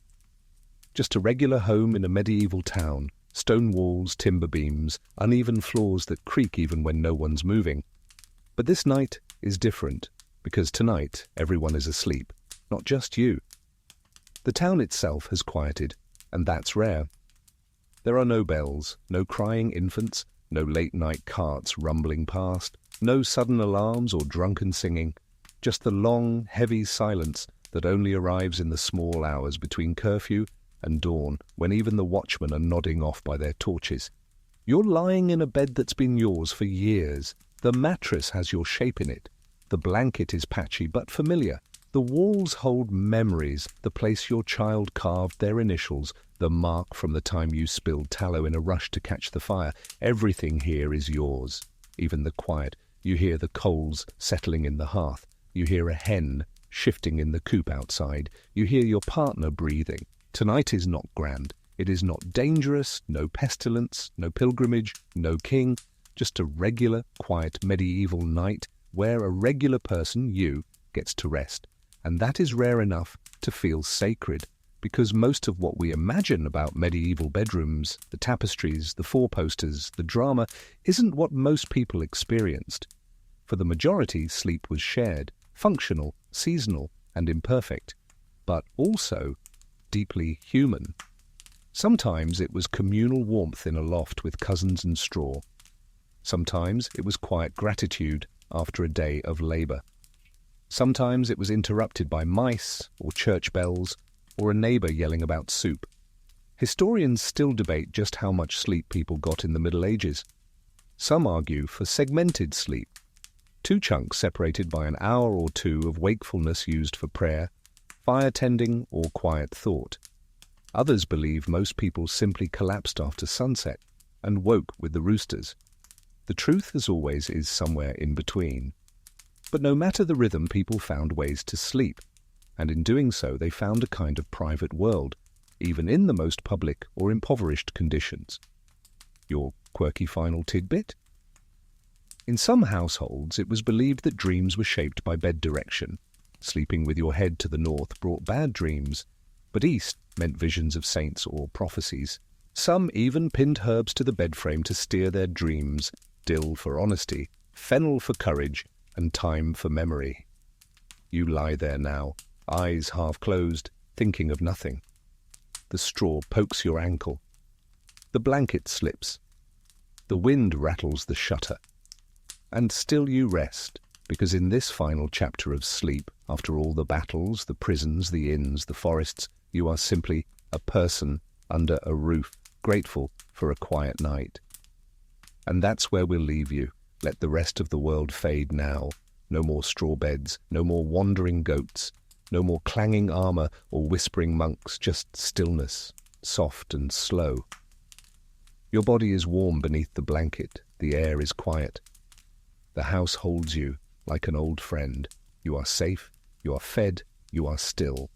Just a regular home in a medieval town, stone walls, timber beams, uneven floors that creak even when no one's moving. But this night is different, because tonight everyone is asleep, not just you. The town itself has quieted, and that's rare. There are no bells, no crying infants, no late-night carts rumbling past, no sudden alarms or drunken singing, just the long, heavy silence that only arrives in the small hours between curfew and dawn, when even the watchmen are nodding off by their torches. You're lying in a bed that's been yours for years. The mattress has your shape in it. The blanket is patchy but familiar. The walls hold memories, the place your child carved their initials, the mark from the time you spilled tallow in a rush to catch the fire. Everything here is yours, even the quiet. You hear the coals settling in the hearth. You hear a hen shifting in the coop outside. You hear your partner breathing. Tonight is not grand. It is not dangerous, no pestilence, no pilgrimage, no king. Just a regular, quiet, medieval night where a regular person, you, gets to rest. And that is rare enough to feel sacred, because most of what we imagine about medieval bedrooms, the tapestries, the four-posters, the drama, isn't what most people experienced. For the majority, sleep was shared, functional, seasonal, and imperfect, but also deeply human. Sometimes it was communal warmth in a loft with cousins and straw. Sometimes it was quiet gratitude after a day of labor. Sometimes it was interrupted by mice or church bells or a neighbor yelling about soup. Historians still debate just how much sleep people got in the Middle Ages. Some argue for segmented sleep, 2 chunks separated by an hour or 2 of wakefulness used for prayer, fire tending, or quiet thought. Others believe most people simply collapsed after sunset and woke with the roosters. The truth, as always, is somewhere in between. But no matter the rhythm, people found ways to sleep, and in doing so they found a kind of private world, even in the most public or impoverished conditions. Your quirky final tidbit? In some households, it was believed that dreams were shaped by bed direction. Sleeping with your head to the north brought bad dreams, but east meant visions of saints or prophecies. Some even pinned herbs to the bedframe to steer their dreams, dill for honesty, fennel for courage, and thyme for memory. You lie there now, eyes half closed, thinking of nothing. The straw pokes your ankle. The blanket slips. The wind rattles the shutter. And still you rest, because in this final chapter of sleep, after all the battles, the prisons, the inns, the forests, you are simply a person under a roof, grateful for a quiet night. And that's where we'll leave you. Let the rest of the world fade now. No more straw beds, no more wandering goats, no more clanging armor or whispering monks, just stillness, soft and slow. Your body is warm beneath the blanket, the air is quiet. The house holds you like an old friend. You are safe, you are fed, you are still.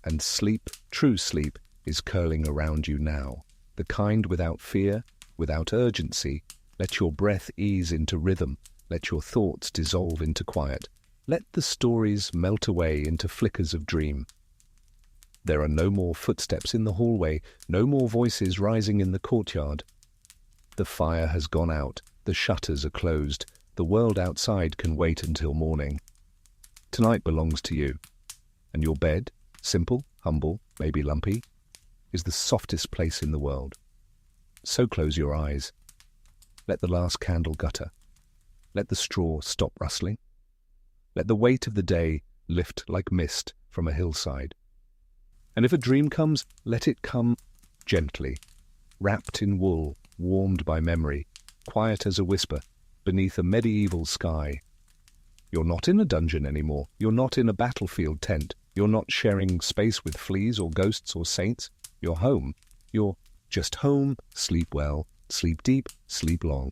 And sleep, true sleep, is curling around you now, the kind without fear, without urgency. Let your breath ease into rhythm. Let your thoughts dissolve into quiet. Let the stories melt away into flickers of dream. There are no more footsteps in the hallway, no more voices rising in the courtyard. The fire has gone out, the shutters are closed, the world outside can wait until morning. Tonight belongs to you, and your bed, simple, humble, maybe lumpy, is the softest place in the world. So close your eyes. Let the last candle gutter. Let the straw stop rustling. Let the weight of the day lift like mist from a hillside. And if a dream comes, let it come gently, wrapped in wool, warmed by memory, quiet as a whisper, beneath a medieval sky. You're not in a dungeon anymore. You're not in a battlefield tent. You're not sharing space with fleas or ghosts or saints. You're home. You're just home. Sleep well, sleep deep, sleep long.